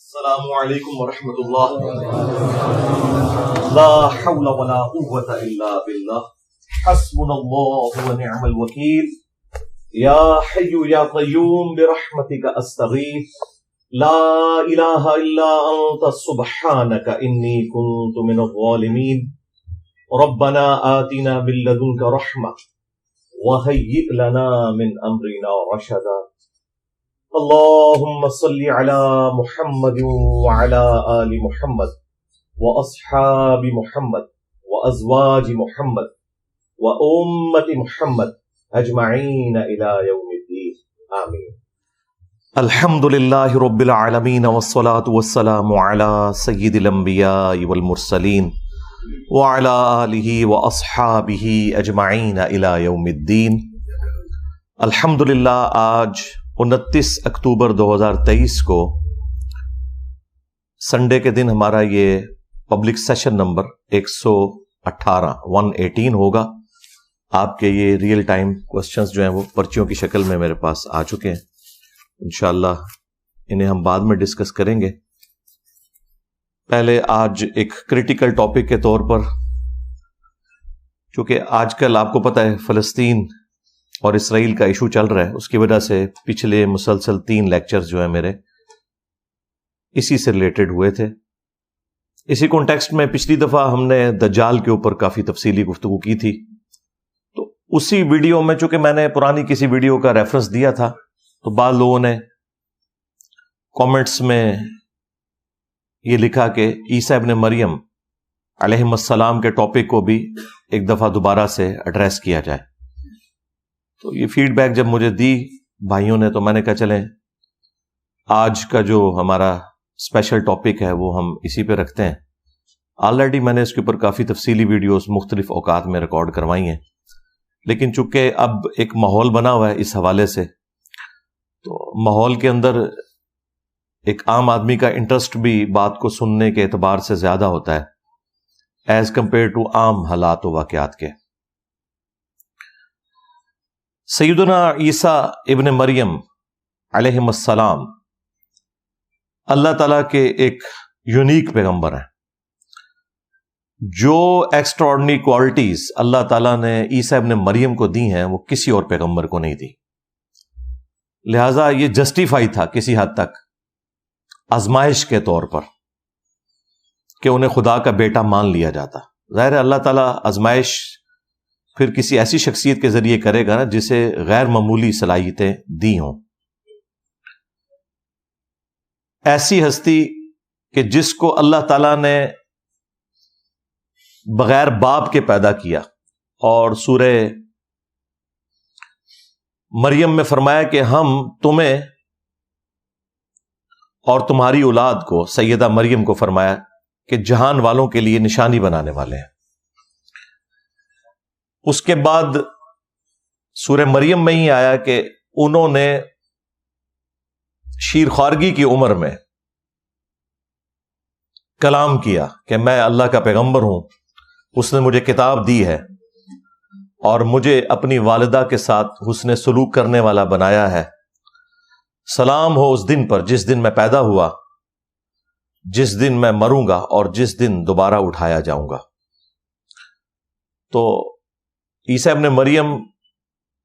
السلام علیکم ورحمۃ اللہ. لا حول ولا قوة الا باللہ. حسبنا اللہ ونعم الوکیل. یا حی یا قیوم برحمتک استغیث. لا الہ الا انت سبحانک انی کنت من الظالمین. ربنا آتنا من لدنک رحمہ وہیئ لنا من امرنا رشدا. اللهم صل على محمد وعلى آل محمد وأصحاب محمد وأزواج محمد وأمة محمد أجمعين إلى يوم الدين آمين. الحمد لله رب العالمين والصلاة والسلام على سيد الأنبياء والمرسلين وعلى آله وأصحابه أجمعين إلى يوم الدين. الحمد للہ آج 29 اکتوبر 2023 کو سنڈے کے دن ہمارا یہ پبلک سیشن نمبر 118 ہوگا. آپ کے یہ ریئل ٹائم کوسچنز جو ہیں وہ پرچیوں کی شکل میں میرے پاس آ چکے ہیں. انشاءاللہ انہیں ہم بعد میں ڈسکس کریں گے. پہلے آج ایک کریٹیکل ٹاپک کے طور پر، چونکہ آج کل آپ کو پتہ ہے فلسطین اور اسرائیل کا ایشو چل رہا ہے، اس کی وجہ سے پچھلے مسلسل 3 لیکچرز جو ہیں میرے اسی سے ریلیٹڈ ہوئے تھے. اسی کانٹیکسٹ میں پچھلی دفعہ ہم نے دجال کے اوپر کافی تفصیلی گفتگو کی تھی. تو اسی ویڈیو میں چونکہ میں نے پرانی کسی ویڈیو کا ریفرنس دیا تھا، تو بعض لوگوں نے کامنٹس میں یہ لکھا کہ عیسیٰ ابن مریم علیہ السلام کے ٹاپک کو بھی ایک دفعہ دوبارہ سے ایڈریس کیا جائے. تو یہ فیڈ بیک جب مجھے دی بھائیوں نے، تو میں نے کہا چلیں آج کا جو ہمارا اسپیشل ٹاپک ہے وہ ہم اسی پہ رکھتے ہیں. آلریڈی میں نے اس کے اوپر کافی تفصیلی ویڈیوز مختلف اوقات میں ریکارڈ کروائی ہیں، لیکن چونکہ اب ایک ماحول بنا ہوا ہے اس حوالے سے، تو ماحول کے اندر ایک عام آدمی کا انٹرسٹ بھی بات کو سننے کے اعتبار سے زیادہ ہوتا ہے ایز کمپیئر ٹو عام حالات و واقعات کے. سیدنا عیسیٰ ابن مریم علیہ السلام اللہ تعالیٰ کے ایک یونیک پیغمبر ہیں. جو ایکسٹراڈنری کوالٹیز اللہ تعالیٰ نے عیسیٰ ابن مریم کو دی ہیں وہ کسی اور پیغمبر کو نہیں دی. لہذا یہ جسٹیفائی تھا کسی حد تک آزمائش کے طور پر کہ انہیں خدا کا بیٹا مان لیا جاتا. ظاہر ہے اللہ تعالیٰ آزمائش پھر کسی ایسی شخصیت کے ذریعے کرے گا نا جسے غیر معمولی صلاحیتیں دی ہوں. ایسی ہستی کہ جس کو اللہ تعالیٰ نے بغیر باپ کے پیدا کیا، اور سورہ مریم میں فرمایا کہ ہم تمہیں اور تمہاری اولاد کو، سیدہ مریم کو فرمایا کہ جہان والوں کے لیے نشانی بنانے والے ہیں. اس کے بعد سورہ مریم میں ہی آیا کہ انہوں نے شیر خوارگی کی عمر میں کلام کیا کہ میں اللہ کا پیغمبر ہوں، اس نے مجھے کتاب دی ہے اور مجھے اپنی والدہ کے ساتھ حسن سلوک کرنے والا بنایا ہے. سلام ہو اس دن پر جس دن میں پیدا ہوا، جس دن میں مروں گا اور جس دن دوبارہ اٹھایا جاؤں گا. تو عیسیٰ ابن مریم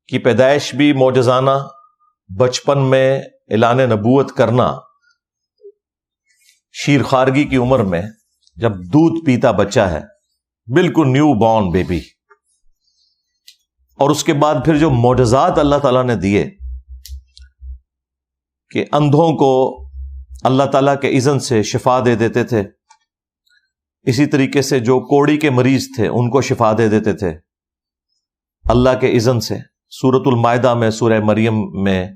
کی پیدائش بھی معجزانہ، بچپن میں اعلان نبوت کرنا، شیر خوارگی کی عمر میں جب دودھ پیتا بچہ ہے، بالکل نیو بورن بیبی، اور اس کے بعد پھر جو معجزات اللہ تعالیٰ نے دیے کہ اندھوں کو اللہ تعالیٰ کے اذن سے شفا دے دیتے تھے، اسی طریقے سے جو کوڑی کے مریض تھے ان کو شفا دے دیتے تھے اللہ کے اذن سے. سورۃ المائدہ میں، سورہ مریم میں،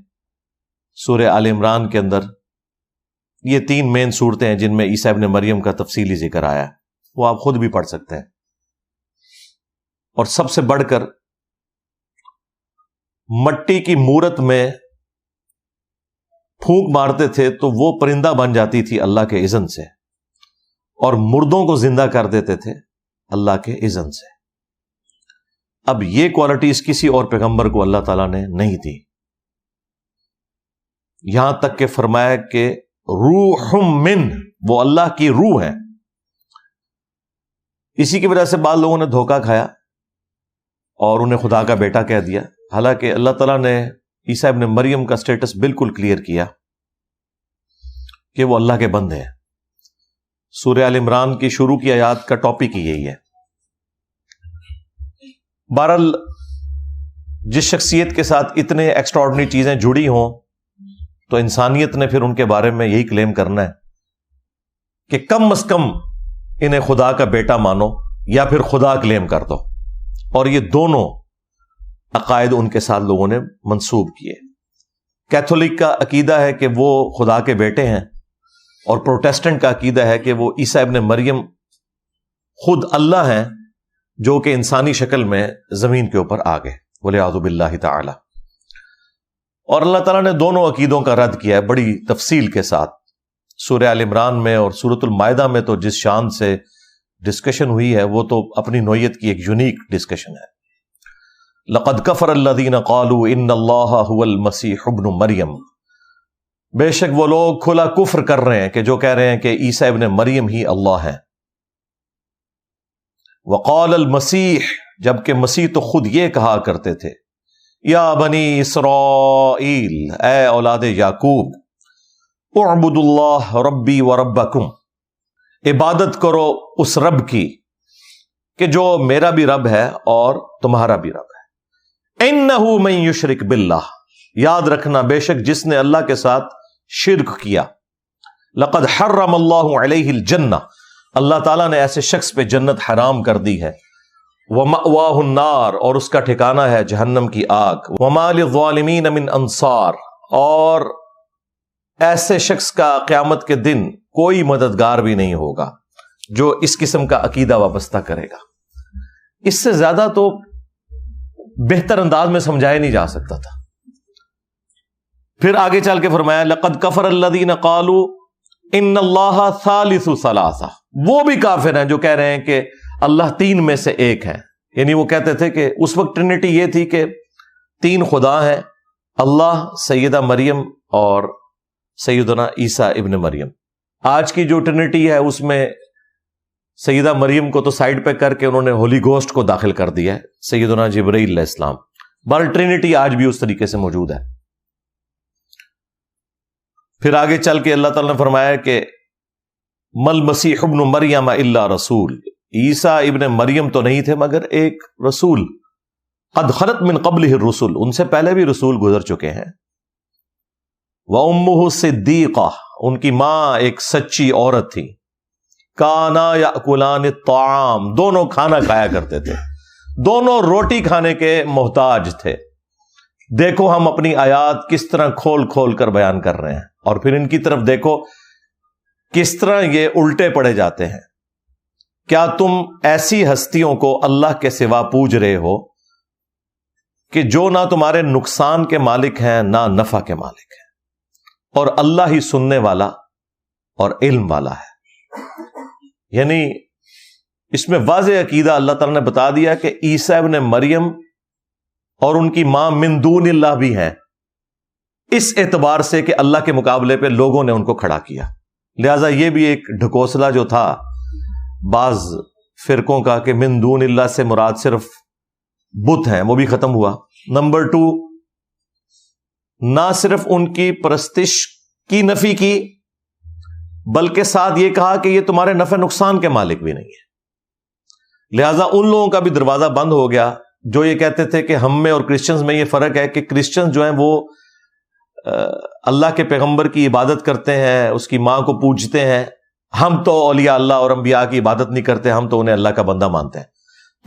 سورہ آل عمران کے اندر یہ 3 مین صورتیں ہیں جن میں عیسیٰ ابن مریم کا تفصیلی ذکر آیا ہے، وہ آپ خود بھی پڑھ سکتے ہیں. اور سب سے بڑھ کر مٹی کی مورت میں پھونک مارتے تھے تو وہ پرندہ بن جاتی تھی اللہ کے اذن سے، اور مردوں کو زندہ کر دیتے تھے اللہ کے اذن سے. اب یہ کوالٹیز کسی اور پیغمبر کو اللہ تعالیٰ نے نہیں دی. یہاں تک کہ فرمایا کہ روح من، وہ اللہ کی روح ہے. اسی کی وجہ سے بعض لوگوں نے دھوکہ کھایا اور انہیں خدا کا بیٹا کہہ دیا، حالانکہ اللہ تعالیٰ نے عیسیٰ ابن مریم کا سٹیٹس بالکل کلیئر کیا کہ وہ اللہ کے بندے ہیں. سورہ آل عمران کی شروع کی آیات کا ٹاپک ہی یہی ہے. بہرحال جس شخصیت کے ساتھ اتنے ایکسٹراڈنری چیزیں جڑی ہوں تو انسانیت نے پھر ان کے بارے میں یہی کلیم کرنا ہے کہ کم از کم انہیں خدا کا بیٹا مانو یا پھر خدا کلیم کر دو. اور یہ دونوں عقائد ان کے ساتھ لوگوں نے منسوب کیے. کیتھولک کا عقیدہ ہے کہ وہ خدا کے بیٹے ہیں، اور پروٹیسٹنٹ کا عقیدہ ہے کہ وہ عیسیٰ ابن مریم خود اللہ ہیں جو کہ انسانی شکل میں زمین کے اوپر آ گئے، والعیاذ باللہ تعالی. اور اللہ تعالیٰ نے دونوں عقیدوں کا رد کیا ہے بڑی تفصیل کے ساتھ. سورہ آل عمران میں اور سورۃ المائدہ میں تو جس شان سے ڈسکشن ہوئی ہے وہ تو اپنی نوعیت کی ایک یونیک ڈسکشن ہے. لقد کفر الذین قالوا ان اللہ هو المسیح ابن مریم، بے شک وہ لوگ کھلا کفر کر رہے ہیں کہ جو کہہ رہے ہیں کہ عیسیٰ ابن مریم ہی اللہ ہے. وقال المسیح، جبکہ مسیح تو خود یہ کہا کرتے تھے، یا بنی اسرائیل، اے اولاد یعقوب، اعبدوا اللہ ربی وربکم، عبادت کرو اس رب کی کہ جو میرا بھی رب ہے اور تمہارا بھی رب ہے. انہ من یشرک باللہ، یاد رکھنا بے شک جس نے اللہ کے ساتھ شرک کیا، لقد حرم اللہ علیہ الجنہ، اللہ تعالیٰ نے ایسے شخص پہ جنت حرام کر دی ہے. ومأواہ النار، اور اس کا ٹھکانہ ہے جہنم کی آگ. وما للظالمین من انصار، اور ایسے شخص کا قیامت کے دن کوئی مددگار بھی نہیں ہوگا جو اس قسم کا عقیدہ وابستہ کرے گا. اس سے زیادہ تو بہتر انداز میں سمجھایا نہیں جا سکتا تھا. پھر آگے چل کے فرمایا لقد کفر الذین قالوا ان اللہ ثالث ثلاثہ، وہ بھی کافر ہیں جو کہہ رہے ہیں کہ اللہ تین میں سے ایک ہے. یعنی وہ کہتے تھے کہ اس وقت ٹرینٹی یہ تھی کہ تین خدا ہیں، اللہ، سیدہ مریم اور سیدنا عیسیٰ ابن مریم. آج کی جو ٹرینٹی ہے اس میں سیدہ مریم کو تو سائڈ پہ کر کے انہوں نے ہولی گوسٹ کو داخل کر دیا ہے، سیدنا جبرائیل علیہ السلام. بہرحال ٹرینٹی آج بھی اس طریقے سے موجود ہے. پھر آگے چل کے اللہ تعالیٰ نے فرمایا کہ مل مسیح ابن مریم الا رسول، عیسیٰ ابن مریم تو نہیں تھے مگر ایک رسول. قد خلت من قبلہ الرسل، ان سے پہلے بھی رسول گزر چکے ہیں. وامہ صدیقہ، ان کی ماں ایک سچی عورت تھی. کانا یاکلان الطعام، دونوں کھانا کھایا کرتے تھے، دونوں روٹی کھانے کے محتاج تھے. دیکھو ہم اپنی آیات کس طرح کھول کھول کر بیان کر رہے ہیں، اور پھر ان کی طرف دیکھو کس طرح یہ الٹے پڑے جاتے ہیں. کیا تم ایسی ہستیوں کو اللہ کے سوا پوج رہے ہو کہ جو نہ تمہارے نقصان کے مالک ہیں نہ نفع کے مالک ہیں، اور اللہ ہی سننے والا اور علم والا ہے. یعنی اس میں واضح عقیدہ اللہ تعالیٰ نے بتا دیا کہ عیسیٰ ابن مریم اور ان کی ماں من دون اللہ بھی ہیں، اس اعتبار سے کہ اللہ کے مقابلے پہ لوگوں نے ان کو کھڑا کیا. لہذا یہ بھی ایک ڈھکوسلا جو تھا بعض فرقوں کا کہ من دون اللہ سے مراد صرف بت ہیں، وہ بھی ختم ہوا. نمبر 2، نہ صرف ان کی پرستش کی نفی کی بلکہ ساتھ یہ کہا کہ یہ تمہارے نفع نقصان کے مالک بھی نہیں ہے. لہذا ان لوگوں کا بھی دروازہ بند ہو گیا جو یہ کہتے تھے کہ ہم میں اور کرسچنز میں یہ فرق ہے کہ کرسچنز جو ہیں وہ اللہ کے پیغمبر کی عبادت کرتے ہیں، اس کی ماں کو پوجتے ہیں. ہم تو اولیاء اللہ اور انبیاء کی عبادت نہیں کرتے، ہم تو انہیں اللہ کا بندہ مانتے ہیں.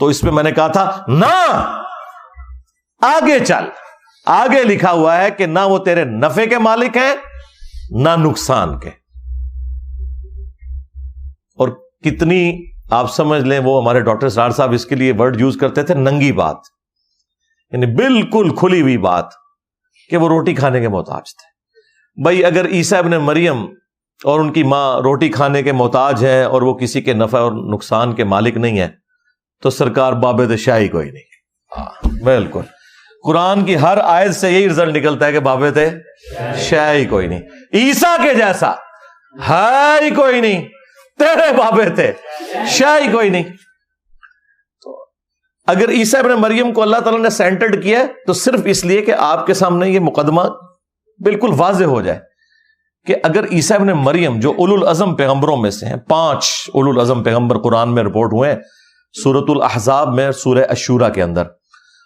تو اس پہ میں نے کہا تھا نہ، آگے چل، آگے لکھا ہوا ہے کہ نہ وہ تیرے نفع کے مالک ہیں نہ نقصان کے. اور کتنی آپ سمجھ لیں، وہ ہمارے ڈاکٹر سرار صاحب اس کے لیے ورڈ یوز کرتے تھے ننگی بات، یعنی بالکل کھلی ہوئی بات کہ وہ روٹی کھانے کے محتاج تھے. بھائی اگر عیسیٰ ابن مریم اور ان کی ماں روٹی کھانے کے محتاج ہیں اور وہ کسی کے نفع اور نقصان کے مالک نہیں ہیں تو سرکار بابت شاہی کوئی نہیں. بالکل قرآن کی ہر آیت سے یہی رزلٹ نکلتا ہے کہ بابت شاہی کوئی نہیں. عیسیٰ کے جیسا ہے ہی کوئی نہیں، تیرے بابے تھے، شاہ ہی کوئی نہیں۔ تو اگر عیسیٰ ابن مریم کو اللہ تعالیٰ نے سینٹرڈ کیا تو صرف اس لیے کہ آپ کے سامنے یہ مقدمہ بالکل واضح ہو جائے کہ اگر عیسیٰ ابن مریم جو اولو العزم پیغمبروں میں سے ہیں، 5 اولو العزم پیغمبر قرآن میں رپورٹ ہوئے ہیں، سورۃ الاحزاب میں، سورہ الشورى کے اندر،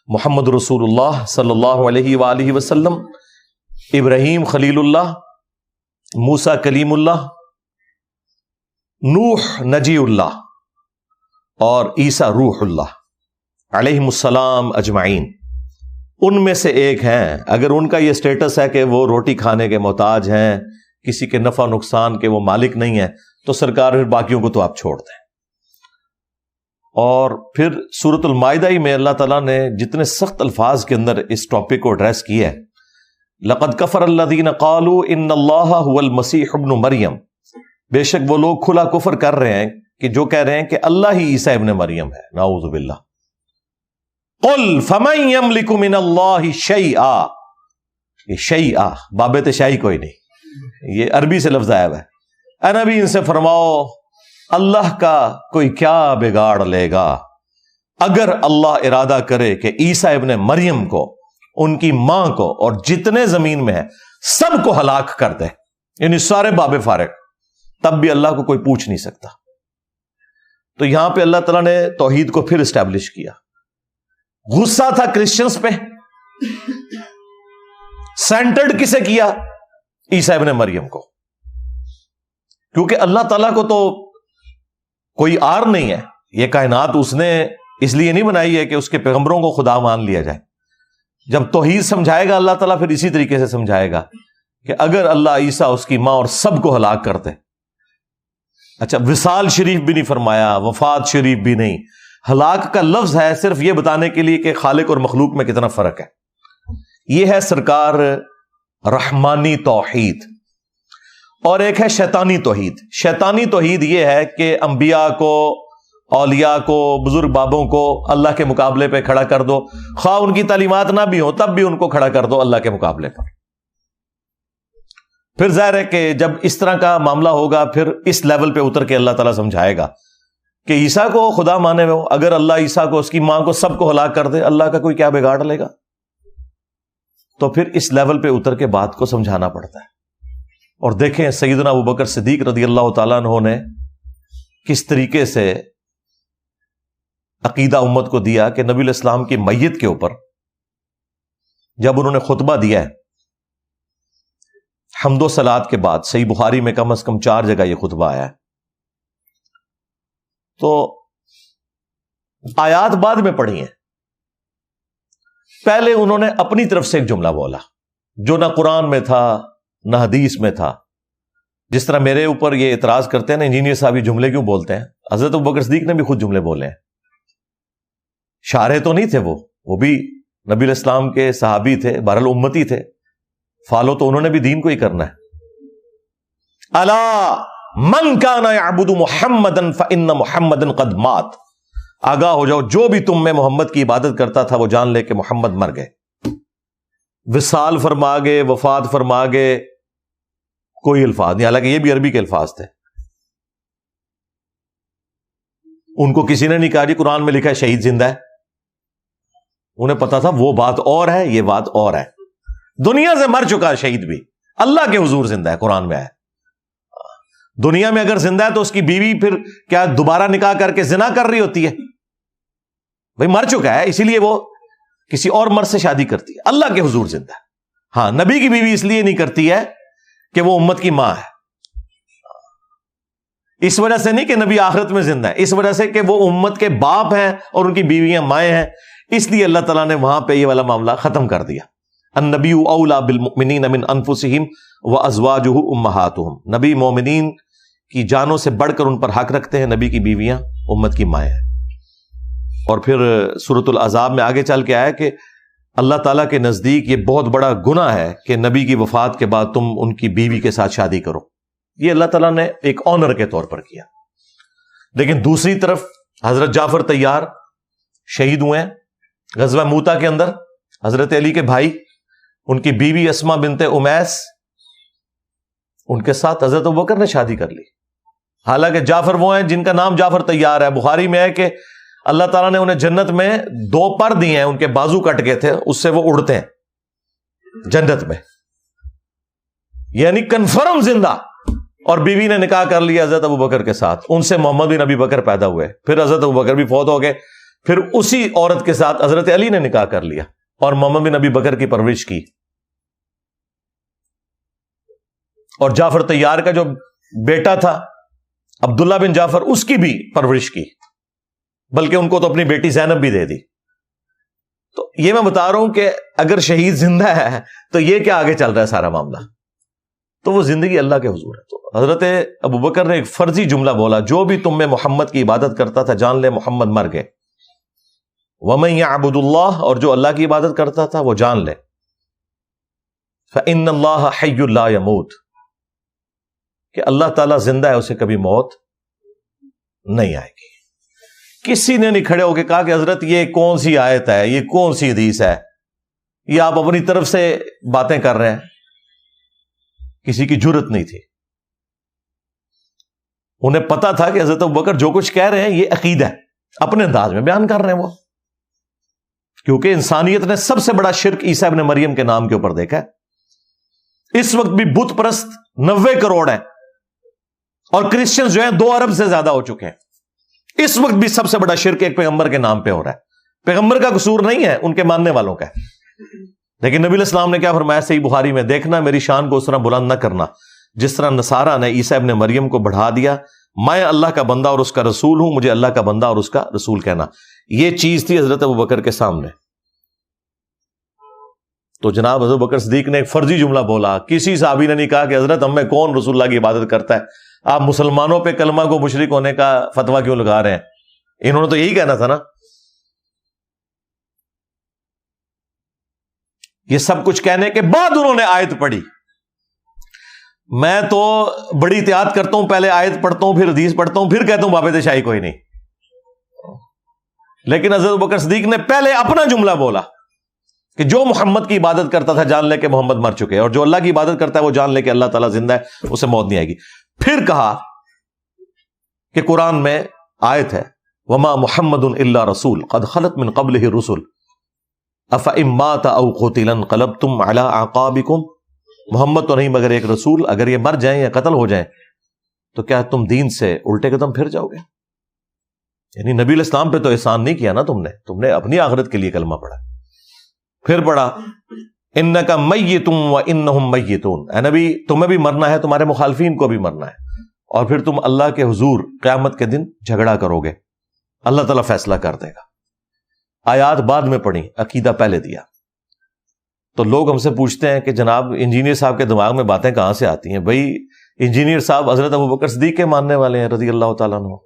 محمد رسول اللہ صلی اللہ علیہ وآلہ وسلم، ابراہیم خلیل اللہ، موسیٰ کلیم اللہ، نوح نجی اللہ، اور عیسیٰ روح اللہ علیہم السلام اجمعین، ان میں سے ایک ہیں۔ اگر ان کا یہ سٹیٹس ہے کہ وہ روٹی کھانے کے محتاج ہیں، کسی کے نفع نقصان کے وہ مالک نہیں ہیں، تو سرکار پھر باقیوں کو تو آپ چھوڑ دیں۔ اور پھر سورۃ المائدہ میں اللہ تعالیٰ نے جتنے سخت الفاظ کے اندر اس ٹاپک کو ایڈریس کیا ہے، لقد کفر الذین قالوا ان اللہ هو المسیح ابن مریم، بے شک وہ لوگ کھلا کفر کر رہے ہیں کہ جو کہہ رہے ہیں کہ اللہ ہی عیسیٰ ابن مریم ہے، نعوذ باللہ۔ قل فمن یملک من اللہ شیئا، یہ شیئا بابت شاہی کوئی نہیں، یہ عربی سے لفظ آیا ہوا ہے۔ اے نبی ان سے فرماؤ اللہ کا کوئی کیا بگاڑ لے گا اگر اللہ ارادہ کرے کہ عیسیٰ ابن مریم کو، ان کی ماں کو، اور جتنے زمین میں ہیں سب کو ہلاک کر دے، یعنی سارے باب فارغ، تب بھی اللہ کو کوئی پوچھ نہیں سکتا۔ تو یہاں پہ اللہ تعالیٰ نے توحید کو پھر اسٹیبلش کیا۔ غصہ تھا کرسچنز پہ، سینٹرڈ کسے کیا؟ عیسیٰ ابن مریم کو، کیونکہ اللہ تعالیٰ کو تو کوئی آر نہیں ہے، یہ کائنات اس نے اس لیے نہیں بنائی ہے کہ اس کے پیغمبروں کو خدا مان لیا جائے۔ جب توحید سمجھائے گا اللہ تعالیٰ پھر اسی طریقے سے سمجھائے گا کہ اگر اللہ عیسیٰ، اس کی ماں اور سب کو ہلاک کرتے، اچھا وصال شریف بھی نہیں فرمایا، وفات شریف بھی نہیں، ہلاک کا لفظ ہے صرف یہ بتانے کے لیے کہ خالق اور مخلوق میں کتنا فرق ہے۔ یہ ہے سرکار رحمانی توحید، اور ایک ہے شیطانی توحید۔ شیطانی توحید یہ ہے کہ انبیاء کو، اولیاء کو، بزرگ بابوں کو اللہ کے مقابلے پہ کھڑا کر دو، خواہ ان کی تعلیمات نہ بھی ہو تب بھی ان کو کھڑا کر دو اللہ کے مقابلے پر۔ پھر ظاہر ہے کہ جب اس طرح کا معاملہ ہوگا پھر اس لیول پہ اتر کے اللہ تعالیٰ سمجھائے گا کہ عیسیٰ کو خدا مانے ہو، اگر اللہ عیسیٰ کو، اس کی ماں کو، سب کو ہلاک کر دے، اللہ کا کوئی کیا بگاڑ لے گا؟ تو پھر اس لیول پہ اتر کے بات کو سمجھانا پڑتا ہے۔ اور دیکھیں سیدنا ابوبکر صدیق رضی اللہ تعالیٰ عنہ نے کس طریقے سے عقیدہ امت کو دیا کہ نبی علیہ السلام کی میت کے اوپر جب انہوں نے خطبہ دیا ہے حمد و صلات کے بعد، صحیح بخاری میں کم از کم 4 جگہ یہ خطبہ آیا ہے، تو آیات بعد میں پڑھی ہیں، پہلے انہوں نے اپنی طرف سے ایک جملہ بولا جو نہ قرآن میں تھا نہ حدیث میں تھا۔ جس طرح میرے اوپر یہ اعتراض کرتے ہیں نا انجینئر صاحب یہ جملے کیوں بولتے ہیں، حضرت ابوبکر صدیق نے بھی خود جملے بولے ہیں، شارح تو نہیں تھے، وہ بھی نبی علیہ السلام کے صحابی تھے، بہرحال امتی تھے، فالو تو انہوں نے بھی دین کو ہی کرنا ہے۔ الا من کان یعبد محمدا فان محمدا قد مات، آگاہ ہو جاؤ جو بھی تم میں محمد کی عبادت کرتا تھا وہ جان لے کہ محمد مر گئے۔ وصال فرما گئے، وفات فرما گئے، کوئی الفاظ نہیں، حالانکہ یہ بھی عربی کے الفاظ تھے۔ ان کو کسی نے نہیں کہا جی قرآن میں لکھا ہے شہید زندہ ہے، انہیں پتا تھا وہ بات اور ہے، یہ بات اور ہے۔ دنیا سے مر چکا ہے شہید بھی، اللہ کے حضور زندہ ہے، قرآن میں ہے۔ دنیا میں اگر زندہ ہے تو اس کی بیوی پھر کیا دوبارہ نکاح کر کے زنا کر رہی ہوتی ہے؟ بھائی مر چکا ہے، اسی لیے وہ کسی اور مرد سے شادی کرتی ہے، اللہ کے حضور زندہ ہے۔ ہاں نبی کی بیوی اس لیے نہیں کرتی ہے کہ وہ امت کی ماں ہے، اس وجہ سے نہیں کہ نبی آخرت میں زندہ ہے، اس وجہ سے کہ وہ امت کے باپ ہیں اور ان کی بیویاں مائیں ہیں، اس لیے اللہ تعالیٰ نے وہاں پہ یہ والا معاملہ ختم کر دیا۔ النبی اولیٰ بالمؤمنین من انفسہم وازواجہ امہاتہم، نبی مومنین کی جانوں سے بڑھ کر ان پر حق رکھتے ہیں، نبی کی بیویاں امت کی مائیں ہیں۔ اور پھر سورۃ الاحزاب میں آگے چل کے آیا کہ اللہ تعالیٰ کے نزدیک یہ بہت بڑا گناہ ہے کہ نبی کی وفات کے بعد تم ان کی بیوی کے ساتھ شادی کرو، یہ اللہ تعالیٰ نے ایک آنر کے طور پر کیا۔ لیکن دوسری طرف حضرت جعفر طیار شہید ہوئے ہیں غزوہ موتا کے اندر، حضرت علی کے بھائی، ان کی بیوی اسماء بنت امیس ان کے ساتھ حضرت ابوبکر نے شادی کر لی. حالانکہ جعفر وہ ہیں جن کا نام جعفر طیار ہے. بخاری میں ہے کہ اللہ تعالیٰ نے انہیں جنت میں 2 پر دیے ہیں, ان کے بازو کٹ گئے تھے, اس سے وہ اڑتے ہیں جنت میں, یعنی کنفرم زندہ. اور بیوی نے نکاح کر لیا حضرت ابوبکر کے ساتھ, ان سے محمد بن ابی بکر پیدا ہوئے. پھر حضرت ابوبکر بھی فوت ہو گئے, پھر اسی عورت کے ساتھ حضرت علی نے نکاح کر لیا اور محمد بن ابی بکر کی پرورش کی. اور جعفر طیار کا جو بیٹا تھا عبداللہ بن جعفر, اس کی بھی پرورش کی, بلکہ ان کو تو اپنی بیٹی زینب بھی دے دی. تو یہ میں بتا رہا ہوں کہ اگر شہید زندہ ہے تو یہ کیا آگے چل رہا ہے سارا معاملہ, تو وہ زندگی اللہ کے حضور ہے. تو حضرت ابوبکر نے ایک فرضی جملہ بولا, جو بھی تم میں محمد کی عبادت کرتا تھا جان لے محمد مر گئے. وَمَن يَعْبُدُ اللَّهَ, اور جو اللہ کی عبادت کرتا تھا وہ جان لے فَإِنَّ اللَّهَ حَيٌّ لَا يَمُوتُ, کہ اللہ تعالیٰ زندہ ہے, اسے کبھی موت نہیں آئے گی. کسی نے نہیں کھڑے ہو کے کہا کہ حضرت یہ کون سی آیت ہے, یہ کون سی حدیث ہے, یہ آپ اپنی طرف سے باتیں کر رہے ہیں. کسی کی جرت نہیں تھی. انہیں پتا تھا کہ حضرت ابوبکر جو کچھ کہہ رہے ہیں یہ عقیدہ ہے, اپنے انداز میں بیان کر رہے ہیں وہ, کیونکہ انسانیت نے سب سے بڑا شرک عیسیٰ ابن مریم کے نام کے اوپر دیکھا ہے. اس وقت بھی بت پرست 90 کروڑ ہیں, اور کرسچن جو ہیں 2 ارب سے زیادہ ہو چکے ہیں. اس وقت بھی سب سے بڑا شرک ایک پیغمبر کے نام پہ ہو رہا ہے. پیغمبر کا قصور نہیں ہے, ان کے ماننے والوں کا ہے. لیکن نبی علیہ السلام نے کیا فرمایا صحیح بخاری میں, دیکھنا میری شان کو اس طرح بلند نہ کرنا جس طرح نصارہ نے عیسیٰ ابن مریم کو بڑھا دیا. میں اللہ کا بندہ اور اس کا رسول ہوں, مجھے اللہ کا بندہ اور اس کا رسول کہنا. یہ چیز تھی حضرت ابوبکر کے سامنے. تو جناب حضرت ابوبکر صدیق نے ایک فرضی جملہ بولا. کسی صحابی نے نہیں کہا کہ حضرت ہم میں کون رسول اللہ کی عبادت کرتا ہے, آپ مسلمانوں پہ کلمہ کو مشرک ہونے کا فتویٰ کیوں لگا رہے ہیں. انہوں نے تو یہی کہنا تھا نا. یہ سب کچھ کہنے کے بعد انہوں نے آیت پڑھی. میں تو بڑی احتیاط کرتا ہوں, پہلے آیت پڑھتا ہوں, پھر حدیث پڑھتا ہوں, پھر کہتا ہوں بابے شاہی کوئی نہیں. لیکن حضرت ابوبکر صدیق نے پہلے اپنا جملہ بولا کہ جو محمد کی عبادت کرتا تھا جان لے کہ محمد مر چکے, اور جو اللہ کی عبادت کرتا ہے وہ جان لے کہ اللہ تعالیٰ زندہ ہے, اسے موت نہیں آئے گی. پھر کہا کہ قرآن میں آیت ہے وما محمد الا رسول قد خلت من قبلہ الرسل افئن مات او قتل انقلبتم علی اعقابکم, محمد تو نہیں مگر ایک رسول, اگر یہ مر جائیں یا قتل ہو جائیں تو کیا تم دین سے الٹے قدم پھر جاؤ گے. یعنی نبی علیہ السلام پہ تو احسان نہیں کیا نا تم نے اپنی آخرت کے لیے کلمہ پڑھا. پھر پڑھا انک میت وانہم میتون, اے نبی تمہیں بھی مرنا ہے, تمہارے مخالفین کو بھی مرنا ہے, اور پھر تم اللہ کے حضور قیامت کے دن جھگڑا کرو گے, اللہ تعالیٰ فیصلہ کر دے گا. آیات بعد میں پڑھی, عقیدہ پہلے دیا. تو لوگ ہم سے پوچھتے ہیں کہ جناب انجینئر صاحب کے دماغ میں باتیں کہاں سے آتی ہیں. بھائی انجینئر صاحب حضرت ابوبکر صدیق کے ماننے والے ہیں رضی اللہ تعالیٰ عنہ.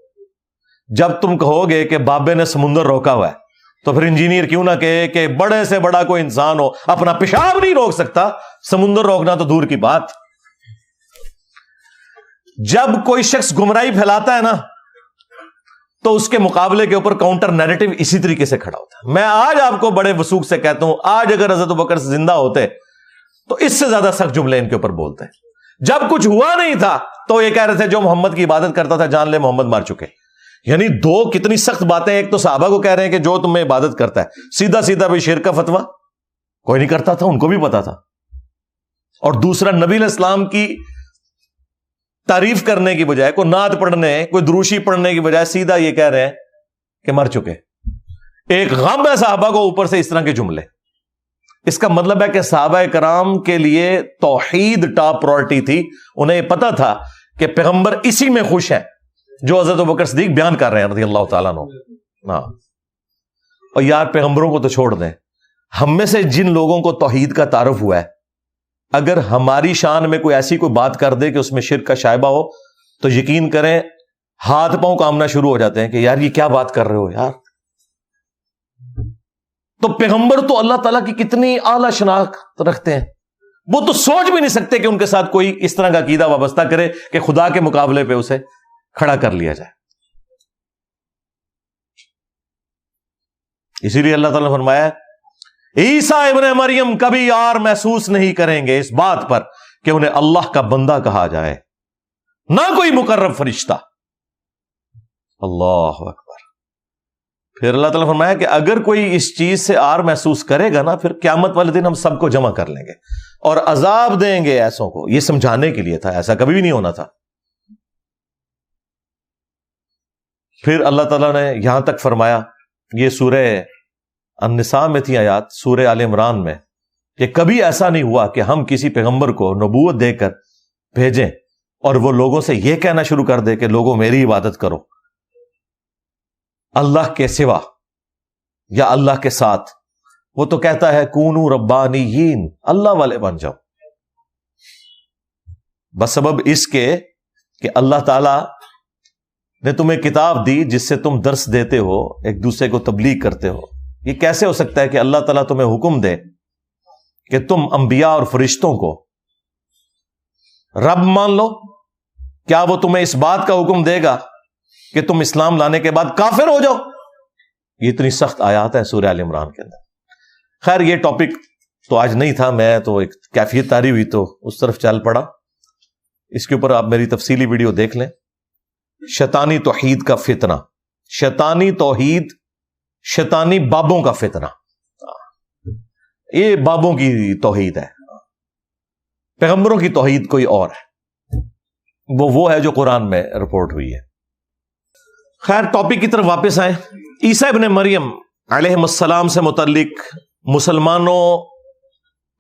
جب تم کہو گے کہ بابے نے سمندر روکا ہوا ہے تو پھر انجینئر کیوں نہ کہے کہ بڑے سے بڑا کوئی انسان ہو اپنا پیشاب نہیں روک سکتا, سمندر روکنا تو دور کی بات. جب کوئی شخص گمراہی پھیلاتا ہے نا تو اس کے مقابلے کے اوپر کاؤنٹر نیریٹو اسی طریقے سے کھڑا ہوتا ہے. میں آج آپ کو بڑے وثوق سے کہتا ہوں, آج اگر حضرت ابوبکر زندہ ہوتے تو اس سے زیادہ سخت جملے ان کے اوپر بولتے ہیں. جب کچھ ہوا نہیں تھا تو یہ کہہ رہے تھے جو محمد کی عبادت کرتا تھا جان لے محمد مر چکے. یعنی 2 کتنی سخت باتیں. ایک تو صحابہ کو کہہ رہے ہیں کہ جو تمہیں عبادت کرتا ہے, سیدھا سیدھا بھی شرک کا فتویٰ کوئی نہیں کرتا تھا, ان کو بھی پتا تھا. اور دوسرا نبی علیہ السلام کی تعریف کرنے کی بجائے, کوئی نعت پڑھنے, کوئی دروشی پڑھنے کی بجائے سیدھا یہ کہہ رہے ہیں کہ مر چکے. ایک غم ہے صحابہ کو, اوپر سے اس طرح کے جملے. اس کا مطلب ہے کہ صحابہ کرام کے لیے توحید ٹاپ پرائورٹی تھی. انہیں یہ پتا تھا کہ پیغمبر اسی میں خوش ہے جو حضرت ابوبکر صدیق بیان کر رہے ہیں رضی اللہ تعالیٰ عنہ. اور یار پیغمبروں کو تو چھوڑ دیں, ہم میں سے جن لوگوں کو توحید کا تعارف ہوا ہے, اگر ہماری شان میں کوئی ایسی کوئی بات کر دے کہ اس میں شرک کا شائبہ ہو تو یقین کریں ہاتھ پاؤں کامنا شروع ہو جاتے ہیں کہ یار یہ کیا بات کر رہے ہو یار. تو پیغمبر تو اللہ تعالیٰ کی کتنی اعلیٰ شناخت رکھتے ہیں, وہ تو سوچ بھی نہیں سکتے کہ ان کے ساتھ کوئی اس طرح کا عقیدہ وابستہ کرے کہ خدا کے مقابلے پہ اسے کھڑا کر لیا جائے. اسی لیے اللہ تعالیٰ نے فرمایا عیسیٰ ابن مریم کبھی یار محسوس نہیں کریں گے اس بات پر کہ انہیں اللہ کا بندہ کہا جائے، نہ کوئی مقرب فرشتہ۔ اللہ اکبر۔ پھر اللہ تعالیٰ فرمایا کہ اگر کوئی اس چیز سے آر محسوس کرے گا نا، پھر قیامت والے دن ہم سب کو جمع کر لیں گے اور عذاب دیں گے ایسوں کو۔ یہ سمجھانے کے لیے تھا، ایسا کبھی بھی نہیں ہونا تھا۔ پھر اللہ تعالیٰ نے یہاں تک فرمایا، یہ سورہ النساء میں تھی آیات، سورہ آل عمران میں، کہ کبھی ایسا نہیں ہوا کہ ہم کسی پیغمبر کو نبوت دے کر بھیجیں اور وہ لوگوں سے یہ کہنا شروع کر دے کہ لوگوں میری عبادت کرو اللہ کے سوا یا اللہ کے ساتھ۔ وہ تو کہتا ہے کونو ربانیین، اللہ والے بن جاؤ، بس سبب اس کے کہ اللہ تعالی نے تمہیں کتاب دی جس سے تم درس دیتے ہو، ایک دوسرے کو تبلیغ کرتے ہو۔ یہ کیسے ہو سکتا ہے کہ اللہ تعالیٰ تمہیں حکم دے کہ تم انبیاء اور فرشتوں کو رب مان لو؟ کیا وہ تمہیں اس بات کا حکم دے گا کہ تم اسلام لانے کے بعد کافر ہو جاؤ؟ یہ اتنی سخت آیات ہیں سورہ آل عمران کے اندر۔ خیر یہ ٹاپک تو آج نہیں تھا، میں تو ایک کیفیت تاری ہوئی تو اس طرف چل پڑا۔ اس کے اوپر آپ میری تفصیلی ویڈیو دیکھ لیں، شیطانی توحید کا فتنہ، شیطانی توحید، شیطانی بابوں کا فتنہ۔ یہ بابوں کی توحید ہے، پیغمبروں کی توحید کوئی اور ہے، وہ ہے جو قرآن میں رپورٹ ہوئی ہے۔ خیر ٹاپک کی طرف واپس آئیں۔ عیسیٰ ابن مریم علیہ السلام سے متعلق مسلمانوں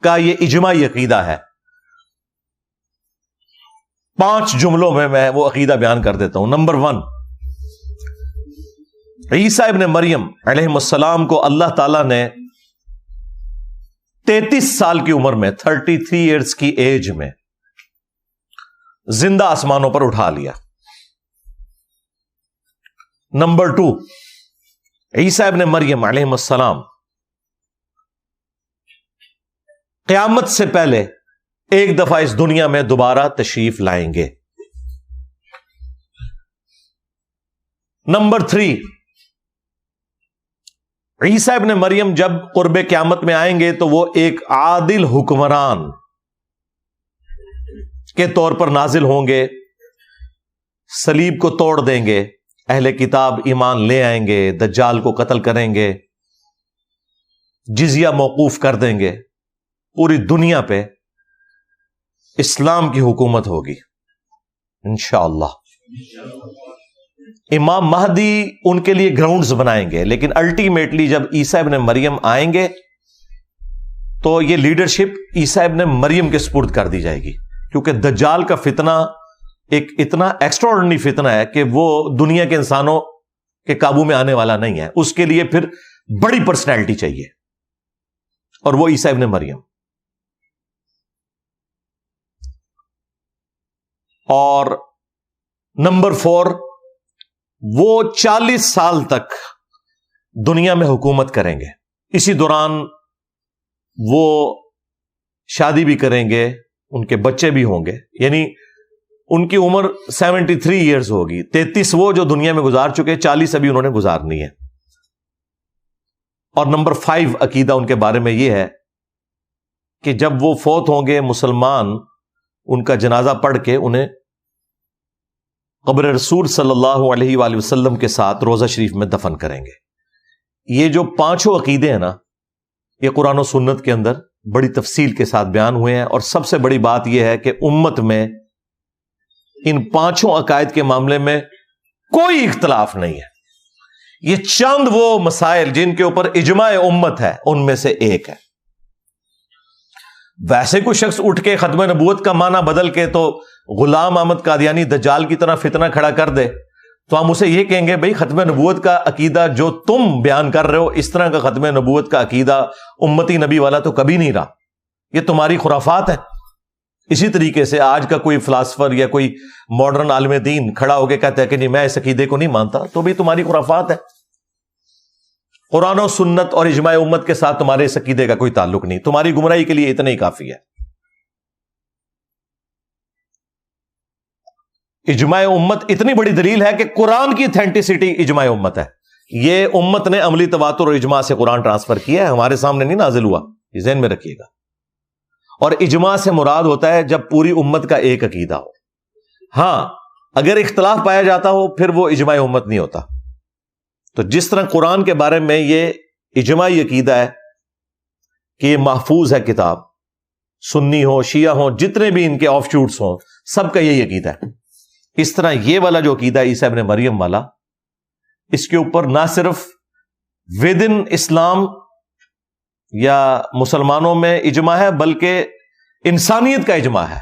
کا یہ اجماعی عقیدہ ہے۔ 5 جملوں میں وہ عقیدہ بیان کر دیتا ہوں۔ نمبر 1، عیسیٰ ابن مریم علیہ السلام کو اللہ تعالیٰ نے 33 سال کی عمر میں، 33 ایئرز کی ایج میں زندہ آسمانوں پر اٹھا لیا۔ نمبر 2، عیسیٰ ابن مریم علیہ السلام قیامت سے پہلے ایک دفعہ اس دنیا میں دوبارہ تشریف لائیں گے۔ نمبر 3، عیسیٰ ابن مریم جب قرب قیامت میں آئیں گے تو وہ ایک عادل حکمران کے طور پر نازل ہوں گے، صلیب کو توڑ دیں گے، اہل کتاب ایمان لے آئیں گے، دجال کو قتل کریں گے، جزیہ موقوف کر دیں گے، پوری دنیا پہ اسلام کی حکومت ہوگی انشاءاللہ۔ امام مہدی ان کے لیے گراؤنڈز بنائیں گے، لیکن الٹیمیٹلی جب عیسیٰ ابن مریم آئیں گے تو یہ لیڈرشپ عیسیٰ ابن مریم کے سپرد کر دی جائے گی، کیونکہ دجال کا فتنہ ایک اتنا ایکسٹراڈنری فتنہ ہے کہ وہ دنیا کے انسانوں کے قابو میں آنے والا نہیں ہے۔ اس کے لیے پھر بڑی پرسنالٹی چاہیے، اور وہ عیسیٰ ابن مریم۔ اور نمبر 4، وہ 40 سال تک دنیا میں حکومت کریں گے۔ اسی دوران وہ شادی بھی کریں گے، ان کے بچے بھی ہوں گے، یعنی ان کی عمر 73 ایئرز ہوگی۔ 33 وہ جو دنیا میں گزار چکے، 40 ابھی انہوں نے گزارنی ہے۔ اور نمبر 5 عقیدہ ان کے بارے میں یہ ہے کہ جب وہ فوت ہوں گے، مسلمان ان کا جنازہ پڑھ کے انہیں قبر رسول صلی اللہ علیہ وآلہ وسلم کے ساتھ روضہ شریف میں دفن کریں گے۔ یہ جو 5 عقیدے ہیں نا، یہ قرآن و سنت کے اندر بڑی تفصیل کے ساتھ بیان ہوئے ہیں، اور سب سے بڑی بات یہ ہے کہ امت میں ان 5 عقائد کے معاملے میں کوئی اختلاف نہیں ہے۔ یہ چند وہ مسائل جن کے اوپر اجماع امت ہے، ان میں سے ایک ہے۔ ویسے کوئی شخص اٹھ کے ختم نبوت کا معنی بدل کے تو غلام احمد قادیانی دجال کی طرح فتنہ کھڑا کر دے تو ہم اسے یہ کہیں گے بھائی ختم نبوت کا عقیدہ جو تم بیان کر رہے ہو، اس طرح کا ختم نبوت کا عقیدہ امتی نبی والا تو کبھی نہیں رہا، یہ تمہاری خرافات ہیں۔ اسی طریقے سے آج کا کوئی فلاسفر یا کوئی ماڈرن عالم دین کھڑا ہو کے کہتا ہے کہ نہیں میں اس عقیدے کو نہیں مانتا، تو بھی تمہاری خرافات ہے۔ قرآن و سنت اور اجماع امت کے ساتھ تمہارے اس عقیدے کا کوئی تعلق نہیں، تمہاری گمراہی کے لیے اتنا ہی کافی ہے۔ اجماع امت اتنی بڑی دلیل ہے کہ قرآن کی اتھینٹسٹی اجماع امت ہے۔ یہ امت نے عملی تواتر اور اجماع سے قرآن ٹرانسفر کیا ہے، ہمارے سامنے نہیں نازل ہوا، یہ ذہن میں رکھیے گا۔ اور اجماع سے مراد ہوتا ہے جب پوری امت کا ایک عقیدہ ہو. ہاں اگر اختلاف پایا جاتا ہو پھر وہ اجماع امت نہیں ہوتا. تو جس طرح قرآن کے بارے میں یہ اجماعی عقیدہ ہے کہ یہ محفوظ ہے کتاب، سنی ہو شیعہ ہو جتنے بھی ان کے آف شوٹس ہوں سب کا یہی عقیدہ ہے، اس طرح یہ والا جو عقیدہ عیسیٰ ابن مریم والا، اس کے اوپر نہ صرف ود ان اسلام یا مسلمانوں میں اجماع ہے بلکہ انسانیت کا اجماع ہے.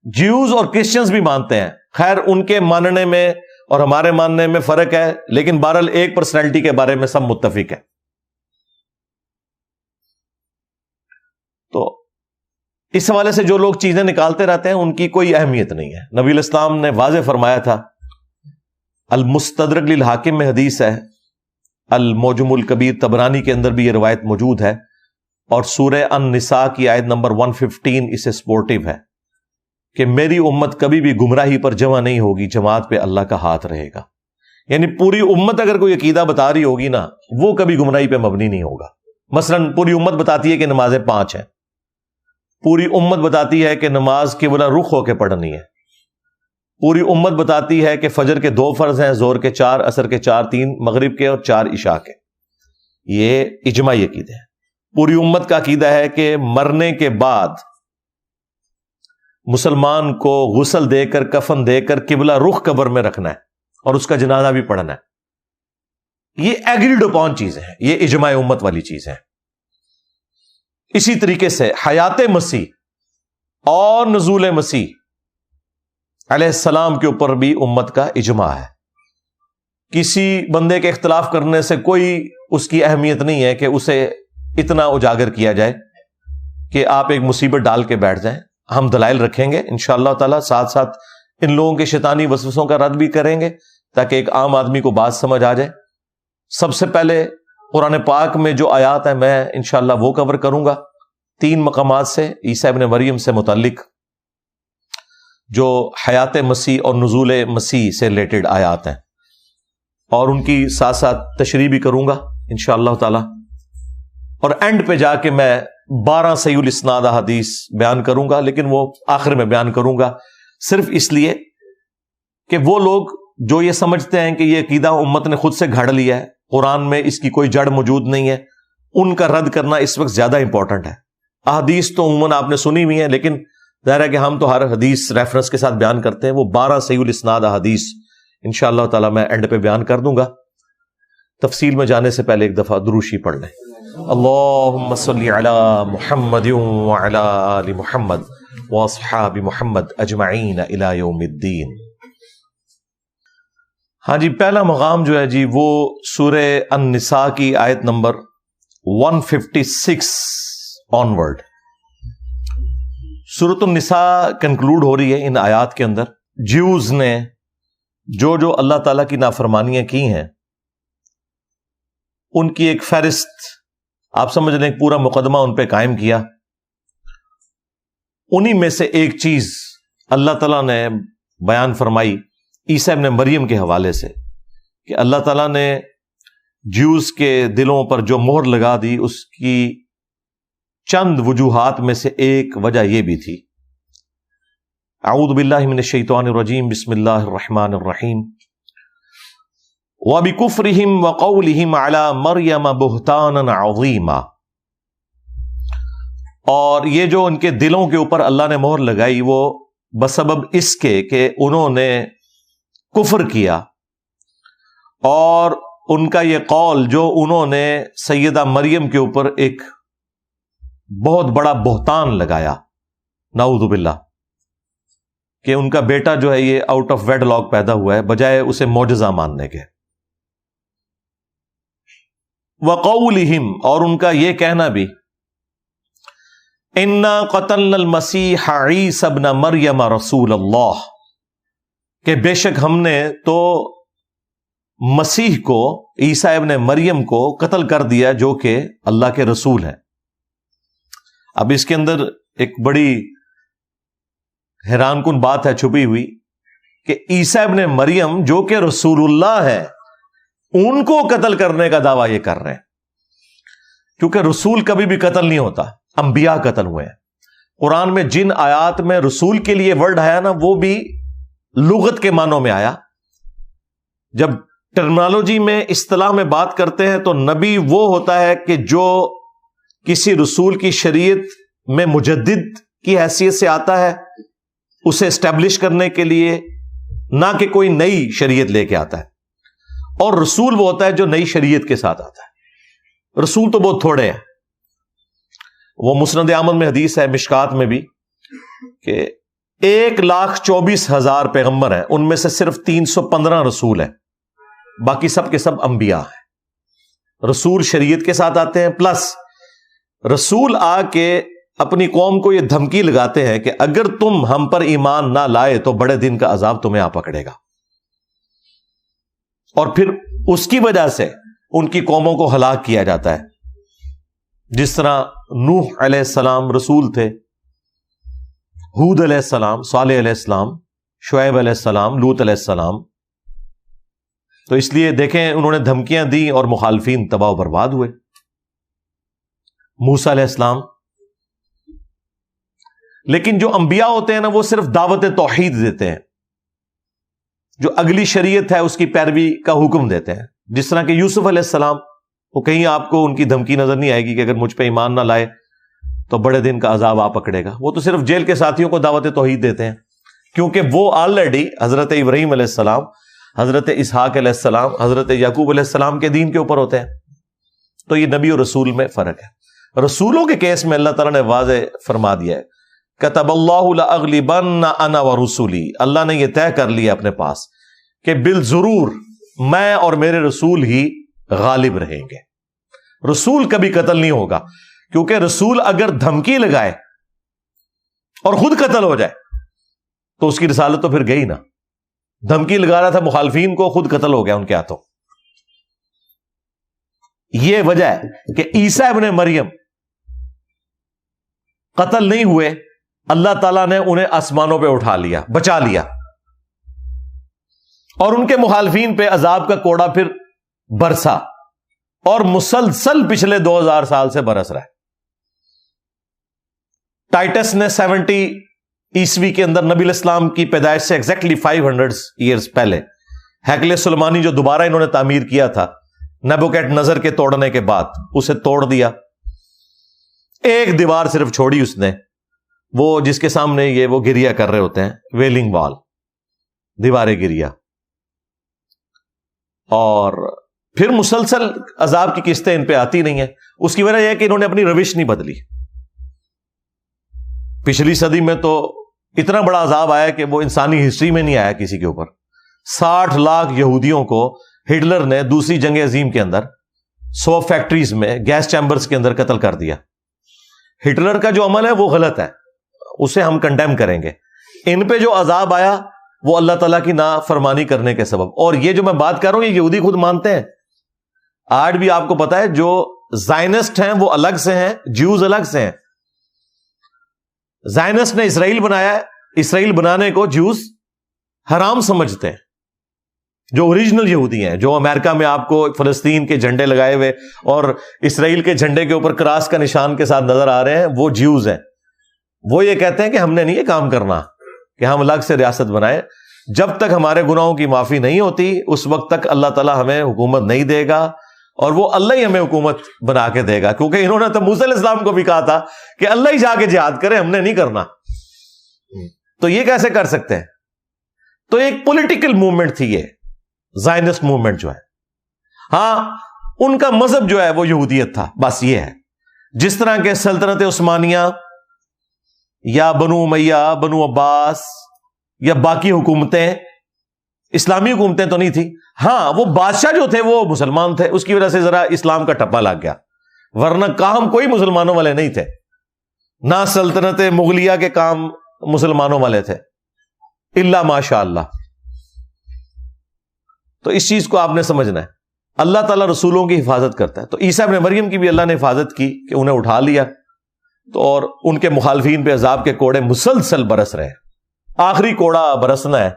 جیوز اور کرسچنز بھی مانتے ہیں، خیر ان کے ماننے میں اور ہمارے ماننے میں فرق ہے، لیکن بہرحال ایک پرسنالٹی کے بارے میں سب متفق ہے. تو اس حوالے سے جو لوگ چیزیں نکالتے رہتے ہیں ان کی کوئی اہمیت نہیں ہے. نبی الاسلام نے واضح فرمایا تھا، المستدرک للحاکم میں حدیث ہے، المعجم الکبیر طبرانی کے اندر بھی یہ روایت موجود ہے، اور سورہ النساء کی آیت نمبر 115 اسے سپورٹیو ہے کہ میری امت کبھی بھی گمراہی پر جمع نہیں ہوگی، جماعت پہ اللہ کا ہاتھ رہے گا. یعنی پوری امت اگر کوئی عقیدہ بتا رہی ہوگی نا وہ کبھی گمراہی پہ مبنی نہیں ہوگا. مثلا پوری امت بتاتی ہے کہ نمازیں 5 ہیں، پوری امت بتاتی ہے کہ نماز قبلہ رخ ہو کے پڑھنی ہے، پوری امت بتاتی ہے کہ فجر کے 2 فرض ہیں، ظہر کے 4، عصر کے 4، 3 مغرب کے اور 4 عشاء کے. یہ اجماعی عقیدے ہیں. پوری امت کا عقیدہ ہے کہ مرنے کے بعد مسلمان کو غسل دے کر کفن دے کر قبلہ رخ قبر میں رکھنا ہے اور اس کا جنازہ بھی پڑھنا ہے. یہ ایگریڈ اپون چیزیں ہیں، یہ اجماع امت والی چیزیں ہیں. اسی طریقے سے حیات مسیح اور نزول مسیح علیہ السلام کے اوپر بھی امت کا اجماع ہے. کسی بندے کے اختلاف کرنے سے کوئی اس کی اہمیت نہیں ہے کہ اسے اتنا اجاگر کیا جائے کہ آپ ایک مصیبت ڈال کے بیٹھ جائیں. ہم دلائل رکھیں گے انشاءاللہ تعالی، ساتھ ساتھ ان لوگوں کے شیطانی وسوسوں کا رد بھی کریں گے تاکہ ایک عام آدمی کو بات سمجھ آ جائے. سب سے پہلے قرآن پاک میں جو آیات ہیں میں انشاءاللہ وہ کور کروں گا 3 مقامات سے عیسیٰ ابن مریم سے متعلق، جو حیات مسیح اور نزول مسیح سے ریلیٹڈ آیات ہیں، اور ان کی ساتھ ساتھ تشریح بھی کروں گا انشاءاللہ تعالی. اور اینڈ پہ جا کے میں 12 صحیح الاسناد احادیث بیان کروں گا، لیکن وہ آخر میں بیان کروں گا صرف اس لیے کہ وہ لوگ جو یہ سمجھتے ہیں کہ یہ عقیدہ امت نے خود سے گھڑ لیا ہے، قرآن میں اس کی کوئی جڑ موجود نہیں ہے، ان کا رد کرنا اس وقت زیادہ امپورٹنٹ ہے. احادیث تو عموماً آپ نے سنی ہوئی ہیں، لیکن ظاہر ہے کہ ہم تو ہر حدیث ریفرنس کے ساتھ بیان کرتے ہیں. وہ 12 صحیح الاسناد احادیث انشاءاللہ تعالی میں اینڈ پہ بیان کر دوں گا. تفصیل میں جانے سے پہلے ایک دفعہ دروشی پڑھ لیں. اللہم صلی علی محمد وعلی آل محمد واصحاب محمد اجمعین الی یوم الدین. ہاں جی، پہلا مقام جو ہے جی وہ سورہ النساء کی آیت نمبر 156 آنورڈ. سورۃ النساء کنکلوڈ ہو رہی ہے ان آیات کے اندر. جیوز نے جو اللہ تعالیٰ کی نافرمانیاں کی ہیں ان کی ایک فہرست آپ سمجھ لیں، پورا مقدمہ ان پہ قائم کیا. انہی میں سے ایک چیز اللہ تعالیٰ نے بیان فرمائی عیسیٰ ابن مریم کے حوالے سے کہ اللہ تعالیٰ نے جیوز کے دلوں پر جو مہر لگا دی اس کی چند وجوہات میں سے ایک وجہ یہ بھی تھی. اعوذ باللہ من الشیطان الرجیم، بسم اللہ الرحمن الرحیم. وَبِكُفْرِهِمْ وَقَوْلِهِمْ عَلَى مَرْيَمَ بُهْتَانًا عَظِيمًا. اور یہ جو ان کے دلوں کے اوپر اللہ نے مہر لگائی وہ بسبب اس کے کہ انہوں نے کفر کیا، اور ان کا یہ قول جو انہوں نے سیدہ مریم کے اوپر ایک بہت بڑا بہتان لگایا، نعوذ باللہ، کہ ان کا بیٹا جو ہے یہ آؤٹ آف ویڈ لاک پیدا ہوا ہے بجائے اسے معجزہ ماننے کے. وَقَوْلِهِمْ، اور ان کا یہ کہنا بھی، اِنَّا قَتَلْنَا الْمَسِيحَ عِيسَى ابْنَ مَرْيَمَ رَسُولَ اللَّهِ، کہ بے شک ہم نے تو مسیح کو، عیسیٰ ابن مریم کو قتل کر دیا جو کہ اللہ کے رسول ہیں. اب اس کے اندر ایک بڑی حیران کن بات ہے چھپی ہوئی کہ عیسیٰ ابن مریم جو کہ رسول اللہ ہے ان کو قتل کرنے کا دعویٰ یہ کر رہے ہیں، کیونکہ رسول کبھی بھی قتل نہیں ہوتا، انبیاء قتل ہوئے ہیں. قرآن میں جن آیات میں رسول کے لیے ورڈ آیا نا وہ بھی لغت کے معنوں میں آیا. جب ٹرمنالوجی میں اصطلاح میں بات کرتے ہیں تو نبی وہ ہوتا ہے کہ جو کسی رسول کی شریعت میں مجدد کی حیثیت سے آتا ہے اسے اسٹیبلش کرنے کے لیے, نہ کہ کوئی نئی شریعت لے کے آتا ہے. اور رسول وہ ہوتا ہے جو نئی شریعت کے ساتھ آتا ہے. رسول تو بہت تھوڑے ہیں. وہ مسند احمد میں حدیث ہے, مشکات میں بھی, کہ 1,24,000 پیغمبر ہیں, ان میں سے صرف 315 رسول ہیں, باقی سب کے سب انبیاء ہیں. رسول شریعت کے ساتھ آتے ہیں, پلس رسول آ کے اپنی قوم کو یہ دھمکی لگاتے ہیں کہ اگر تم ہم پر ایمان نہ لائے تو بڑے دن کا عذاب تمہیں آ پکڑے گا. اور پھر اس کی وجہ سے ان کی قوموں کو ہلاک کیا جاتا ہے. جس طرح نوح علیہ السلام رسول تھے, ہود علیہ السلام, صالح علیہ السلام, شعیب علیہ السلام, لوط علیہ السلام. تو اس لیے دیکھیں انہوں نے دھمکیاں دی اور مخالفین تباہ و برباد ہوئے. موسیٰ علیہ السلام. لیکن جو انبیاء ہوتے ہیں نا وہ صرف دعوت توحید دیتے ہیں, جو اگلی شریعت ہے اس کی پیروی کا حکم دیتے ہیں. جس طرح کہ یوسف علیہ السلام, وہ کہیں آپ کو ان کی دھمکی نظر نہیں آئے گی کہ اگر مجھ پہ ایمان نہ لائے تو بڑے دن کا عذاب آ پکڑے گا. وہ تو صرف جیل کے ساتھیوں کو دعوت توحید دیتے ہیں, کیونکہ وہ آلریڈی حضرت ابراہیم علیہ السلام, حضرت اسحاق علیہ السلام, حضرت یعقوب علیہ السلام کے دین کے اوپر ہوتے ہیں. تو یہ نبی اور رسول میں فرق ہے. رسولوں کے کیس میں اللہ تعالیٰ نے واضح فرما دیا ہے, کتب اللہ لأغلبن انا ورسولی, اللہ نے یہ طے کر لیا اپنے پاس کہ بالضرور میں اور میرے رسول ہی غالب رہیں گے. رسول کبھی قتل نہیں ہوگا, کیونکہ رسول اگر دھمکی لگائے اور خود قتل ہو جائے تو اس کی رسالت تو پھر گئی نا. دھمکی لگا رہا تھا مخالفین کو, خود قتل ہو گیا ان کے ہاتھوں. یہ وجہ ہے کہ عیسیٰ ابن مریم قتل نہیں ہوئے, اللہ تعالیٰ نے انہیں آسمانوں پہ اٹھا لیا, بچا لیا, اور ان کے مخالفین پہ عذاب کا کوڑا پھر برسا, اور مسلسل پچھلے 2000 سال سے برس رہا ہے. ٹائٹس نے 70 عیسوی کے اندر نبی الاسلام کی پیدائش سے ایگزیکٹلی 500 ایئرز پہلے ہیکل سلیمانی جو دوبارہ انہوں نے تعمیر کیا تھا نیبوکیڈ نظر کے توڑنے کے بعد, اسے توڑ دیا. ایک دیوار صرف چھوڑی اس نے, وہ جس کے سامنے یہ وہ گریا کر رہے ہوتے ہیں, ویلنگ وال, دیوار گریا. اور پھر مسلسل عذاب کی قسطیں ان پہ آتی نہیں ہیں. اس کی وجہ یہ ہے کہ انہوں نے اپنی روش نہیں بدلی. پچھلی صدی میں تو اتنا بڑا عذاب آیا کہ وہ انسانی ہسٹری میں نہیں آیا کسی کے اوپر. 60 لاکھ یہودیوں کو ہٹلر نے دوسری جنگ عظیم کے اندر 100 فیکٹریز میں گیس چیمبرز کے اندر قتل کر دیا. ہٹلر کا جو عمل ہے وہ غلط ہے, اسے ہم کنڈیم کریں گے. ان پہ جو عذاب آیا وہ اللہ تعالیٰ کی نافرمانی کرنے کے سبب. اور یہ جو میں بات کر رہا ہوں یہ یہودی خود مانتے ہیں. آج بھی آپ کو پتا ہے جو زائنسٹ ہیں وہ الگ سے ہیں, جیوز الگ سے ہیں. زائنسٹ نے اسرائیل بنایا ہے, اسرائیل بنانے کو جیوز حرام سمجھتے ہیں. جو اوریجنل یہودی ہیں, جو امریکہ میں آپ کو فلسطین کے جھنڈے لگائے ہوئے اور اسرائیل کے جھنڈے کے اوپر کراس کا نشان کے ساتھ نظر آ رہے ہیں, وہ جیوز ہیں. وہ یہ کہتے ہیں کہ ہم نے نہیں یہ کام کرنا کہ ہم الگ سے ریاست بنائیں. جب تک ہمارے گناہوں کی معافی نہیں ہوتی اس وقت تک اللہ تعالیٰ ہمیں حکومت نہیں دے گا, اور وہ اللہ ہی ہمیں حکومت بنا کے دے گا. کیونکہ انہوں نے تو موسیٰ علیہ السلام کو بھی کہا تھا کہ اللہ ہی جا کے جہاد کرے, ہم نے نہیں کرنا. تو یہ کیسے کر سکتے ہیں؟ تو ایک پولیٹیکل موومنٹ تھی یہ زائنسٹ موومنٹ جو ہے. ہاں ان کا مذہب جو ہے وہ یہودیت تھا, بس یہ ہے. جس طرح کے سلطنت عثمانیہ یا بنو امیہ, بنو عباس یا باقی حکومتیں, اسلامی حکومتیں تو نہیں تھی. ہاں وہ بادشاہ جو تھے وہ مسلمان تھے, اس کی وجہ سے ذرا اسلام کا ٹپا لگ گیا, ورنہ کام کوئی مسلمانوں والے نہیں تھے. نہ سلطنت مغلیہ کے کام مسلمانوں والے تھے الا ماشاء اللہ. تو اس چیز کو آپ نے سمجھنا ہے. اللہ تعالیٰ رسولوں کی حفاظت کرتا ہے. تو عیسیٰ ابن مریم کی بھی اللہ نے حفاظت کی کہ انہیں اٹھا لیا, تو اور ان کے مخالفین پہ عذاب کے کوڑے مسلسل برس رہے ہیں. آخری کوڑا برسنا ہے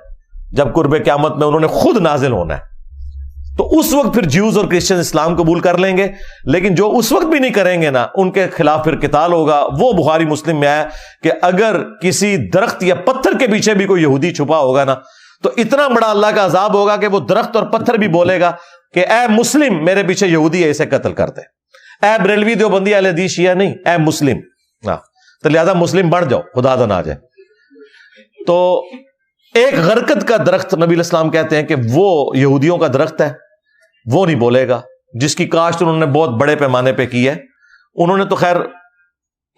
جب قرب قیامت میں انہوں نے خود نازل ہونا ہے. تو اس وقت پھر جیوز اور کرسچن اسلام قبول کر لیں گے، لیکن جو اس وقت بھی نہیں کریں گے نا، ان کے خلاف پھر قتال ہوگا۔ وہ بخاری مسلم میں آیا کہ اگر کسی درخت یا پتھر کے پیچھے بھی کوئی یہودی چھپا ہوگا نا، تو اتنا بڑا اللہ کا عذاب ہوگا کہ وہ درخت اور پتھر بھی بولے گا کہ اے مسلم، میرے پیچھے یہودی ہے، اسے قتل کر دے۔ اے بریلوی دیوبندی اہل حدیث شیعہ نہیں، اے مسلم، تو لہذا مسلم بڑھ جاؤ، خدا نہ آ جائے۔ تو ایک غرقد کا درخت نبی علیہ السلام کہتے ہیں کہ وہ یہودیوں کا درخت ہے، وہ نہیں بولے گا، جس کی کاشت انہوں نے بہت بڑے پیمانے پہ کی ہے۔ انہوں نے تو خیر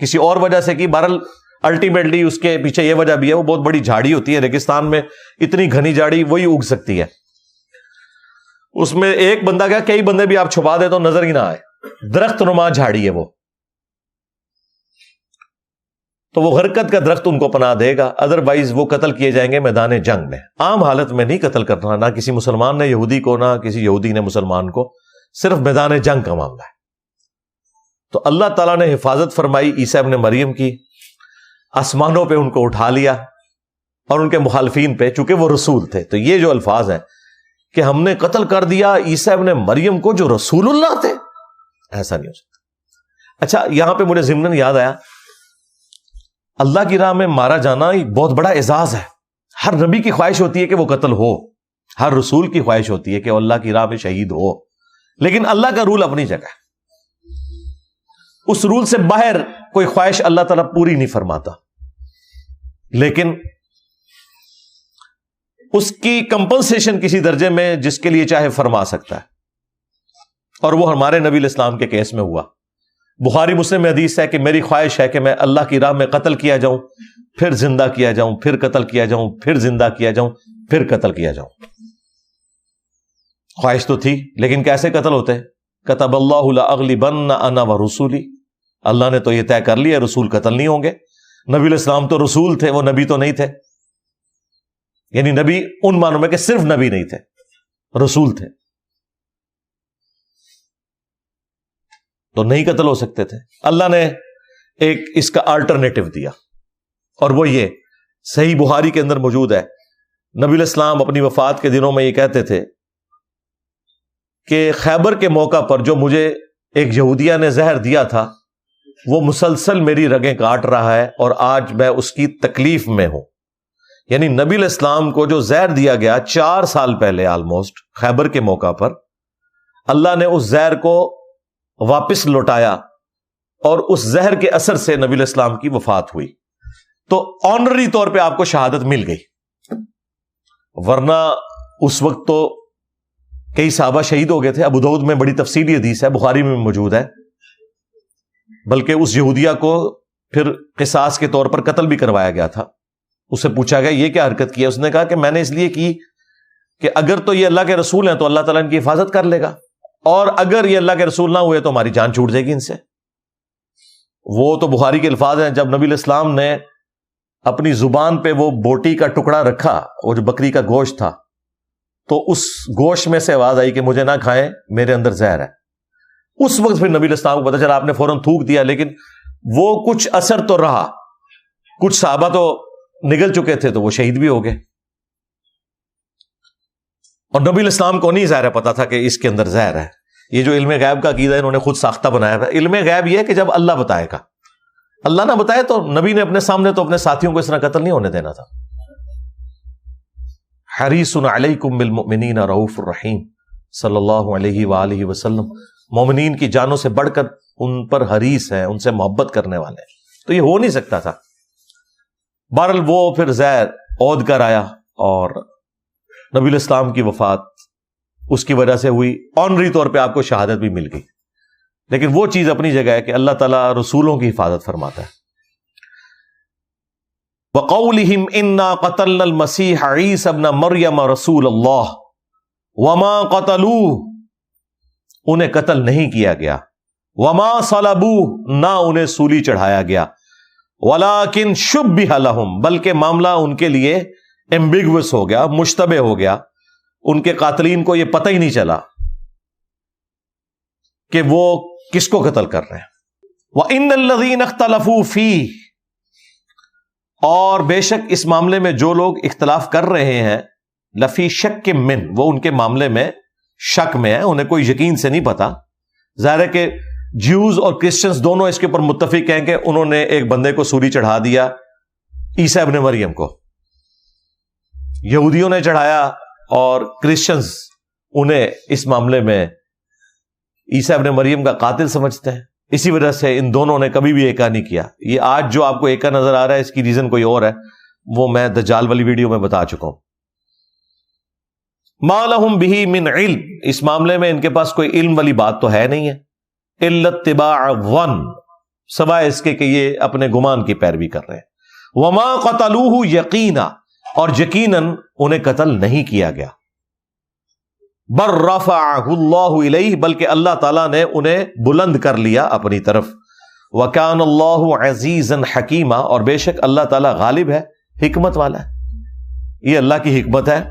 کسی اور وجہ سے کی، بہرحال الٹیمیٹلی اس کے پیچھے یہ وجہ بھی ہے، وہ بہت بڑی جھاڑی ہوتی ہے ریگستان میں، اتنی گھنی جھاڑی وہی اگ سکتی ہے، اس میں ایک بندہ کیا کئی بندے بھی آپ چھپا دے تو نظر ہی نہ آئے، درخت نما جھاڑی ہے وہ۔ تو وہ غرقد کا درخت ان کو پناہ دے گا، ادروائز وہ قتل کیے جائیں گے میدان جنگ میں۔ عام حالت میں نہیں قتل کرنا، نہ کسی مسلمان نے یہودی کو، نہ کسی یہودی نے مسلمان کو، صرف میدان جنگ کا معاملہ ہے۔ تو اللہ تعالیٰ نے حفاظت فرمائی عیسیٰ ابن مریم کی، آسمانوں پہ ان کو اٹھا لیا، اور ان کے مخالفین پہ، چونکہ وہ رسول تھے، تو یہ جو الفاظ ہیں کہ ہم نے قتل کر دیا عیسیٰ ابن مریم کو جو رسول اللہ تھے، ایسا نہیں ہو سکتا۔ اچھا، یہاں پہ مجھے ضمناً یاد آیا، اللہ کی راہ میں مارا جانا ایک بہت بڑا اعزاز ہے۔ ہر نبی کی خواہش ہوتی ہے کہ وہ قتل ہو، ہر رسول کی خواہش ہوتی ہے کہ وہ اللہ کی راہ میں شہید ہو، لیکن اللہ کا رول اپنی جگہ ہے، اس رول سے باہر کوئی خواہش اللہ تعالیٰ پوری نہیں فرماتا، لیکن اس کی کمپنسیشن کسی درجے میں جس کے لیے چاہے فرما سکتا ہے، اور وہ ہمارے نبی علیہ السلام کے کیس میں ہوا۔ بخاری مسلم میں حدیث ہے کہ میری خواہش ہے کہ میں اللہ کی راہ میں قتل کیا جاؤں، پھر زندہ کیا جاؤں، پھر قتل کیا جاؤں، پھر زندہ کیا جاؤں، پھر قتل کیا جاؤں۔ خواہش تو تھی، لیکن کیسے قتل ہوتے؟ کتب اللہ لاغلبن انا ورسولی، اللہ نے تو یہ طے کر لیا رسول قتل نہیں ہوں گے۔ نبی علیہ السلام تو رسول تھے، وہ نبی تو نہیں تھے، یعنی نبی ان معنوں میں کہ صرف نبی نہیں تھے، رسول تھے، تو نہیں قتل ہو سکتے تھے۔ اللہ نے ایک اس کا آلٹرنیٹو دیا، اور وہ یہ صحیح بخاری کے اندر موجود ہے۔ نبی علیہ السلام اپنی وفات کے دنوں میں یہ کہتے تھے کہ خیبر کے موقع پر جو مجھے ایک یہودیہ نے زہر دیا تھا، وہ مسلسل میری رگیں کاٹ رہا ہے، اور آج میں اس کی تکلیف میں ہوں۔ یعنی نبی علیہ السلام کو جو زہر دیا گیا 4 سال پہلے آلموسٹ خیبر کے موقع پر، اللہ نے اس زہر کو واپس لوٹایا، اور اس زہر کے اثر سے نبی علیہ السلام کی وفات ہوئی۔ تو آنرری طور پہ آپ کو شہادت مل گئی، ورنہ اس وقت تو کئی صحابہ شہید ہو گئے تھے۔ ابو داؤد میں بڑی تفصیلی حدیث ہے، بخاری میں موجود ہے، بلکہ اس یہودیہ کو پھر قصاص کے طور پر قتل بھی کروایا گیا تھا۔ اس سے پوچھا گیا یہ کیا حرکت کی ہے؟ اس نے کہا کہ میں نے اس لیے کی کہ اگر تو یہ اللہ کے رسول ہیں تو اللہ تعالیٰ ان کی حفاظت کر لے گا، اور اگر یہ اللہ کے رسول نہ ہوئے تو ہماری جان چھوٹ جائے گی ان سے۔ وہ تو بخاری کے الفاظ ہیں، جب نبی علیہ السلام نے اپنی زبان پہ وہ بوٹی کا ٹکڑا رکھا، وہ جو بکری کا گوشت تھا، تو اس گوشت میں سے آواز آئی کہ مجھے نہ کھائیں، میرے اندر زہر ہے۔ اس وقت پھر نبی علیہ السلام کو پتا چلا، آپ نے فوراً تھوک دیا، لیکن وہ کچھ اثر تو رہا، کچھ صحابہ تو نگل چکے تھے تو وہ شہید بھی ہو گئے، اور نبی علیہ السلام کو نہیں ظاہر پتا تھا کہ اس کے اندر زہر ہے۔ یہ جو علم غیب کا عقیدہ انہوں نے خود ساختہ بنایا تھا۔ علم غیب یہ ہے کہ جب اللہ بتائے گا، اللہ نہ بتائے تو نبی نے اپنے سامنے تو اپنے ساتھیوں کو اس طرح قتل نہیں ہونے دینا تھا۔ حریص علیکم بالمؤمنین رؤوف الرحیم صلی اللہ علیہ وآلہ وسلم، مومنین کی جانوں سے بڑھ کر ان پر حریص ہیں، ان سے محبت کرنے والے ہیں، تو یہ ہو نہیں سکتا تھا۔ بہرحال وہ پھر زہر عود کر آیا، اور نبی علیہ السلام کی وفات اس کی وجہ سے ہوئی۔ آنری طور پہ آپ کو شہادت بھی مل گئی، لیکن وہ چیز اپنی جگہ ہے کہ اللہ تعالیٰ رسولوں کی حفاظت فرماتا ہے۔ وَقَوْلِهِمْ إِنَّا قَتَلْنَا الْمَسِيحَ عِيسَى ابْنَ مَرْيَمَ رَسُولَ اللَّهِ وَمَا قَتَلُوهُ، انہیں قتل نہیں کیا گیا، وَمَا صَلَبُوهُ، نہ انہیں سولی چڑھایا گیا، وَلَكِنْ شُبِّهَ لَهُمْ، بلکہ معاملہ ان کے لیے ایمبیگوس ہو گیا، مشتبہ ہو گیا، ان کے قاتلین کو یہ پتہ ہی نہیں چلا کہ وہ کس کو قتل کر رہے ہیں۔ وَإِنَّ الَّذِينَ اخْتَلَفُوا فِيهِ، اور بے شک اس معاملے میں جو لوگ اختلاف کر رہے ہیں، لفی شک من، وہ ان کے معاملے میں شک میں ہیں, انہیں کوئی یقین سے نہیں پتا. ظاہر ہے کہ جیوز اور کرسچنز دونوں اس کے اوپر متفق ہیں کہ انہوں نے ایک بندے کو سولی چڑھا دیا, عیسیٰ ابن مریم کو. یہودیوں نے چڑھایا اور کرسچنز انہیں اس معاملے میں عیسیٰ ابن مریم کا قاتل سمجھتے ہیں. اسی وجہ سے ان دونوں نے کبھی بھی ایکا نہیں کیا. یہ آج جو آپ کو ایکا نظر آ رہا ہے اس کی ریزن کوئی اور ہے, وہ میں دجال والی ویڈیو میں بتا چکا ہوں. ما لہم بہ من علم, اس معاملے میں ان کے پاس کوئی علم والی بات تو ہے نہیں ہے. الا اتباع ظن, سوائے اس کے کہ یہ اپنے گمان کی پیروی کر رہے ہیں. وما قتلوہ یقینا, اور یقیناً انہیں قتل نہیں کیا گیا. بل رفعہ اللہ الیہ, بلکہ اللہ تعالیٰ نے انہیں بلند کر لیا اپنی طرف. وکان اللہ عزیزا حکیما, اور بے شک اللہ تعالیٰ غالب ہے, حکمت والا ہے. یہ اللہ کی حکمت ہے.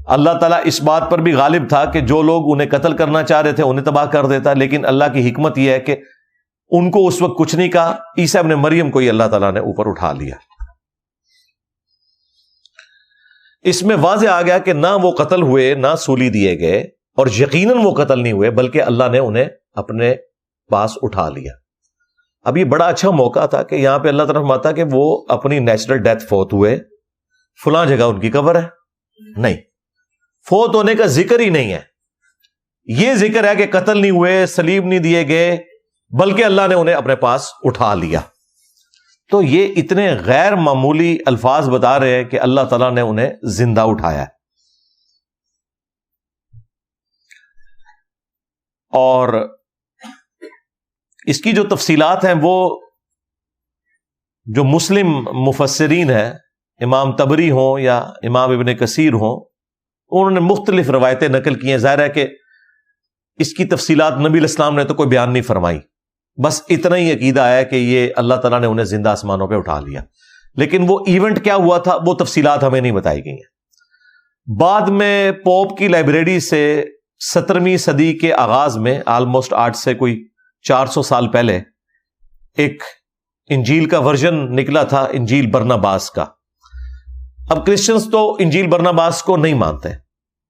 اللہ تعالیٰ اس بات پر بھی غالب تھا کہ جو لوگ انہیں قتل کرنا چاہ رہے تھے انہیں تباہ کر دیتا, لیکن اللہ کی حکمت یہ ہے کہ ان کو اس وقت کچھ نہیں کہا. عیسیٰ ابن مریم کو ہی اللہ تعالیٰ نے اوپر اٹھا لیا. اس میں واضح آ گیا کہ نہ وہ قتل ہوئے نہ سولی دیے گئے, اور یقیناً وہ قتل نہیں ہوئے, بلکہ اللہ نے انہیں اپنے پاس اٹھا لیا. اب یہ بڑا اچھا موقع تھا کہ یہاں پہ اللہ تعالیٰ فرماتا کہ وہ اپنی نیچرل ڈیتھ فوت ہوئے, فلاں جگہ ان کی قبر ہے. نہیں, فوت ہونے کا ذکر ہی نہیں ہے. یہ ذکر ہے کہ قتل نہیں ہوئے, سلیب نہیں دیے گئے, بلکہ اللہ نے انہیں اپنے پاس اٹھا لیا. تو یہ اتنے غیر معمولی الفاظ بتا رہے ہیں کہ اللہ تعالیٰ نے انہیں زندہ اٹھایا. اور اس کی جو تفصیلات ہیں وہ جو مسلم مفسرین ہیں, امام طبری ہوں یا امام ابن کثیر ہوں, انہوں نے مختلف روایتیں نقل کی ہیں. ظاہر ہے کہ اس کی تفصیلات نبی علیہ السلام نے تو کوئی بیان نہیں فرمائی, بس اتنا ہی عقیدہ آیا کہ یہ اللہ تعالیٰ نے انہیں زندہ آسمانوں پہ اٹھا لیا. لیکن وہ ایونٹ کیا ہوا تھا وہ تفصیلات ہمیں نہیں بتائی گئی ہیں. بعد میں پوپ کی لائبریری سے 17ویں صدی کے آغاز میں, آلموسٹ آج سے کوئی 400 سال پہلے, ایک انجیل کا ورژن نکلا تھا, انجیل برناباس کا. اب کرسچنز تو انجیل برناباس کو نہیں مانتے.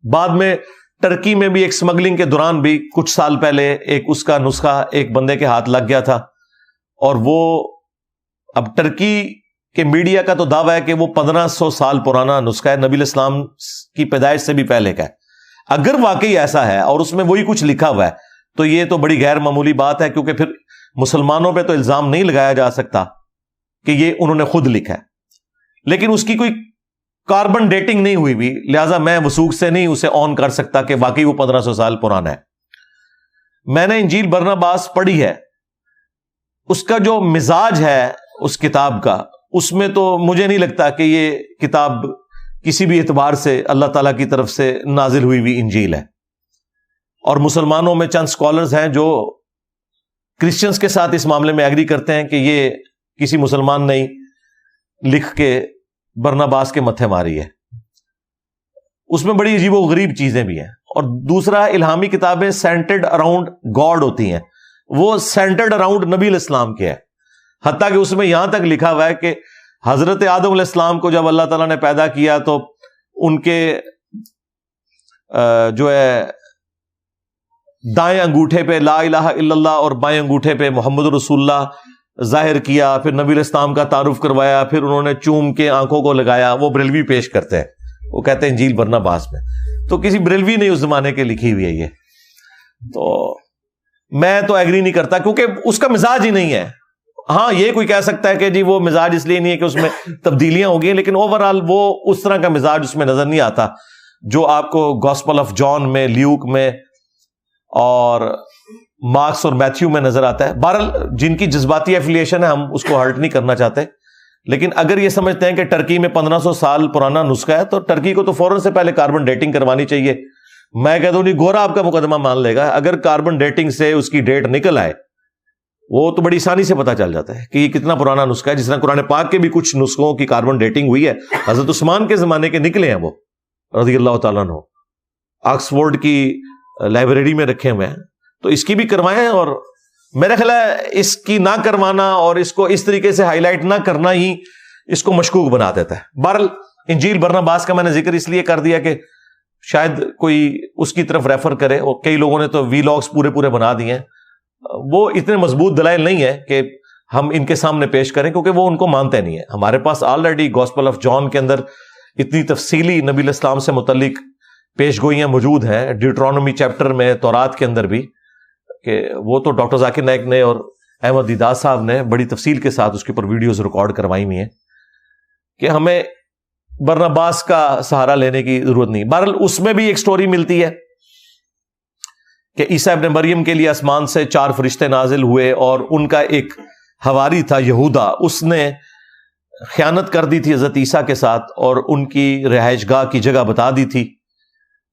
بعد میں ٹرکی میں بھی ایک سمگلنگ کے دوران بھی کچھ سال پہلے ایک اس کا نسخہ ایک بندے کے ہاتھ لگ گیا تھا, اور وہ اب ٹرکی کے میڈیا کا تو دعویٰ ہے کہ وہ 1500 سال پرانا نسخہ ہے, نبی علیہ السلام کی پیدائش سے بھی پہلے کا ہے. اگر واقعی ایسا ہے اور اس میں وہی کچھ لکھا ہوا ہے تو یہ تو بڑی غیر معمولی بات ہے, کیونکہ پھر مسلمانوں پہ تو الزام نہیں لگایا جا سکتا کہ یہ انہوں نے خود لکھا ہے. لیکن اس کی کوئی کاربن ڈیٹنگ نہیں ہوئی بھی, لہذا میں وثوق سے نہیں اسے آن کر سکتا کہ واقعی وہ 1500 سال پرانا ہے. میں نے انجیل برناباس پڑھی ہے, اس کا جو مزاج ہے اس کتاب کا, اس میں تو مجھے نہیں لگتا کہ یہ کتاب کسی بھی اعتبار سے اللہ تعالیٰ کی طرف سے نازل ہوئی ہوئی انجیل ہے. اور مسلمانوں میں چند سکولرز ہیں جو کرسچنز کے ساتھ اس معاملے میں ایگری کرتے ہیں کہ یہ کسی مسلمان نے لکھ کے برناباس کے متھے ماری ہے. اس میں بڑی عجیب و غریب چیزیں بھی ہیں. اور دوسرا, الہامی کتابیں سینٹرڈ اراؤنڈ گاڈ ہوتی ہیں, وہ سینٹرڈ اراؤنڈ نبی علیہ السلام کے ہے. حتیٰ کہ اس میں یہاں تک لکھا ہوا ہے کہ حضرت آدم علیہ السلام کو جب اللہ تعالیٰ نے پیدا کیا تو ان کے جو ہے دائیں انگوٹھے پہ لا الہ الا اللہ اور بائیں انگوٹھے پہ محمد رسول اللہ ظاہر کیا, پھر نبی علیہ السلام کا تعارف کروایا, پھر انہوں نے چوم کے آنکھوں کو لگایا. وہ بریلوی پیش کرتے ہیں, وہ کہتے ہیں انجیل برناباس میں. تو کسی بریلوی نے اس زمانے کے لکھی ہوئی ہے یہ. تو میں تو ایگری نہیں کرتا کیونکہ اس کا مزاج ہی نہیں ہے. ہاں یہ کوئی کہہ سکتا ہے کہ جی وہ مزاج اس لیے نہیں ہے کہ اس میں تبدیلیاں ہو گئی, لیکن اوورآل وہ اس طرح کا مزاج اس میں نظر نہیں آتا جو آپ کو گاسپل آف جان میں, لیوک میں اور مارکس اور میتھیو میں نظر آتا ہے. بہرحال جن کی جذباتی ایفیلیشن ہے ہم اس کو ہرٹ نہیں کرنا چاہتے, لیکن اگر یہ سمجھتے ہیں کہ ٹرکی میں 1500 سال پرانا نسخہ ہے تو ٹرکی کو تو فوراً سے پہلے کاربن ڈیٹنگ کروانی چاہیے. میں کہتا ہوں نہیں, گورا آپ کا مقدمہ مان لے گا. اگر کاربن ڈیٹنگ سے اس کی ڈیٹ نکل آئے وہ تو بڑی آسانی سے پتہ چل جاتا ہے کہ یہ کتنا پرانا نسخہ ہے. جس طرح قرآن پاک کے بھی کچھ نسخوں کی کاربن ڈیٹنگ ہوئی ہے, حضرت عثمان کے زمانے کے نکلے ہیں وہ رضی اللہ تعالیٰ عنہ, آکسفورڈ کی لائبریری میں رکھے ہوئے ہیں. تو اس کی بھی کروائیں, اور میرا خیال ہے اس کی نہ کروانا اور اس کو اس طریقے سے ہائی لائٹ نہ کرنا ہی اس کو مشکوک بنا دیتا ہے. بہرحال انجیل برناباس کا میں نے ذکر اس لیے کر دیا کہ شاید کوئی اس کی طرف ریفر کرے، اور کئی لوگوں نے تو وی لاگس پورے بنا دیے ہیں، وہ اتنے مضبوط دلائل نہیں ہے کہ ہم ان کے سامنے پیش کریں، کیونکہ وہ ان کو مانتے نہیں ہیں۔ ہمارے پاس آلریڈی گاسپل آف جان کے اندر اتنی تفصیلی نبی علیہ السلام سے متعلق پیش گوئیاں موجود ہیں، ڈیوٹرانومی چیپٹر میں، تورات کے اندر بھی، کہ وہ تو ڈاکٹر ذاکر نائک نے اور احمد دیدار صاحب نے بڑی تفصیل کے ساتھ اس کے اوپر ویڈیوز ریکارڈ کروائی ہوئی ہیں کہ ہمیں برنباس کا سہارا لینے کی ضرورت نہیں۔ بہرحال اس میں بھی ایک سٹوری ملتی ہے کہ عیسیٰ ابن مریم کے لیے آسمان سے 4 فرشتے نازل ہوئے، اور ان کا ایک حواری تھا یہودا، اس نے خیانت کر دی تھی حضرت عیسیٰ کے ساتھ، اور ان کی رہائش گاہ کی جگہ بتا دی تھی،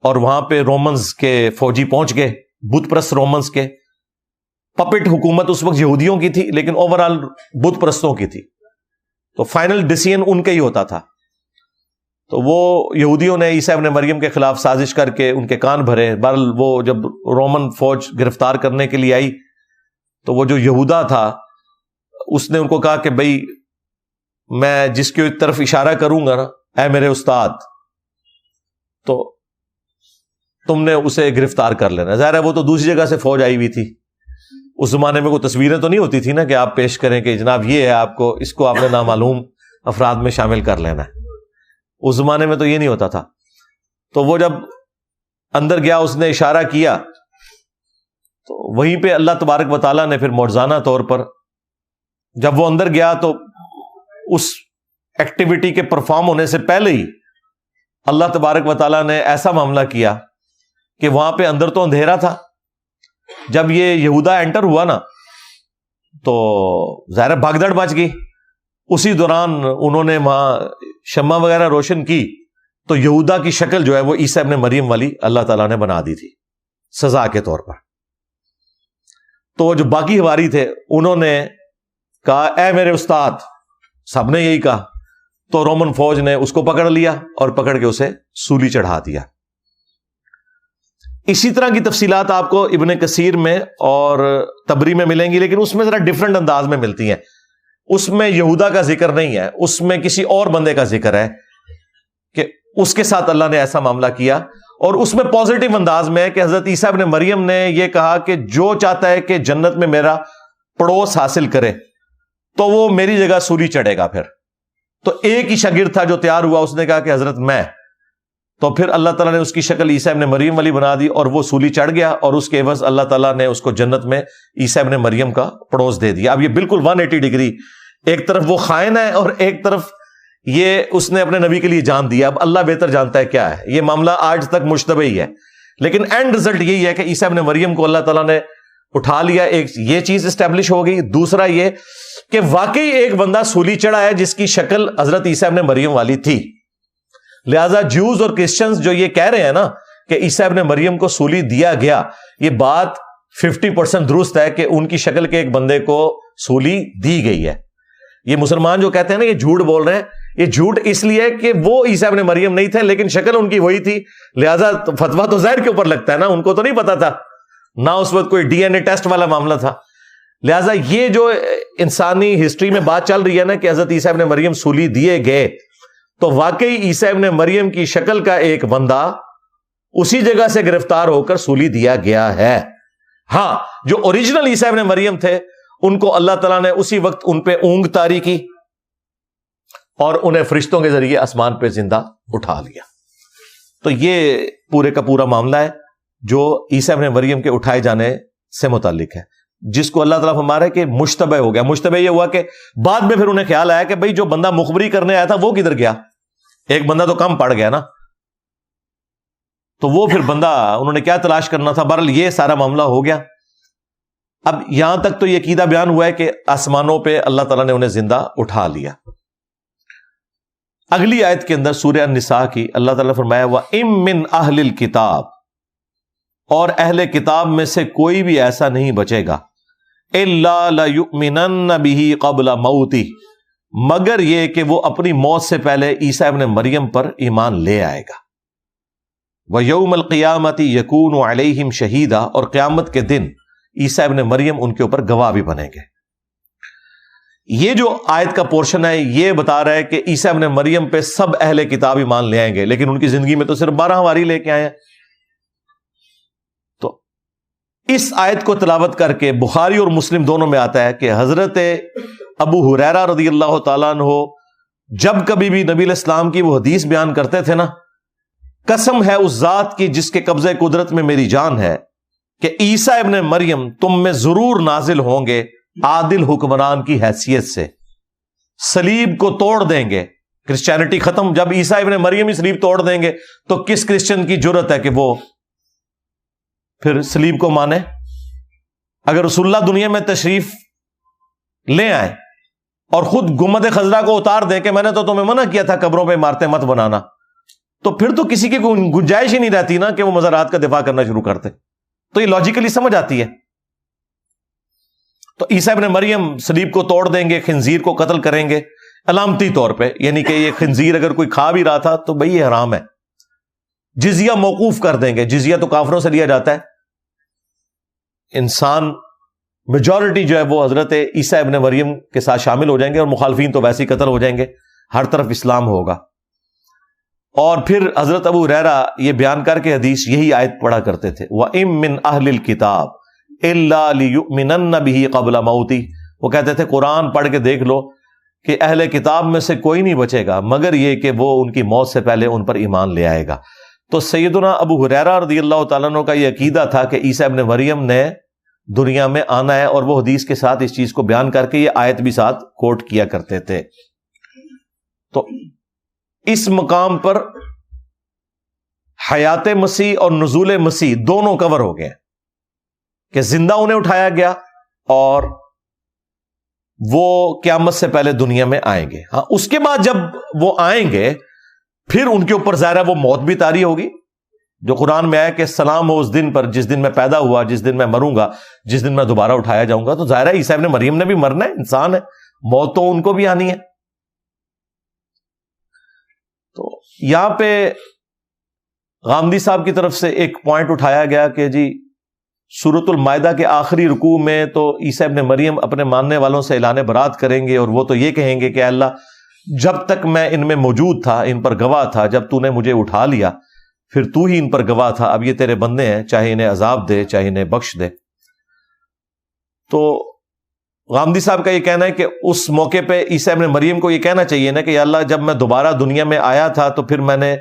اور وہاں پہ رومنز کے فوجی پہنچ گئے، بت پرست رومنز کے۔ پپٹ حکومت اس وقت یہودیوں کی تھی، لیکن اوورال بت پرستوں کی تھی، تو فائنل ڈیسیژن ان کا ہی ہوتا تھا۔ تو وہ یہودیوں نے عیسیٰ ابن مریم کے خلاف سازش کر کے ان کے کان بھرے۔ بہرحال وہ جب رومن فوج گرفتار کرنے کے لیے آئی تو وہ جو یہودا تھا اس نے ان کو کہا کہ بھئی میں جس کی طرف اشارہ کروں گا نا، اے میرے استاد، تو تم نے اسے گرفتار کر لینا۔ ظاہر ہے وہ تو دوسری جگہ سے فوج آئی ہوئی تھی، اس زمانے میں کوئی تصویریں تو نہیں ہوتی تھی نا کہ آپ پیش کریں کہ جناب یہ ہے، آپ کو اس کو آپ نے نامعلوم افراد میں شامل کر لینا ہے۔ اس زمانے میں تو یہ نہیں ہوتا تھا۔ تو وہ جب اندر گیا، اس نے اشارہ کیا، تو وہیں پہ اللہ تبارک و تعالیٰ نے پھر معجزانہ طور پر، جب وہ اندر گیا تو اس ایکٹیویٹی کے پرفارم ہونے سے پہلے ہی اللہ تبارک و تعالیٰ نے ایسا معاملہ کیا کہ وہاں پہ اندر تو اندھیرا تھا۔ جب یہ یہودا انٹر ہوا نا تو ظاہر بھگدڑ مچ گئی۔ اسی دوران انہوں نے وہاں شمع وغیرہ روشن کی، تو یہودا کی شکل جو ہے وہ عیسیٰ ابن مریم والی اللہ تعالیٰ نے بنا دی تھی سزا کے طور پر۔ تو جو باقی حواری تھے انہوں نے کہا اے میرے استاد، سب نے یہی کہا، تو رومن فوج نے اس کو پکڑ لیا اور پکڑ کے اسے سولی چڑھا دیا۔ اسی طرح کی تفصیلات آپ کو ابن کثیر میں اور تبری میں ملیں گی، لیکن اس میں ذرا ڈیفرنٹ انداز میں ملتی ہیں۔ اس میں یہودا کا ذکر نہیں ہے، اس میں کسی اور بندے کا ذکر ہے کہ اس کے ساتھ اللہ نے ایسا معاملہ کیا، اور اس میں پازیٹیو انداز میں ہے کہ حضرت عیسیٰ ابن مریم نے یہ کہا کہ جو چاہتا ہے کہ جنت میں میرا پڑوس حاصل کرے تو وہ میری جگہ سولی چڑھے گا۔ پھر تو ایک ہی شاگرد تھا جو تیار ہوا، اس نے کہا کہ حضرت میں، تو پھر اللہ تعالیٰ نے اس کی شکل عیسیٰ ابن مریم والی بنا دی، اور وہ سولی چڑھ گیا، اور اس کے عوض اللہ تعالیٰ نے اس کو جنت میں عیسیٰ ابن مریم کا پڑوس دے دیا۔ اب یہ بالکل 180 ڈگری، ایک طرف وہ خائن ہے اور ایک طرف یہ اس نے اپنے نبی کے لیے جان دیا۔ اب اللہ بہتر جانتا ہے کیا ہے، یہ معاملہ آج تک مشتبہ ہی ہے، لیکن اینڈ رزلٹ یہی ہے کہ عیسیٰ ابن مریم کو اللہ تعالیٰ نے اٹھا لیا۔ ایک یہ چیز اسٹیبلش ہو گئی، دوسرا یہ کہ واقعی ایک بندہ سولی چڑھا ہے جس کی شکل حضرت عیسیٰ ابن مریم والی تھی۔ لہذا جوز اور کرسچنز جو یہ کہہ رہے ہیں نا کہ عیسیٰ ابن مریم کو سولی دیا گیا، یہ بات 50% درست ہے کہ ان کی شکل کے ایک بندے کو سولی دی گئی ہے۔ یہ مسلمان جو کہتے ہیں نا یہ جھوٹ بول رہے ہیں، یہ جھوٹ اس لیے کہ وہ عیسیٰ ابن مریم نہیں تھے، لیکن شکل ان کی وہی تھی، لہذا فتویٰ تو ظاہر کے اوپر لگتا ہے نا، ان کو تو نہیں پتا تھا، نہ اس وقت کوئی ڈی این اے ٹیسٹ والا معاملہ تھا۔ لہذا یہ جو انسانی ہسٹری میں بات چل رہی ہے نا کہ حضرت عیسیٰ ابن مریم سولی دیے گئے، تو واقعی عیسیٰ ابن مریم کی شکل کا ایک بندہ اسی جگہ سے گرفتار ہو کر سولی دیا گیا ہے۔ ہاں، جو اوریجنل عیسیٰ ابن مریم تھے ان کو اللہ تعالیٰ نے اسی وقت ان پہ اونگ طاری کی اور انہیں فرشتوں کے ذریعے آسمان پہ زندہ اٹھا لیا۔ تو یہ پورے کا پورا معاملہ ہے جو عیسیٰ ابن مریم کے اٹھائے جانے سے متعلق ہے، جس کو اللہ تعالیٰ فرما رہا ہے کہ مشتبہ ہو گیا۔ مشتبہ یہ ہوا کہ بعد میں پھر انہیں خیال آیا کہ بھئی جو بندہ مخبری کرنے آیا تھا وہ کدھر گیا، ایک بندہ تو کم پڑ گیا نا، تو وہ پھر بندہ انہوں نے کیا تلاش کرنا تھا۔ بہرحال یہ سارا معاملہ ہو گیا۔ اب یہاں تک تو یہ عقیدہ بیان ہوا ہے کہ آسمانوں پہ اللہ تعالیٰ نے انہیں زندہ اٹھا لیا۔ اگلی آیت کے اندر سورہ النساء کی اللہ تعالیٰ نے فرمایا وَإِن مِّنْ أَهْلِ الْكِتَابِ، اور اہل کتاب میں سے کوئی بھی ایسا نہیں بچے گا، إِلَّا لَيُؤْمِنَنَّ بِهِ قَبْلَ مَوْتِهِ، مگر یہ کہ وہ اپنی موت سے پہلے عیسیٰ ابن مریم پر ایمان لے آئے گا۔ وَيَوْمَ الْقِيَامَةِ يَكُونُ عَلَيْهِمْ شَهِيدًا، اور قیامت کے دن عیسیٰ ابن مریم ان کے اوپر گواہ بھی بنیں گے۔ یہ جو آیت کا پورشن ہے یہ بتا رہا ہے کہ عیسیٰ ابن مریم پہ سب اہل کتاب ایمان لے آئیں گے، لیکن ان کی زندگی میں تو صرف 12 حواری لے کے آئے ہیں۔ تو اس آیت کو تلاوت کر کے بخاری اور مسلم دونوں میں آتا ہے کہ حضرت ابو ہریرہ رضی اللہ تعالیٰ عنہ جب کبھی بھی نبی علیہ السلام کی وہ حدیث بیان کرتے تھے نا، قسم ہے اس ذات کی جس کے قبضے قدرت میں میری جان ہے کہ عیسیٰ ابن مریم تم میں ضرور نازل ہوں گے عادل حکمران کی حیثیت سے، صلیب کو توڑ دیں گے، کرسچینٹی ختم۔ جب عیسیٰ ابن مریم ہی صلیب توڑ دیں گے تو کس کرسچن کی جرت ہے کہ وہ پھر صلیب کو مانے؟ اگر رسول اللہ دنیا میں تشریف لے آئے اور خود گنبد خضرا کو اتار دیں کہ میں نے تو تمہیں منع کیا تھا قبروں پہ عمارتیں مت بنانا، تو پھر تو کسی کی کوئی گنجائش ہی نہیں رہتی نا کہ وہ مزارات کا دفاع کرنا شروع کرتے۔ تو یہ لاجیکلی سمجھ آتی ہے۔ تو عیسیٰ ابن مریم صلیب کو توڑ دیں گے، خنزیر کو قتل کریں گے علامتی طور پہ، یعنی کہ یہ خنزیر اگر کوئی کھا بھی رہا تھا تو بھئی یہ حرام ہے۔ جزیہ موقوف کر دیں گے، جزیہ تو کافروں سے لیا جاتا ہے۔ انسان میجورٹی جو ہے وہ حضرت عیسیٰ ابن مریم کے ساتھ شامل ہو جائیں گے، اور مخالفین تو ویسے ہی قتل ہو جائیں گے، ہر طرف اسلام ہوگا۔ اور پھر حضرت ابو ہریرہ یہ بیان کر کے حدیث یہی آیت پڑھا کرتے تھے، وَإِن مِّنْ أَهْلِ الْكِتَابِ إِلَّا لِيُؤْمِنَنَّ بِهِ قَبْلَ مَوْتِهِ۔ وہ کہتے تھے قرآن پڑھ کے دیکھ لو کہ اہل کتاب میں سے کوئی نہیں بچے گا مگر یہ کہ وہ ان کی موت سے پہلے ان پر ایمان لے آئے گا۔ تو سیدنا ابو ہریرہ رضی اللہ تعالیٰ عنہ کا یہ عقیدہ تھا کہ عیسیٰ ابن مریم نے دنیا میں آنا ہے، اور وہ حدیث کے ساتھ اس چیز کو بیان کر کے یہ آیت بھی ساتھ کوٹ کیا کرتے تھے۔ تو اس مقام پر حیات مسیح اور نزول مسیح دونوں کور ہو گئے کہ زندہ انہیں اٹھایا گیا اور وہ قیامت سے پہلے دنیا میں آئیں گے۔ ہاں، اس کے بعد جب وہ آئیں گے پھر ان کے اوپر ظاہر ہے وہ موت بھی طاری ہوگی، جو قرآن میں آیا کہ سلام ہو اس دن پر جس دن میں پیدا ہوا، جس دن میں مروں گا، جس دن میں دوبارہ اٹھایا جاؤں گا۔ تو ظاہر ہے عیسیٰ ابن مریم نے بھی مرنا ہے، انسان ہے، موت تو ان کو بھی آنی ہے۔ تو یہاں پہ غامدی صاحب کی طرف سے ایک پوائنٹ اٹھایا گیا کہ جی سورۃ المائدہ کے آخری رکوع میں تو عیسیٰ ابن مریم اپنے ماننے والوں سے اعلان برات کریں گے، اور وہ تو یہ کہیں گے کہ اے اللہ جب تک میں ان میں موجود تھا ان پر گواہ تھا، جب تو نے مجھے اٹھا لیا پھر تو ہی ان پر گواہ تھا، اب یہ تیرے بندے ہیں، چاہے انہیں عذاب دے چاہے انہیں بخش دے۔ تو غامدی صاحب کا یہ کہنا ہے کہ اس موقع پہ عیسیٰ ابن مریم کو یہ کہنا چاہیے نا کہ یا اللہ جب میں دوبارہ دنیا میں آیا تھا تو پھر میں نے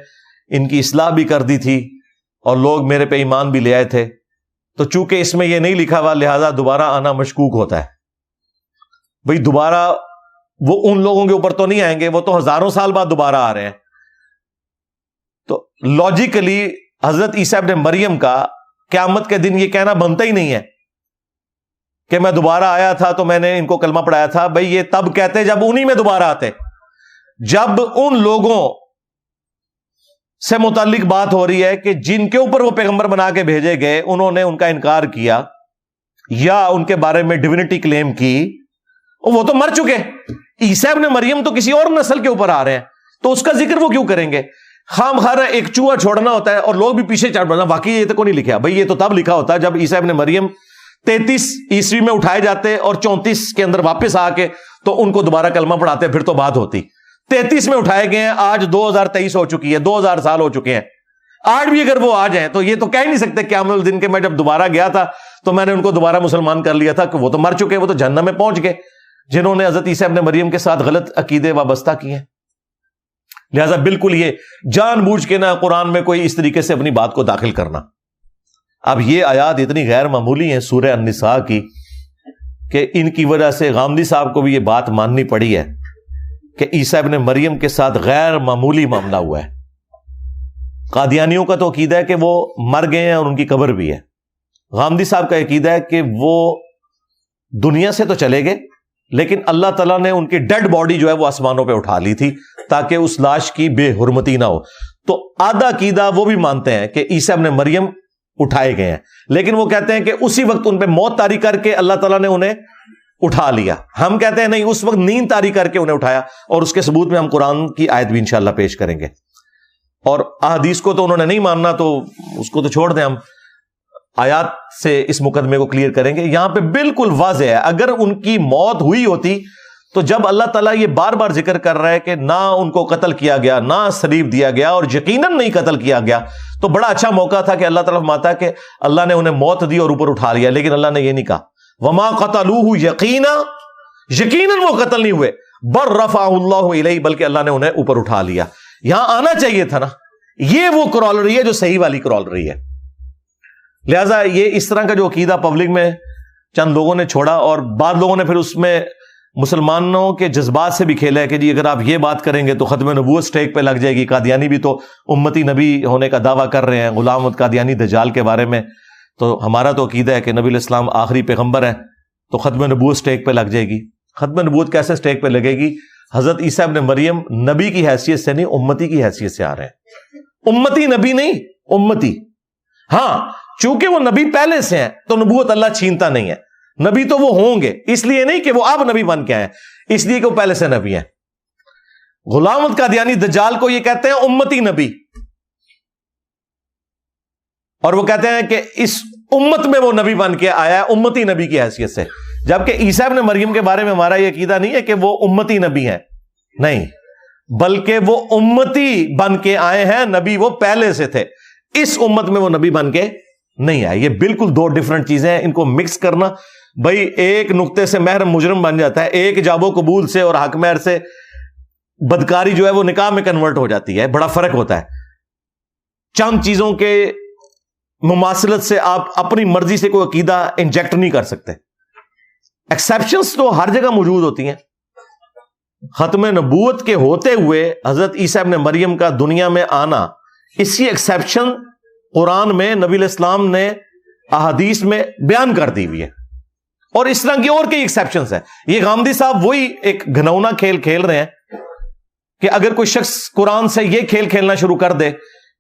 ان کی اصلاح بھی کر دی تھی اور لوگ میرے پہ ایمان بھی لے آئے تھے، تو چونکہ اس میں یہ نہیں لکھا ہوا لہذا دوبارہ آنا مشکوک ہوتا ہے۔ بھئی دوبارہ وہ ان لوگوں کے اوپر تو نہیں آئیں گے، وہ تو ہزاروں سال بعد دوبارہ آ رہے ہیں۔ تو لاجیکلی حضرت عیسیٰ ابن مریم کا قیامت کے دن یہ کہنا بنتا ہی نہیں ہے کہ میں دوبارہ آیا تھا تو میں نے ان کو کلمہ پڑھایا تھا۔ بھئی یہ تب کہتے جب انہی میں دوبارہ آتے، جب ان لوگوں سے متعلق بات ہو رہی ہے کہ جن کے اوپر وہ پیغمبر بنا کے بھیجے گئے انہوں نے ان کا انکار کیا یا ان کے بارے میں ڈیوینٹی کلیم کی، وہ تو مر چکے۔ عیسیٰ ابن مریم تو کسی اور نسل کے اوپر آ رہے ہیں، تو اس کا ذکر وہ کیوں کریں گے؟ خام خیر ایک چوہا چھوڑنا ہوتا ہے اور لوگ بھی پیچھے چڑھ پڑنا، واقعی یہ تو کو نہیں لکھا بھائی، یہ تو تب لکھا ہوتا ہے جب عیسیٰ ابن مریم 33 عیسوی میں اٹھائے جاتے اور 34 کے اندر واپس آ کے تو ان کو دوبارہ کلمہ پڑھاتے، پھر تو بات ہوتی۔ 33 میں اٹھائے گئے ہیں، آج 2023 ہو چکی ہے، 2000 سال ہو چکے ہیں، آج بھی اگر وہ آ جائیں تو یہ تو کہہ نہیں سکتے قیامت دن کے میں جب دوبارہ گیا تھا تو میں نے ان کو دوبارہ مسلمان کر لیا تھا، کہ وہ تو مر چکے، وہ تو جہنم میں پہنچ گئے جنہوں نے حضرت عیسیٰ ابن مریم کے ساتھ غلط عقیدے وابستہ کیے ہیں۔ لہذا بالکل یہ جان بوجھ کے نہ قرآن میں کوئی اس طریقے سے اپنی بات کو داخل کرنا۔ اب یہ آیات اتنی غیر معمولی ہیں سورہ النساء کی کہ ان کی وجہ سے غامدی صاحب کو بھی یہ بات ماننی پڑی ہے کہ عیسیٰ ابن مریم کے ساتھ غیر معمولی معاملہ ہوا ہے۔ قادیانیوں کا تو عقیدہ ہے کہ وہ مر گئے ہیں اور ان کی قبر بھی ہے۔ غامدی صاحب کا عقیدہ ہے کہ وہ دنیا سے تو چلے گئے لیکن اللہ تعالیٰ نے ان کی ڈیڈ باڈی جو ہے وہ آسمانوں پہ اٹھا لی تھی تاکہ اس لاش کی بے حرمتی نہ ہو۔ تو آدھا عقیدہ وہ بھی مانتے ہیں کہ عیسیٰ ابن مریم اٹھائے گئے ہیں، لیکن وہ کہتے ہیں کہ اسی وقت ان پہ موت طاری کر کے اللہ تعالیٰ نے انہیں اٹھا لیا۔ ہم کہتے ہیں نہیں، اس وقت نیند طاری کر کے انہیں اٹھایا، اور اس کے ثبوت میں ہم قرآن کی آیت بھی انشاءاللہ پیش کریں گے۔ اور احادیث کو تو انہوں نے نہیں ماننا، تو اس کو تو چھوڑ دیں، ہم آیات سے اس مقدمے کو کلیئر کریں گے۔ یہاں پہ بالکل واضح ہے، اگر ان کی موت ہوئی ہوتی تو جب اللہ تعالیٰ یہ بار بار ذکر کر رہا ہے کہ نہ ان کو قتل کیا گیا، نہ سلیب دیا گیا، اور یقیناً نہیں قتل کیا گیا، تو بڑا اچھا موقع تھا کہ اللہ تعالیٰ فرماتا ہے کہ اللہ نے انہیں موت دی اور اوپر اٹھا لیا، لیکن اللہ نے یہ نہیں کہا وما قتلوہ یقینا، یقیناً وہ قتل نہیں ہوئے، بل رفعہ اللہ الیہ، بلکہ اللہ نے انہیں اوپر اٹھا لیا۔ یہاں آنا چاہیے تھا نا، یہ وہ کرالری ہے جو صحیح والی کرالری ہے۔ لہذا یہ اس طرح کا جو عقیدہ پبلک میں چند لوگوں نے چھوڑا، اور بعض لوگوں نے پھر اس میں مسلمانوں کے جذبات سے بھی کھیلا ہے کہ جی اگر آپ یہ بات کریں گے تو ختم نبوت سٹیک پہ لگ جائے گی، قادیانی بھی تو امتی نبی ہونے کا دعویٰ کر رہے ہیں، غلام احمد قادیانی دجال کے بارے میں، تو ہمارا تو عقیدہ ہے کہ نبی علیہ السلام آخری پیغمبر ہے، تو ختم نبوت سٹیک پہ لگ جائے گی۔ ختم نبوت کیسے سٹیک پہ لگے گی؟ حضرت عیسیٰ ابن مریم نبی کی حیثیت سے نہیں، امتی کی حیثیت سے آ رہے ہیں، امتی نبی نہیں، امتی۔ ہاں چونکہ وہ نبی پہلے سے ہیں تو نبوت اللہ چھینتا نہیں ہے، نبی تو وہ ہوں گے، اس لیے نہیں کہ وہ اب نبی بن کے آئے، اس لیے کہ وہ پہلے سے نبی ہیں۔ غلام احمد قادیانی دجال کو یہ کہتے ہیں امتی نبی، اور وہ کہتے ہیں کہ اس امت میں وہ نبی بن کے آیا ہے امتی نبی کی حیثیت سے، جبکہ عیسیٰ ابن مریم کے بارے میں ہمارا یہ عقیدہ نہیں ہے کہ وہ امتی نبی ہیں، نہیں، بلکہ وہ امتی بن کے آئے ہیں، نبی وہ پہلے سے تھے، اس امت میں وہ نبی بن کے نہیں آئے۔ یہ بالکل دو ڈیفرنٹ چیزیں ہیں، ان کو مکس کرنا، بھائی ایک نقطے سے محرم مجرم بن جاتا ہے، ایک جاب و قبول سے اور حق مہر سے بدکاری جو ہے وہ نکاح میں کنورٹ ہو جاتی ہے، بڑا فرق ہوتا ہے۔ چند چیزوں کے مماثلت سے آپ اپنی مرضی سے کوئی عقیدہ انجیکٹ نہیں کر سکتے۔ ایکسیپشنز تو ہر جگہ موجود ہوتی ہیں۔ ختم نبوت کے ہوتے ہوئے حضرت عیسیٰ ابن مریم کا دنیا میں آنا، اسی ایکسیپشن قرآن میں نبی علیہ السلام نے احادیث میں بیان کر دی ہوئی ہے، اور اس طرح کی اور کئی ایکسیپشنز ہیں۔ یہ غامدی صاحب وہی ایک گھنونا کھیل کھیل رہے ہیں کہ اگر کوئی شخص قرآن سے یہ کھیل کھیلنا شروع کر دے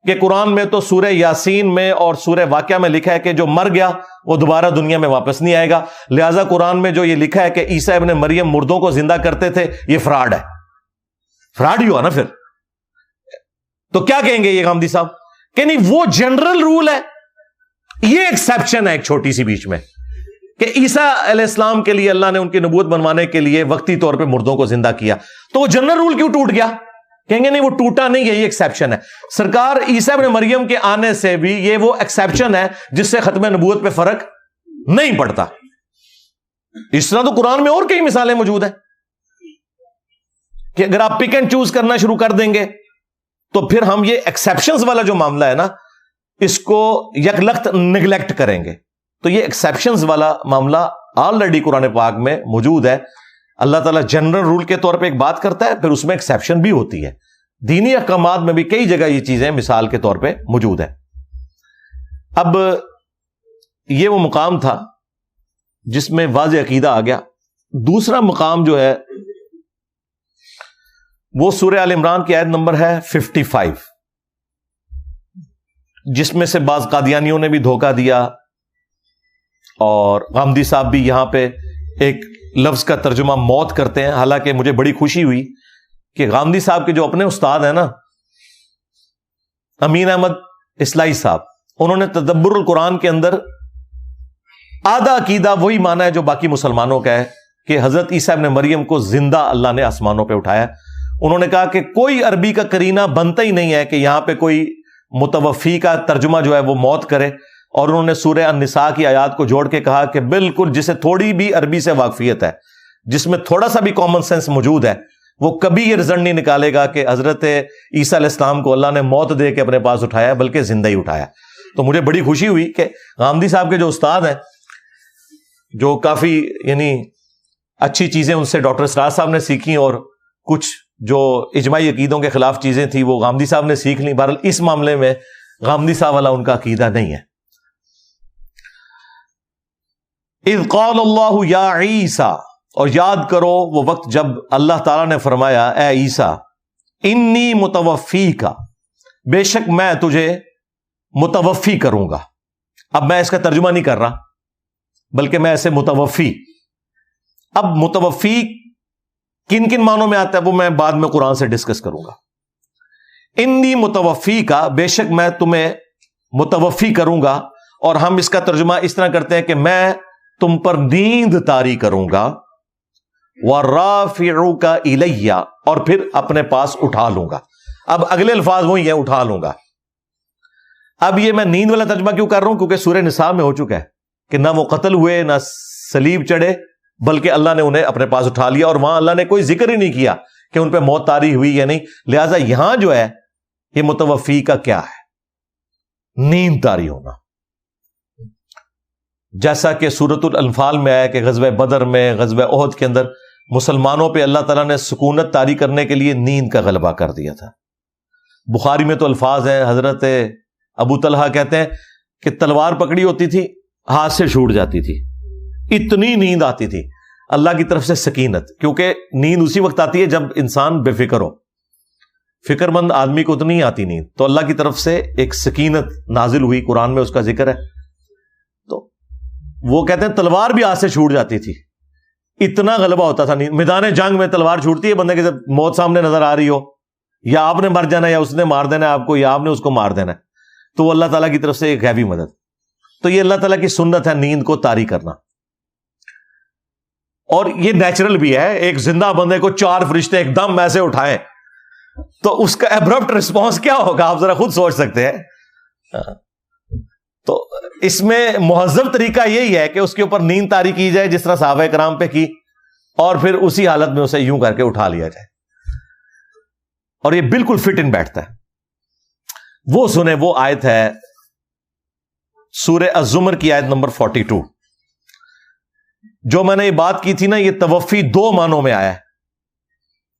کہ قرآن میں تو سورہ یاسین میں اور سورہ واقعہ میں لکھا ہے کہ جو مر گیا وہ دوبارہ دنیا میں واپس نہیں آئے گا، لہٰذا قرآن میں جو یہ لکھا ہے کہ عیسیٰ ابن مریم مردوں کو زندہ کرتے تھے، یہ فراڈ ہے، فراڈ ہی ہوا نا پھر۔ تو کیا کہیں گے یہ غامدی صاحب کہ نہیں وہ جنرل رول ہے، یہ ایکسیپشن ہے ایک چھوٹی سی بیچ میں کہ عیسیٰ علیہ السلام کے لیے اللہ نے ان کی نبوت بنوانے کے لیے وقتی طور پہ مردوں کو زندہ کیا، تو وہ جنرل رول کیوں ٹوٹ گیا؟ کہیں گے نہیں وہ ٹوٹا نہیں ہے، یہ ایکسیپشن ہے۔ سرکار عیسیٰ ابن مریم کے آنے سے بھی یہ وہ ایکسیپشن ہے جس سے ختم نبوت پہ فرق نہیں پڑتا۔ اس طرح تو قرآن میں اور کئی مثالیں موجود ہیں کہ اگر آپ پک اینڈ چوز کرنا شروع کر دیں گے تو پھر ہم یہ ایکسیپشنز والا جو معاملہ ہے نا، اس کو یکلخت نگلیکٹ کریں گے۔ تو یہ ایکسیپشنز والا معاملہ آلریڈی قرآن پاک میں موجود ہے۔ اللہ تعالیٰ جنرل رول کے طور پہ ایک بات کرتا ہے، پھر اس میں ایکسیپشن بھی ہوتی ہے۔ دینی احکامات میں بھی کئی جگہ یہ چیزیں مثال کے طور پہ موجود ہیں۔ اب یہ وہ مقام تھا جس میں واضح عقیدہ آ گیا۔ دوسرا مقام جو ہے وہ سورہ آل عمران کی آیت نمبر ہے 55، جس میں سے بعض قادیانیوں نے بھی دھوکہ دیا، اور غامدی صاحب بھی یہاں پہ ایک لفظ کا ترجمہ موت کرتے ہیں۔ حالانکہ مجھے بڑی خوشی ہوئی کہ غامدی صاحب کے جو اپنے استاد ہیں نا، امین احمد اصلاحی صاحب، انہوں نے تدبر القرآن کے اندر آدھا عقیدہ وہی مانا ہے جو باقی مسلمانوں کا ہے کہ حضرت عیسیٰ ابن مریم کو زندہ اللہ نے آسمانوں پہ اٹھایا۔ انہوں نے کہا کہ کوئی عربی کا قرینہ بنتا ہی نہیں ہے کہ یہاں پہ کوئی متوفی کا ترجمہ جو ہے وہ موت کرے، اور انہوں نے سورہ النساء کی آیات کو جوڑ کے کہا کہ بالکل جسے تھوڑی بھی عربی سے واقفیت ہے، جس میں تھوڑا سا بھی کامن سینس موجود ہے، وہ کبھی یہ رزلٹ نہیں نکالے گا کہ حضرت عیسیٰ علیہ السلام کو اللہ نے موت دے کے اپنے پاس اٹھایا، بلکہ زندہ ہی اٹھایا۔ تو مجھے بڑی خوشی ہوئی کہ غامدی صاحب کے جو استاد ہیں، جو کافی یعنی اچھی چیزیں ان سے ڈاکٹر اسرار صاحب نے سیکھی، اور کچھ جو اجماعی عقیدوں کے خلاف چیزیں تھیں وہ غامدی صاحب نے سیکھ لیں۔ بہرحال اس معاملے میں غامدی صاحب والا ان کا عقیدہ نہیں ہے۔ اذ قال اللہ یا عیسیٰ، اور یاد کرو وہ وقت جب اللہ تعالیٰ نے فرمایا اے عیسیٰ، انی متوفیک، بے شک میں تجھے متوفی کروں گا۔ اب میں اس کا ترجمہ نہیں کر رہا، بلکہ میں ایسے متوفی۔ اب متوفی کن کن معنوں میں آتا ہے وہ میں بعد میں قرآن سے ڈسکس کروں گا۔ انی متوفی کا، بے شک میں تمہیں متوفی کروں گا، اور ہم اس کا ترجمہ اس طرح کرتے ہیں کہ میں تم پر نیند طاری کروں گا، وَرَافِعُكَ إِلَيَّ، اور پھر اپنے پاس اٹھا لوں گا. اب اگلے الفاظ وہی ہیں، اٹھا لوں گا. اب یہ میں نیند والا ترجمہ کیوں کر رہا ہوں؟ کیونکہ سورہ نساء میں ہو چکا ہے کہ نہ وہ قتل ہوئے نہ صلیب چڑھے، بلکہ اللہ نے انہیں اپنے پاس اٹھا لیا، اور وہاں اللہ نے کوئی ذکر ہی نہیں کیا کہ ان پہ موت طاری ہوئی یا نہیں. لہٰذا یہاں جو ہے یہ متوفی کا کیا ہے؟ نیند طاری ہونا. جیسا کہ سورۃ الانفال میں آیا کہ غزوہ بدر میں، غزوہ احد کے اندر مسلمانوں پہ اللہ تعالیٰ نے سکونت طاری کرنے کے لیے نیند کا غلبہ کر دیا تھا. بخاری میں تو الفاظ ہیں، حضرت ابو طلحہ کہتے ہیں کہ تلوار پکڑی ہوتی تھی، ہاتھ سے چھوٹ جاتی تھی، اتنی نیند آتی تھی. اللہ کی طرف سے سکینت، کیونکہ نیند اسی وقت آتی ہے جب انسان بے فکر ہو. فکر مند آدمی کو تو نہیں آتی نیند، تو اللہ کی طرف سے ایک سکینت نازل ہوئی، قرآن میں اس کا ذکر ہے. تو وہ کہتے ہیں تلوار بھی ہاتھ سے چھوٹ جاتی تھی، اتنا غلبہ ہوتا تھا. میدان جنگ میں تلوار چھوٹتی ہے بندے کے، جب موت سامنے نظر آ رہی ہو، یا آپ نے مر جانا یا اس نے مار دینا آپ کو، یا آپ نے اس کو مار دینا، تو وہ اللہ تعالیٰ کی طرف سے ایک غیبی مدد. تو یہ اللہ تعالیٰ کی سنت ہے نیند کو طاری کرنا، اور یہ نیچرل بھی ہے. ایک زندہ بندے کو 4 فرشتے ایک دم ایسے اٹھائیں تو اس کا ایبرپٹ رسپانس کیا ہوگا، آپ ذرا خود سوچ سکتے ہیں. تو اس میں مہذب طریقہ یہی ہے کہ اس کے اوپر نیند طاری کی جائے جس طرح صحابہ کرام پہ کی، اور پھر اسی حالت میں اسے یوں کر کے اٹھا لیا جائے، اور یہ بالکل فٹ ان بیٹھتا ہے. وہ سنیں، وہ آیت ہے سورہ الزمر کی آیت نمبر 42. جو میں نے یہ بات کی تھی نا، یہ توفی 2 معنوں میں آیا ہے،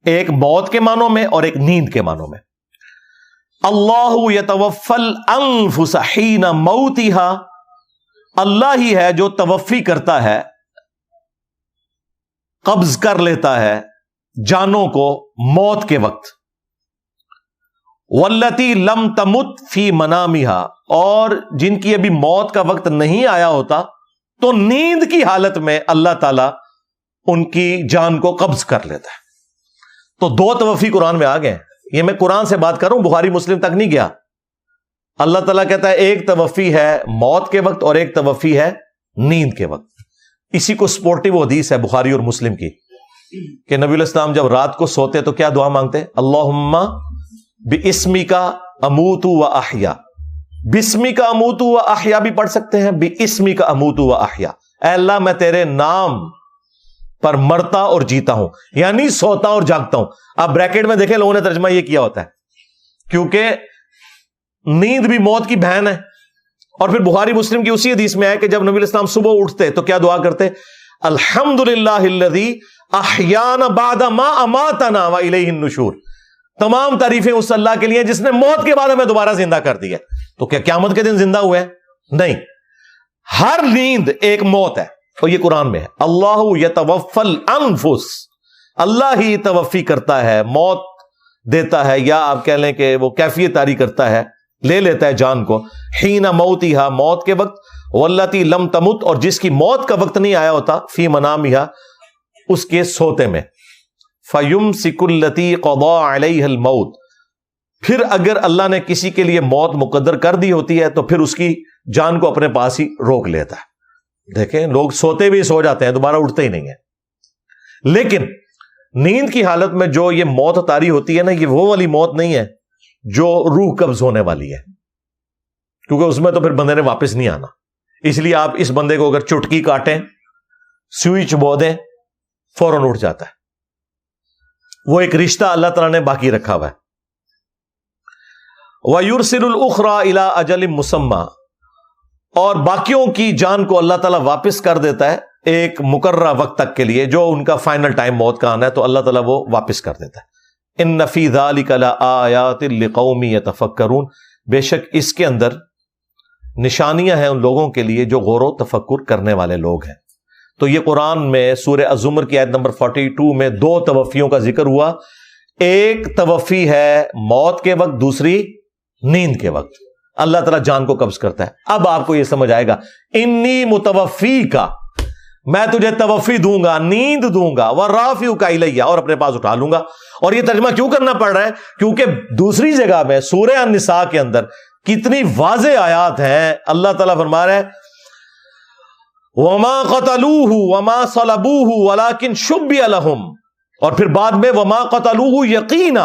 ایک موت کے معنوں میں اور ایک نیند کے معنوں میں. اللہ یتوفی الانفس حین موتها، اللہ ہی ہے جو توفی کرتا ہے، قبض کر لیتا ہے جانوں کو موت کے وقت. واللتی لم تمت فی منامها، اور جن کی ابھی موت کا وقت نہیں آیا ہوتا تو نیند کی حالت میں اللہ تعالی ان کی جان کو قبض کر لیتا ہے. تو 2 توفی قرآن میں آ گئے. یہ میں قرآن سے بات کر رہا ہوں، بخاری مسلم تک نہیں گیا. اللہ تعالیٰ کہتا ہے ایک توفی ہے موت کے وقت اور ایک توفی ہے نیند کے وقت. اسی کو سپورٹیو حدیث ہے بخاری اور مسلم کی کہ نبی علیہ السلام جب رات کو سوتے تو کیا دعا مانگتے؟ اللہم بِاسْمِکَ اموت و احیا. بِاسْمِکَ اموت و احیا بھی پڑھ سکتے ہیں، بِاسْمِکَ اموت و احیا. اے اللہ میں تیرے نام پر مرتا اور جیتا ہوں، یعنی سوتا اور جاگتا ہوں. اب بریکٹ میں دیکھیں لوگوں نے ترجمہ یہ کیا ہوتا ہے، کیونکہ نیند بھی موت کی بہن ہے. اور پھر بخاری مسلم کی اسی حدیث میں ہے کہ جب نبی علیہ السلام صبح اٹھتے تو کیا دعا کرتے؟ الحمدللہ الذی احیانا بعد ما اماتنا والیہ النشور. تمام تعریفیں اس اللہ کے لیے جس نے موت کے بعد ہمیں دوبارہ زندہ کر دیا. تو کیا قیامت کے دن زندہ ہوئے ہیں؟ نہیں، ہر نیند ایک موت ہے. اور یہ قرآن میں ہے اللہ یتوفی الانفس، اللہ ہی توفی کرتا ہے، موت دیتا ہے، یا آپ کہہ لیں کہ وہ کیفیت طاری کرتا ہے، لے لیتا ہے جان کو، حین موتہا موت کے وقت، واللتی لم تمت اور جس کی موت کا وقت نہیں آیا ہوتا، فی منامہا اس کے سوتے میں، فیمسک التی قضا علیہ الموت پھر اگر اللہ نے کسی کے لیے موت مقدر کر دی ہوتی ہے تو پھر اس کی جان کو اپنے پاس ہی روک لیتا ہے. دیکھیں لوگ سوتے بھی سو جاتے ہیں، دوبارہ اٹھتے ہی نہیں ہیں. لیکن نیند کی حالت میں جو یہ موت طاری ہوتی ہے نا، یہ وہ والی موت نہیں ہے جو روح قبض ہونے والی ہے، کیونکہ اس میں تو پھر بندے نے واپس نہیں آنا. اس لیے آپ اس بندے کو اگر چٹکی کاٹیں، سوئی چبو دیں، فوراً اٹھ جاتا ہے. وہ ایک رشتہ اللہ تعالیٰ نے باقی رکھا ہوا ہے. وَيُرْسِلُ الْأُخْرَى إِلَىٰ أَجَلٍ مُّسَمًّى اور باقیوں کی جان کو اللہ تعالیٰ واپس کر دیتا ہے ایک مقررہ وقت تک کے لیے، جو ان کا فائنل ٹائم موت کا آنا ہے تو اللہ تعالیٰ وہ واپس کر دیتا ہے. إِنَّ فِي ذَلِكَ لَآيَاتٍ لِقَوْمٍ يَتَفَكَّرُونَ بے شک اس کے اندر نشانیاں ہیں ان لوگوں کے لیے جو غور و تفکر کرنے والے لوگ ہیں. تو یہ قرآن میں سورہ الزمر کی آیت نمبر 42 میں 2 توفیوں کا ذکر ہوا. ایک توفی ہے موت کے وقت، دوسری نیند کے وقت. اللہ تعالیٰ جان کو قبض کرتا ہے. اب آپ کو یہ سمجھ آئے گا، انی متوفی کا، میں تجھے توفی دوں گا، نیند دوں گا، ورافعک الیہ اور اپنے پاس اٹھا لوں گا. اور یہ ترجمہ کیوں کرنا پڑ رہا ہے؟ کیونکہ دوسری جگہ میں سورہ النساء کے اندر کتنی واضح آیات ہیں. اللہ تعالیٰ فرما رہا ہے وما قتلوه وما صلبوه ولكن شبه لهم، اور پھر بعد میں وما قتلوه یقینا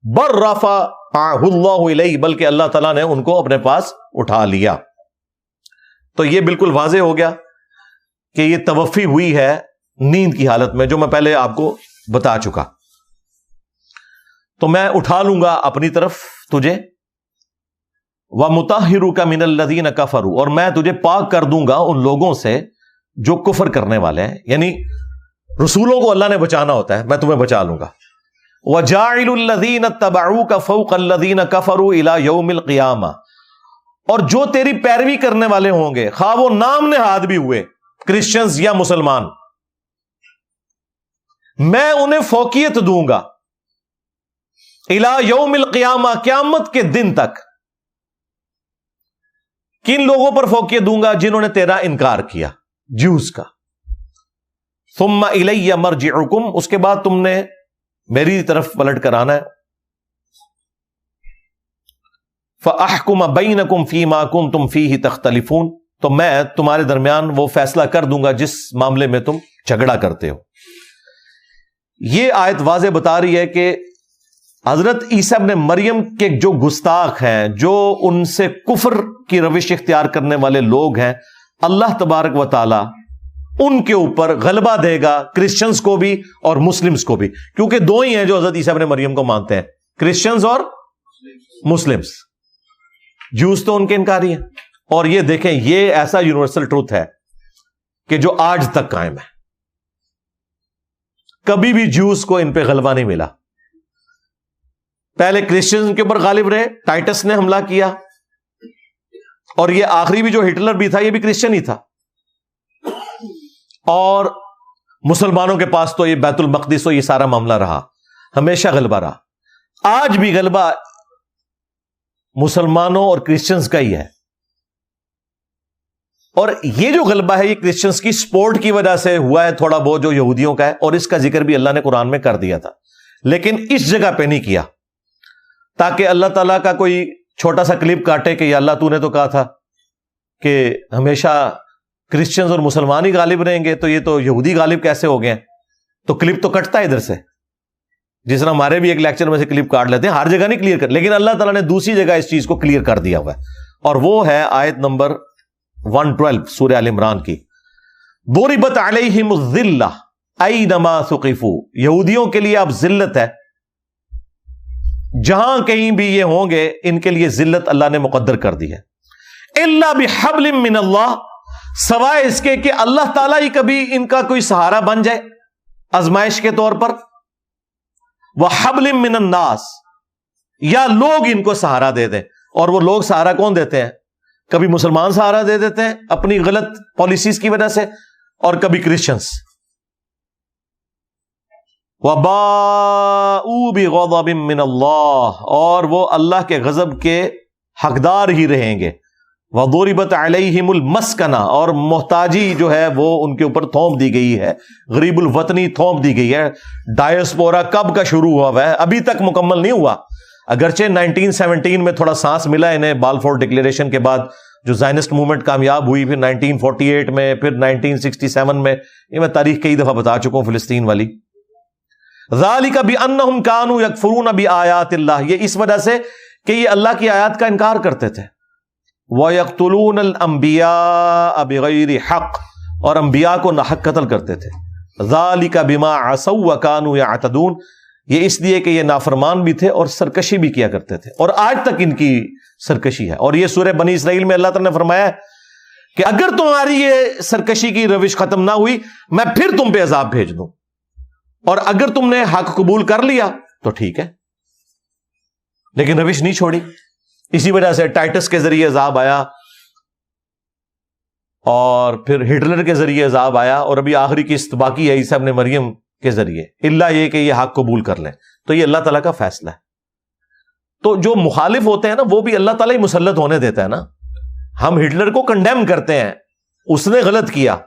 بل رفعه اللہ الیہ، بلکہ اللہ تعالیٰ نے ان کو اپنے پاس اٹھا لیا۔ تو یہ بالکل واضح ہو گیا کہ یہ توفی ہوئی ہے نیند کی حالت میں، جو میں پہلے آپ کو بتا چکا۔ تو میں اٹھا لوں گا اپنی طرف تجھے، وَمُطَهِّرُكَ مِنَ الَّذِينَ كَفَرُوا، اور میں تجھے پاک کر دوں گا ان لوگوں سے جو کفر کرنے والے ہیں، یعنی رسولوں کو اللہ نے بچانا ہوتا ہے، میں تمہیں بچا لوں گا۔ وَجَاعِلُ الَّذِينَ اتَّبَعُوكَ فَوْقَ الَّذِينَ كَفَرُوا إِلَى يَوْمِ الْقِيَامَةِ، اور جو تیری پیروی کرنے والے ہوں گے، خواہ وہ نام نہاد بھی ہوئے کرسچنز یا مسلمان، میں انہیں فوقیت دوں گا الی یوم القیامہ، قیامت کے دن تک۔ کن لوگوں پر فوقیت دوں گا؟ جنہوں نے تیرا انکار کیا، جیوز کا۔ ثم الی مرجعکم، اس کے بعد تم نے میری طرف پلٹ کر آنا ہے۔ فاحکم بینکم فیما کنتم فیہ تختلفون، تو میں تمہارے درمیان وہ فیصلہ کر دوں گا جس معاملے میں تم جھگڑا کرتے ہو۔ یہ آیت واضح بتا رہی ہے کہ حضرت عیسیٰ ابن مریم کے جو گستاخ ہیں، جو ان سے کفر کی روش اختیار کرنے والے لوگ ہیں، اللہ تبارک و تعالی ان کے اوپر غلبہ دے گا، کرسچنز کو بھی اور مسلمز کو بھی، کیونکہ دو ہی ہیں جو حضرت عیسیٰ ابن مریم کو مانتے ہیں، کرسچنز اور مسلمز۔ جوز تو ان کے انکاری ہیں، اور یہ دیکھیں یہ ایسا یونیورسل ٹروتھ ہے کہ جو آج تک قائم ہے، کبھی بھی جوز کو ان پہ غلبہ نہیں ملا۔ پہلے کرسچنز کے اوپر غالب رہے، ٹائٹس نے حملہ کیا، اور یہ آخری بھی جو ہٹلر بھی تھا یہ بھی کرسچن ہی تھا، اور مسلمانوں کے پاس تو یہ بیت المقدس و یہ سارا معاملہ رہا، ہمیشہ غلبہ رہا۔ آج بھی غلبہ مسلمانوں اور کرسچنز کا ہی ہے، اور یہ جو غلبہ ہے یہ کرسچنز کی سپورٹ کی وجہ سے ہوا ہے تھوڑا بہت جو یہودیوں کا ہے، اور اس کا ذکر بھی اللہ نے قرآن میں کر دیا تھا، لیکن اس جگہ پہ نہیں کیا تاکہ اللہ تعالیٰ کا کوئی چھوٹا سا کلپ کاٹے کہ یا اللہ تو نے تو کہا تھا کہ ہمیشہ کرسچنز اور مسلمان ہی غالب رہیں گے، تو یہ تو یہودی غالب کیسے ہو گئے ہیں؟ تو کلپ تو کٹتا ہے ادھر سے، جس طرح ہمارے بھی ایک لیکچر میں سے کلپ کاٹ لیتے ہیں، ہر جگہ نہیں کلیئر کر، لیکن اللہ تعالیٰ نے دوسری جگہ اس چیز کو کلیئر کر دیا ہوا ہے، اور وہ ہے آیت نمبر 112 سورہ آل عمران کی۔ ضربت علیہم الذلہ اینما ثقفوا، یہودیوں کے لیے اب ذلت ہے، جہاں کہیں بھی یہ ہوں گے ان کے لیے ذلت اللہ نے مقدر کر دی ہے۔ الا بحبل من اللہ، سوائے اس کے کہ اللہ تعالیٰ ہی کبھی ان کا کوئی سہارا بن جائے آزمائش کے طور پر، وحبل من الناس، یا لوگ ان کو سہارا دے دیں، اور وہ لوگ سہارا کون دیتے ہیں؟ کبھی مسلمان سہارا دے دیتے ہیں اپنی غلط پالیسیز کی وجہ سے، اور کبھی کرسچنز۔ وَبَاءُوا بِغَضَبٍ مِّنَ اللَّهِ، اور وہ اللہ کے غضب کے حقدار ہی رہیں گے۔ وَضُرِبَتْ عَلَيْهِمُ الْمَسْكَنَةُ، اور محتاجی جو ہے وہ ان کے اوپر تھوپ دی گئی ہے، غریب الوطنی تھوپ دی گئی ہے۔ ڈائسپورا کب کا شروع ہوا ہے؟ ابھی تک مکمل نہیں ہوا، اگرچہ 1917 میں تھوڑا سانس ملا انہیں، بالفور ڈکلیریشن کے بعد جو زائنسٹ موومنٹ کامیاب ہوئی، پھر 1948 میں، پھر 1967 میں، یہ میں تاریخ کئی دفعہ بتا چکا ہوں فلسطین والی۔ ذالک بانہم کانوا یکفرون بآیات اللہ، یہ اس وجہ سے کہ یہ اللہ کی آیات کا انکار کرتے تھے۔ وَيَقْتُلُونَ الْأَنْبِيَاءَ بِغَيْرِ حَقٍّ، اور انبیاء کو ناحق قتل کرتے تھے۔ ذَلِكَ بِمَا عَصَوْا وَكَانُوا يَعْتَدُونَ، یہ اس لیے کہ یہ نافرمان بھی تھے اور سرکشی بھی کیا کرتے تھے، اور آج تک ان کی سرکشی ہے۔ اور یہ سورہ بنی اسرائیل میں اللہ تعالیٰ نے فرمایا ہے کہ اگر تمہاری یہ سرکشی کی روش ختم نہ ہوئی میں پھر تم پہ عذاب بھیج دوں، اور اگر تم نے حق قبول کر لیا تو ٹھیک ہے، لیکن روش نہیں چھوڑی۔ اسی وجہ سے ٹائٹس کے ذریعے عذاب آیا، اور پھر ہٹلر کے ذریعے عذاب آیا، اور ابھی آخری قسط باقی ہے عیسیٰ ابن مریم کے ذریعے، اللہ یہ کہ یہ حق قبول کر لیں۔ تو یہ اللہ تعالیٰ کا فیصلہ ہے۔ تو جو مخالف ہوتے ہیں نا وہ بھی اللہ تعالیٰ ہی مسلط ہونے دیتا ہے نا۔ ہم ہٹلر کو کنڈیم کرتے ہیں، اس نے غلط کیا،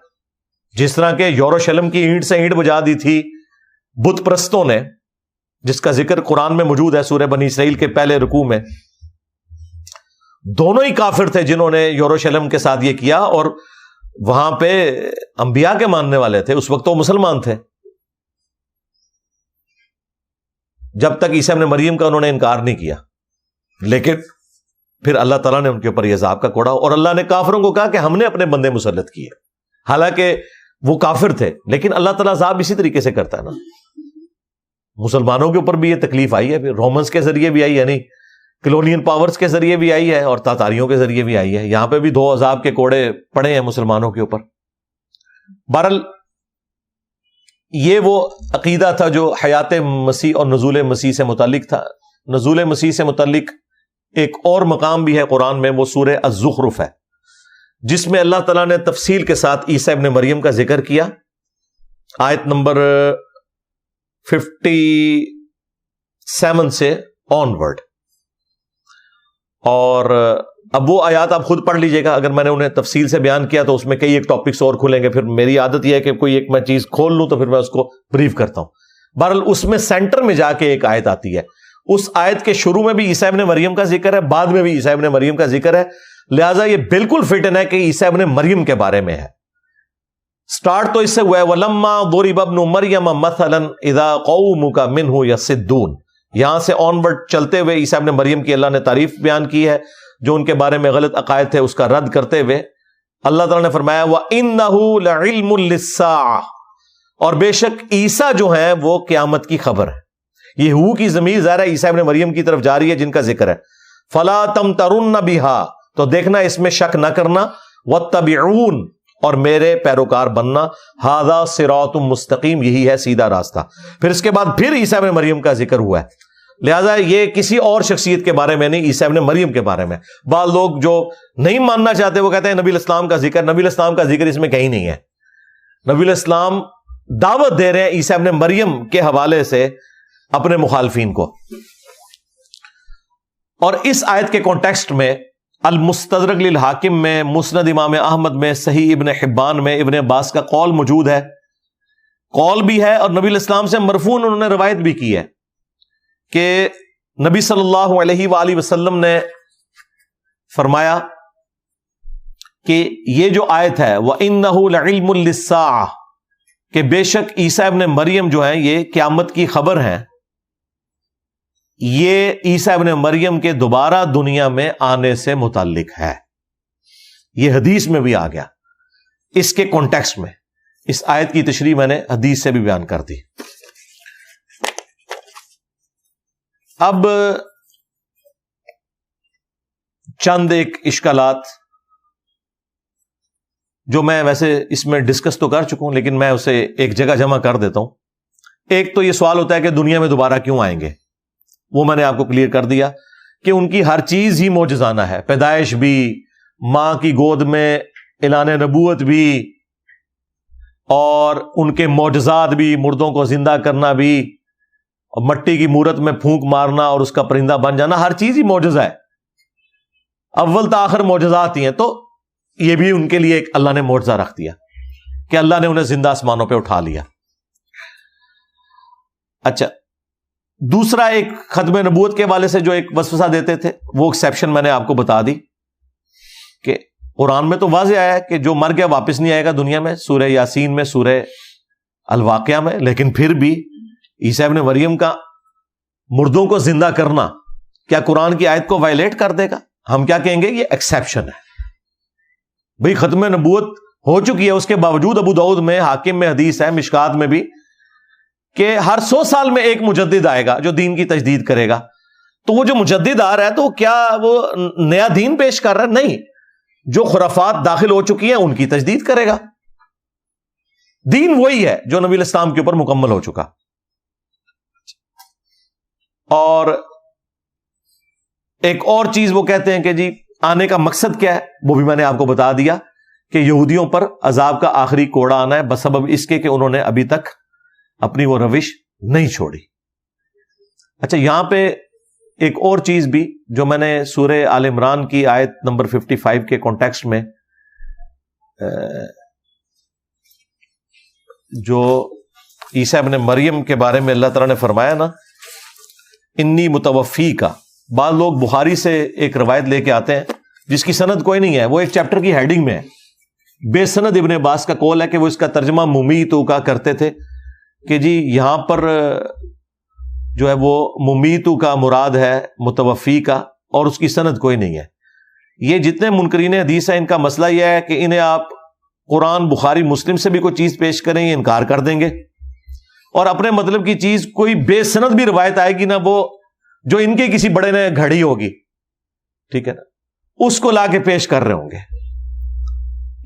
جس طرح کہ یروشلم کی اینٹ سے اینٹ بجا دی تھی بت پرستوں نے، جس کا ذکر قرآن میں موجود ہے سورہ بنی اسرائیل کے پہلے رکوع میں۔ دونوں ہی کافر تھے جنہوں نے یروشلم کے ساتھ یہ کیا، اور وہاں پہ انبیاء کے ماننے والے تھے، اس وقت وہ مسلمان تھے، جب تک عیسیٰ ابن مریم کا انہوں نے انکار نہیں کیا. لیکن پھر اللہ تعالیٰ نے ان کے اوپر یہ عذاب کا کوڑا، اور اللہ نے کافروں کو کہا کہ ہم نے اپنے بندے مسلط کیے، حالانکہ وہ کافر تھے. لیکن اللہ تعالیٰ عذاب اسی طریقے سے کرتا ہے نا. مسلمانوں کے اوپر بھی یہ تکلیف آئی ہے، پھر رومنس کے ذریعے بھی آئی، یعنی کلونین پاورز کے ذریعے بھی آئی ہے، اور تاتاریوں کے ذریعے بھی آئی ہے. یہاں پہ بھی 2 عذاب کے کوڑے پڑے ہیں مسلمانوں کے اوپر. بہرحال یہ وہ عقیدہ تھا جو حیات مسیح اور نزول مسیح سے متعلق تھا. نزول مسیح سے متعلق ایک اور مقام بھی ہے قرآن میں، وہ سورہ الزخرف ہے، جس میں اللہ تعالیٰ نے تفصیل کے ساتھ عیسیٰ ابن مریم کا ذکر کیا. آیت نمبر 57 سے آنورڈ. اور اب وہ آیات آپ خود پڑھ لیجئے گا، اگر میں نے انہیں تفصیل سے بیان کیا تو اس میں کئی ایک ٹاپکس اور کھلیں گے. پھر میری عادت یہ ہے کہ کوئی ایک میں چیز کھول لوں تو پھر میں اس کو بریف کرتا ہوں. بہرحال اس میں سینٹر میں جا کے ایک آیت آتی ہے، اس آیت کے شروع میں بھی عیسیٰ ابن مریم کا ذکر ہے، بعد میں بھی عیسیٰ ابن مریم کا ذکر ہے، لہٰذا یہ بالکل فٹ ان ہے کہ عیسیٰ ابن مریم کے بارے میں ہے. سٹارٹ تو اس سے ہوا ہے وَلَمَّا ضُرِبَ ابْنُ مَرْيَمَ مَثَلًا إِذَا قَوْمُكَ مِنْهُ يَصِدُّونَ. یہاں سے آنورڈ چلتے ہوئے عیسیٰ ابن مریم کی اللہ نے تعریف بیان کی ہے، جو ان کے بارے میں غلط عقائد تھے اس کا رد کرتے ہوئے اللہ تعالیٰ نے فرمایا وَإِنَّهُ لَعِلْمٌ لِلسَّاعَةِ، اور بے شک عیسیٰ جو ہیں وہ قیامت کی خبر ہے. یہ ہو کی ضمیر ظاہر ہے عیسیٰ ابن مریم کی طرف جاری ہے جن کا ذکر ہے. فَلَا تَمْتَرُنَّ بِهَا، تو دیکھنا اس میں شک نہ کرنا، وَاتَّبِعُونَ، اور میرے پیروکار بننا، هَذَا صِرَاطٌ مستقیم، یہی ہے سیدھا راستہ. پھر اس کے بعد پھر عیسیٰ ابن مریم کا ذکر ہوا ہے، لہٰذا یہ کسی اور شخصیت کے بارے میں نہیں، عیسیٰ ابن مریم کے بارے میں. بعض لوگ جو نہیں ماننا چاہتے وہ کہتے ہیں نبی الاسلام کا ذکر، نبی الاسلام کا ذکر اس میں کہیں نہیں ہے. نبی الاسلام دعوت دے رہے ہیں عیسیٰ ابن مریم کے حوالے سے اپنے مخالفین کو. اور اس آیت کے کانٹیکسٹ میں المستدرک للحاکم میں، مسند امام احمد میں، صحیح ابن حبان میں ابن عباس کا قول موجود ہے، قول بھی ہے، اور نبی الاسلام سے مرفوعاً انہوں نے روایت بھی کی ہے کہ نبی صلی اللہ علیہ وآلہ وسلم نے فرمایا کہ یہ جو آیت ہے وَإِنَّهُ لَعِلْمٌ لِلسَّاعَةِ، کہ بے شک عیسیٰ ابن مریم جو ہیں یہ قیامت کی خبر ہیں. یہ عیسیٰ ابن مریم کے دوبارہ دنیا میں آنے سے متعلق ہے، یہ حدیث میں بھی آ گیا. اس کے کانٹیکسٹ میں اس آیت کی تشریح میں نے حدیث سے بھی بیان کر دی. اب چند ایک اشکالات جو میں ویسے اس میں ڈسکس تو کر چکا ہوں، لیکن میں اسے ایک جگہ جمع کر دیتا ہوں. ایک تو یہ سوال ہوتا ہے کہ دنیا میں دوبارہ کیوں آئیں گے، وہ میں نے آپ کو کلیئر کر دیا کہ ان کی ہر چیز ہی معجزانہ ہے، پیدائش بھی، ماں کی گود میں اعلان نبوت بھی، اور ان کے معجزات بھی، مردوں کو زندہ کرنا بھی، اور مٹی کی مورت میں پھونک مارنا اور اس کا پرندہ بن جانا، ہر چیز ہی معجزہ ہے، اول تا آخر معجزات ہی ہیں. تو یہ بھی ان کے لیے ایک اللہ نے معجزہ رکھ دیا کہ اللہ نے انہیں زندہ آسمانوں پہ اٹھا لیا. اچھا، دوسرا ایک ختم نبوت کے حوالے سے جو ایک وسوسہ دیتے تھے، وہ ایکسیپشن میں نے آپ کو بتا دی کہ قرآن میں تو واضح آیا ہے کہ جو مر گیا واپس نہیں آئے گا دنیا میں، سورہ یاسین میں، سورہ الواقعہ میں. لیکن پھر بھی عیسیٰ ابن مریم کا مردوں کو زندہ کرنا کیا قرآن کی آیت کو وائلیٹ کر دے گا؟ ہم کیا کہیں گے، یہ ایکسیپشن ہے. بھئی ختم نبوت ہو چکی ہے، اس کے باوجود ابو داؤد میں، حاکم میں حدیث ہے، مشکات میں بھی، کہ ہر 100 سال میں ایک مجدد آئے گا جو دین کی تجدید کرے گا. تو وہ جو مجدد آ رہا ہے تو کیا وہ نیا دین پیش کر رہا ہے؟ نہیں، جو خرافات داخل ہو چکی ہیں ان کی تجدید کرے گا. دین وہی ہے جو نبی الاسلام کے اوپر مکمل ہو چکا. اور ایک اور چیز وہ کہتے ہیں کہ جی آنے کا مقصد کیا ہے، وہ بھی میں نے آپ کو بتا دیا کہ یہودیوں پر عذاب کا آخری کوڑا آنا ہے بسبب اس کے کہ انہوں نے ابھی تک اپنی وہ روش نہیں چھوڑی. اچھا، یہاں پہ ایک اور چیز بھی جو میں نے سورہ آل عمران کی آیت نمبر 55 کے کانٹیکسٹ میں جو عیسیٰ ابن مریم کے بارے میں اللہ تعالیٰ نے فرمایا نا، انی متوفی کا، بعض لوگ بخاری سے ایک روایت لے کے آتے ہیں جس کی سند کوئی نہیں ہے، وہ ایک چیپٹر کی ہیڈنگ میں ہے بے سند ابن عباس کا قول ہے کہ وہ اس کا ترجمہ ممیتو کا کرتے تھے کہ جی یہاں پر جو ہے وہ ممیتو کا مراد ہے متوفی کا، اور اس کی سند کوئی نہیں ہے۔ یہ جتنے منکرین حدیث ہیں ان کا مسئلہ یہ ہے کہ انہیں آپ قرآن بخاری مسلم سے بھی کوئی چیز پیش کریں یہ انکار کر دیں گے، اور اپنے مطلب کی چیز کوئی بے سند بھی روایت آئے گی نا، وہ جو ان کے کسی بڑے نے گھڑی ہوگی، ٹھیک ہے نا، اس کو لا کے پیش کر رہے ہوں گے۔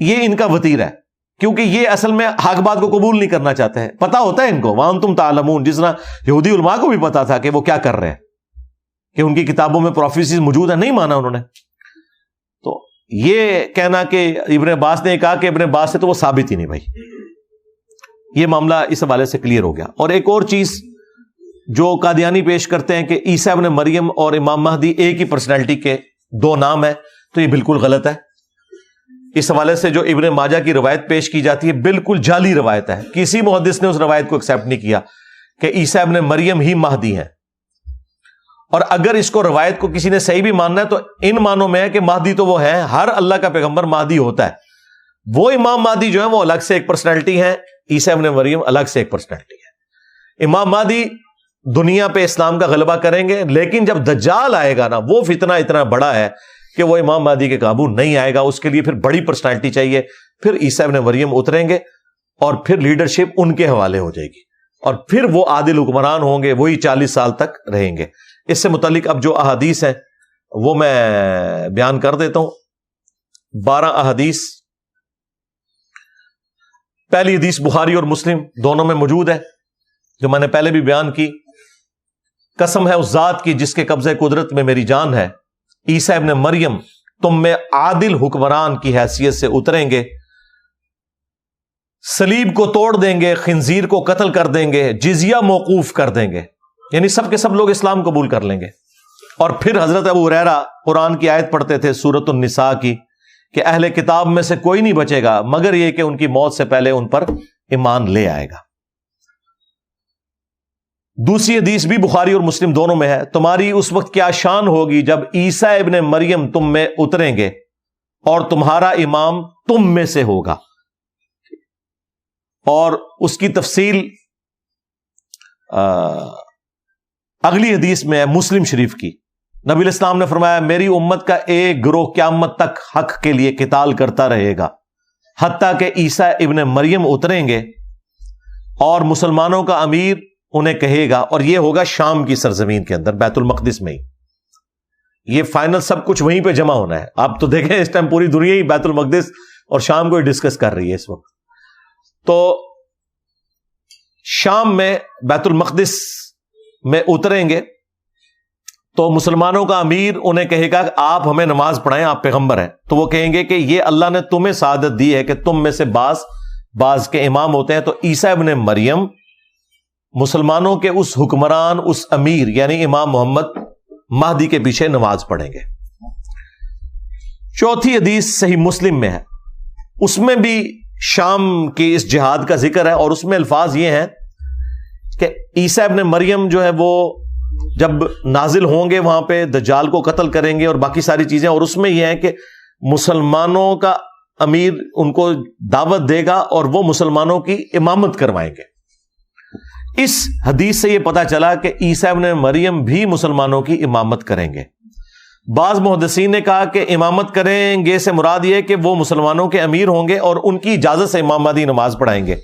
یہ ان کا وتیرہ ہے، کیونکہ یہ اصل میں حق بات کو قبول نہیں کرنا چاہتے ہیں۔ پتا ہوتا ہے ان کو، وَأَنْتُمْ تَعْلَمُونَ، جس طرح یہودی علماء کو بھی پتا تھا کہ وہ کیا کر رہے ہیں، کہ ان کی کتابوں میں پروفیسیز موجود ہیں، نہیں مانا انہوں نے۔ تو یہ کہنا کہ ابن عباس نے کہا کہ ابن عباس سے، تو وہ ثابت ہی نہیں بھائی۔ یہ معاملہ اس حوالے سے کلیئر ہو گیا۔ اور ایک اور چیز جو قادیانی پیش کرتے ہیں کہ عیسیٰ ابن مریم اور امام مہدی ایک ہی پرسنالٹی کے دو نام ہیں، تو یہ بالکل غلط ہے۔ اس حوالے سے جو ابن ماجہ کی روایت پیش کی جاتی ہے بالکل جعلی روایت ہے، کسی محدث نے اس روایت کو ایکسیپٹ نہیں کیا کہ عیسیٰ ابن مریم ہی مہدی ہیں۔ اور اگر اس کو روایت کو کسی نے صحیح بھی ماننا ہے تو ان معنوں میں ہے کہ مہدی تو وہ ہے، ہر اللہ کا پیغمبر مہدی ہوتا ہے، وہ امام مہدی جو ہے وہ الگ سے ایک پرسنالٹی ہے، عیسیٰ ابن مریم الگ سے ایک پرسنالٹی ہے۔ امام مہدی دنیا پہ اسلام کا غلبہ کریں گے، لیکن جب دجال آئے گا نا، وہ فتنہ اتنا بڑا ہے کہ وہ امام مہدی کے قابو نہیں آئے گا، اس کے لیے پھر بڑی پرسنالٹی چاہیے، پھر عیسیٰ ابن مریم اتریں گے اور پھر لیڈرشپ ان کے حوالے ہو جائے گی، اور پھر وہ عادل حکمران ہوں گے، وہی 40 سال تک رہیں گے۔ اس سے متعلق اب جو احادیث ہیں وہ میں بیان کر دیتا ہوں۔ 12 احادیث۔ پہلی حدیث بخاری اور مسلم دونوں میں موجود ہے، جو میں نے پہلے بھی بیان کی۔ قسم ہے اس ذات کی جس کے قبضہ قدرت میں میری جان ہے، عیسیٰ ابن مریم تم میں عادل حکمران کی حیثیت سے اتریں گے، صلیب کو توڑ دیں گے، خنزیر کو قتل کر دیں گے، جزیہ موقوف کر دیں گے، یعنی سب کے سب لوگ اسلام قبول کر لیں گے۔ اور پھر حضرت ابو ہریرہ قرآن کی آیت پڑھتے تھے سورۃ النساء کی کہ اہل کتاب میں سے کوئی نہیں بچے گا مگر یہ کہ ان کی موت سے پہلے ان پر ایمان لے آئے گا۔ دوسری حدیث بھی بخاری اور مسلم دونوں میں ہے، تمہاری اس وقت کیا شان ہوگی جب عیسیٰ ابن مریم تم میں اتریں گے اور تمہارا امام تم میں سے ہوگا۔ اور اس کی تفصیل اگلی حدیث میں ہے مسلم شریف کی۔ نبی علیہ السلام نے فرمایا میری امت کا ایک گروہ قیامت تک حق کے لیے قتال کرتا رہے گا حتیٰ کہ عیسیٰ ابن مریم اتریں گے اور مسلمانوں کا امیر انہیں کہے گا، اور یہ ہوگا شام کی سرزمین کے اندر، بیت المقدس میں ہی۔ یہ فائنل سب کچھ وہیں پہ جمع ہونا ہے۔ آپ تو دیکھیں اس ٹائم پوری دنیا ہی بیت المقدس اور شام کو ہی ڈسکس کر رہی ہے اس وقت۔ تو شام میں بیت المقدس میں اتریں گے تو مسلمانوں کا امیر انہیں کہے گا کہ آپ ہمیں نماز پڑھائیں، آپ پیغمبر ہیں۔ تو وہ کہیں گے کہ یہ اللہ نے تمہیں سعادت دی ہے کہ تم میں سے بعض کے امام ہوتے ہیں۔ تو عیسیٰ ابن مریم مسلمانوں کے اس حکمران، اس امیر یعنی امام محمد مہدی کے پیچھے نماز پڑھیں گے۔ چوتھی حدیث صحیح مسلم میں ہے، اس میں بھی شام کی اس جہاد کا ذکر ہے، اور اس میں الفاظ یہ ہیں کہ عیسیٰ ابن مریم جو ہے وہ جب نازل ہوں گے وہاں پہ دجال کو قتل کریں گے اور باقی ساری چیزیں، اور اس میں یہ ہے کہ مسلمانوں کا امیر ان کو دعوت دے گا اور وہ مسلمانوں کی امامت کروائیں گے۔ اس حدیث سے یہ پتا چلا کہ عیسیٰ ابن مریم بھی مسلمانوں کی امامت کریں گے۔ بعض محدثین نے کہا کہ امامت کریں گے سے مراد یہ ہے کہ وہ مسلمانوں کے امیر ہوں گے اور ان کی اجازت سے امام مہدی نماز پڑھائیں گے،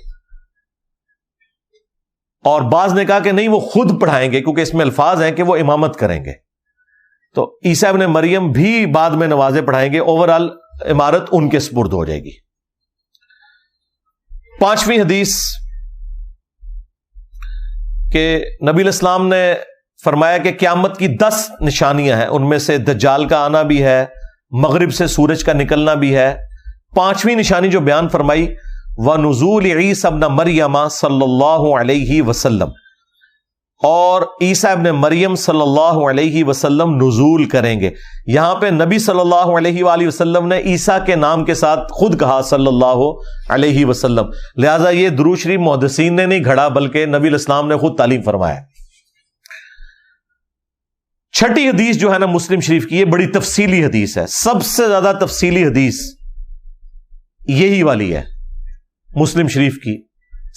اور بعض نے کہا کہ نہیں وہ خود پڑھائیں گے کیونکہ اس میں الفاظ ہیں کہ وہ امامت کریں گے۔ تو عیسیٰ ابن مریم بھی بعد میں نمازیں پڑھائیں گے، اوورآل امارت ان کے سپرد ہو جائے گی۔ پانچویں حدیث کہ نبی علیہ السلام نے فرمایا کہ قیامت کی 10 نشانیاں ہیں، ان میں سے دجال کا آنا بھی ہے، مغرب سے سورج کا نکلنا بھی ہے۔ پانچویں نشانی جو بیان فرمائی وَنُزُولِ عِیسیٰ ابن مریم صلی اللہ علیہ وسلم، اور عیسیٰ ابن مریم صلی اللہ علیہ وسلم نزول کریں گے۔ یہاں پہ نبی صلی اللہ علیہ وآلہ وسلم نے عیسیٰ کے نام کے ساتھ خود کہا صلی اللہ علیہ وسلم، لہذا یہ درود شریف محدثین نے نہیں گھڑا بلکہ نبی علیہ السلام نے خود تعلیم فرمایا۔ چھٹی حدیث جو ہے نا مسلم شریف کی، یہ بڑی تفصیلی حدیث ہے، سب سے زیادہ تفصیلی حدیث یہی والی ہے مسلم شریف کی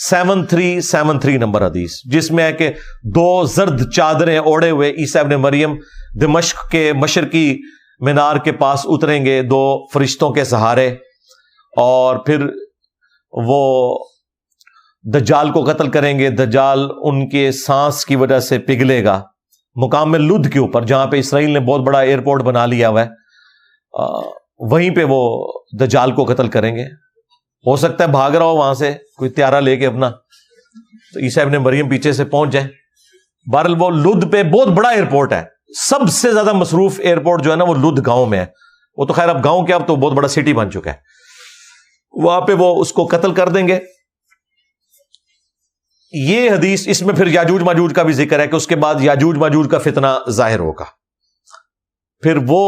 7373 نمبر حدیث، جس میں ہے کہ دو زرد چادریں اوڑے ہوئے عیسیٰ ابن مریم دمشق کے مشرقی مینار کے پاس اتریں گے دو فرشتوں کے سہارے، اور پھر وہ دجال کو قتل کریں گے۔ دجال ان کے سانس کی وجہ سے پگھلے گا مقام میں لد کے اوپر، جہاں پہ اسرائیل نے بہت بڑا ایئرپورٹ بنا لیا ہوا ہے، وہیں پہ وہ دجال کو قتل کریں گے۔ ہو سکتا ہے بھاگ رہا ہو وہاں سے کوئی طیارہ لے کے اپنا، تو عیسیٰ ابن مریم پیچھے سے پہنچ جائیں۔ بہرحال وہ لد پہ بہت بڑا ایئرپورٹ ہے، سب سے زیادہ مصروف ایئرپورٹ جو ہے نا وہ لد گاؤں میں ہے۔ وہ تو خیر اب گاؤں کیا، اب تو بہت بڑا سٹی بن چکا ہے۔ وہاں پہ وہ اس کو قتل کر دیں گے۔ یہ حدیث، اس میں پھر یاجوج ماجوج کا بھی ذکر ہے کہ اس کے بعد یاجوج ماجوج کا فتنہ ظاہر ہوگا، پھر وہ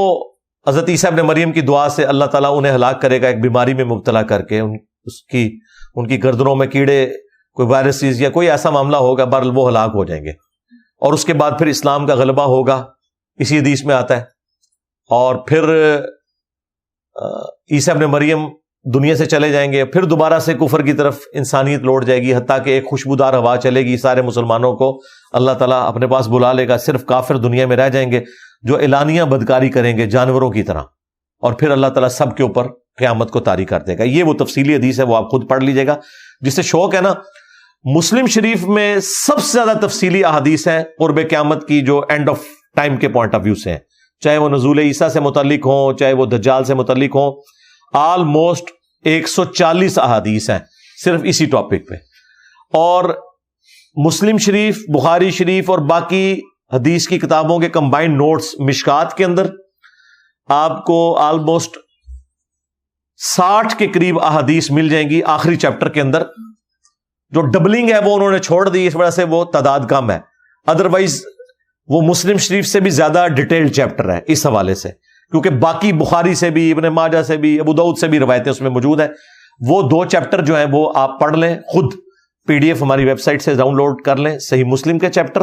حضرت عیسیٰ ابن مریم کی دعا سے اللہ تعالیٰ انہیں ہلاک کرے گا ایک بیماری میں مبتلا کر کے، ان کی گردنوں میں کیڑے، کوئی وائرسز یا کوئی ایسا معاملہ ہوگا، بہرحال وہ ہلاک ہو جائیں گے، اور اس کے بعد پھر اسلام کا غلبہ ہوگا، اسی حدیث میں آتا ہے۔ اور پھر عیسیٰ ابن مریم دنیا سے چلے جائیں گے، پھر دوبارہ سے کفر کی طرف انسانیت لوٹ جائے گی، حتیٰ کہ ایک خوشبودار ہوا چلے گی، سارے مسلمانوں کو اللہ تعالیٰ اپنے پاس بلا لے گا، صرف کافر دنیا میں رہ جائیں گے جو اعلانیہ بدکاری کریں گے جانوروں کی طرح، اور پھر اللہ تعالیٰ سب کے اوپر قیامت کو طاری کر دے گا۔ یہ وہ تفصیلی حدیث ہے، وہ آپ خود پڑھ لیجیے گا، جس سے شوق ہے نا۔ مسلم شریف میں سب سے زیادہ تفصیلی احادیث ہیں قرب قیامت کی، جو اینڈ آف ٹائم کے پوائنٹ آف ویو سے ہیں، چاہے وہ نزول عیسیٰ سے متعلق ہوں، چاہے وہ دجال سے متعلق ہوں۔ آلموسٹ 140 احادیث ہیں صرف اسی ٹاپک پہ، اور مسلم شریف، بخاری شریف اور باقی حدیث کی کتابوں کے کمبائنڈ نوٹس مشکات کے اندر آپ کو آلموسٹ 60 کے قریب احادیث مل جائیں گی آخری چیپٹر کے اندر۔ جو ڈبلنگ ہے وہ انہوں نے چھوڑ دی، اس وجہ سے وہ تعداد کم ہے، ادروائز وہ مسلم شریف سے بھی زیادہ ڈیٹیلڈ چیپٹر ہے اس حوالے سے، کیونکہ باقی بخاری سے بھی، ابن ماجہ سے بھی، ابو داؤد سے بھی روایتیں اس میں موجود ہیں۔ وہ 2 چیپٹر جو ہیں وہ آپ پڑھ لیں خود، PDF ہماری ویب سائٹ سے ڈاؤن لوڈ کر لیں، صحیح مسلم کے چیپٹر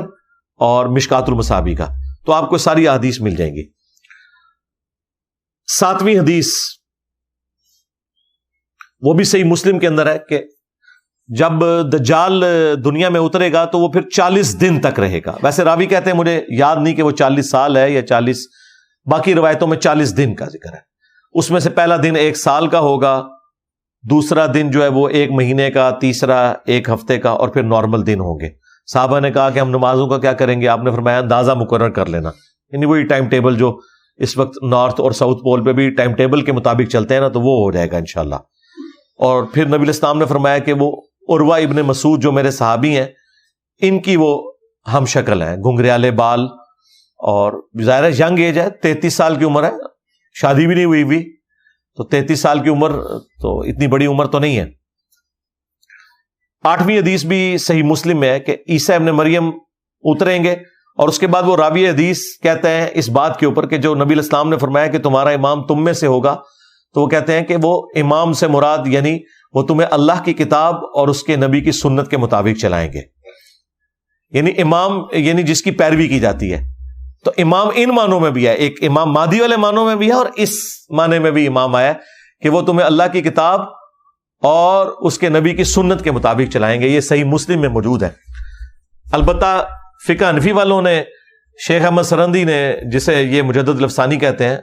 اور مشکات المصابیح کا، تو آپ کو ساری احادیث مل جائیں گی۔ 7ویں حدیث وہ بھی صحیح مسلم کے اندر ہے کہ جب دجال دنیا میں اترے گا تو وہ پھر 40 دن تک رہے گا۔ ویسے راوی کہتے ہیں، مجھے یاد نہیں کہ وہ 40 سال ہے یا 40، باقی روایتوں میں 40 دن کا ذکر ہے۔ اس میں سے پہلا دن 1 سال کا ہوگا، دوسرا دن جو ہے وہ 1 مہینے کا، تیسرا 1 ہفتے کا، اور پھر نارمل دن ہوں گے۔ صحابہ نے کہا کہ ہم نمازوں کا کیا کریں گے؟ آپ نے فرمایا اندازہ مقرر کر لینا، یعنی وہی ٹائم ٹیبل جو اس وقت نارتھ اور ساؤتھ پول پہ بھی ٹائم ٹیبل کے مطابق چلتے ہیں نا، تو وہ ہو جائے گا انشاءاللہ۔ اور پھر نبی الاسلام نے فرمایا کہ وہ عروہ ابن مسعود جو میرے صحابی ہیں، ان کی وہ ہم شکل ہیں، گھنگریالے بال، اور ظاہر ہے ینگ ایج ہے، 33 سال کی عمر ہے، شادی بھی نہیں ہوئی بھی، تو 33 سال کی عمر تو اتنی بڑی عمر تو نہیں ہے۔ 8ویں حدیث بھی صحیح مسلم میں ہے کہ عیسیٰ ابن مریم اتریں گے، اور اس کے بعد وہ راوی حدیث کہتے ہیں اس بات کے اوپر کہ جو نبی الاسلام نے فرمایا کہ تمہارا امام تم میں سے ہوگا، تو وہ کہتے ہیں کہ وہ امام سے مراد یعنی وہ تمہیں اللہ کی کتاب اور اس کے نبی کی سنت کے مطابق چلائیں گے، یعنی امام یعنی جس کی پیروی کی جاتی ہے۔ تو امام ان معنوں میں بھی ہے، ایک امام مہدی والے معنوں میں بھی ہے، اور اس معنی میں بھی امام آیا کہ وہ تمہیں اللہ کی کتاب اور اس کے نبی کی سنت کے مطابق چلائیں گے۔ یہ صحیح مسلم میں موجود ہے۔ البتہ فقہ حنفی والوں نے، شیخ احمد سرندی نے، جسے یہ مجدد الافسانی کہتے ہیں،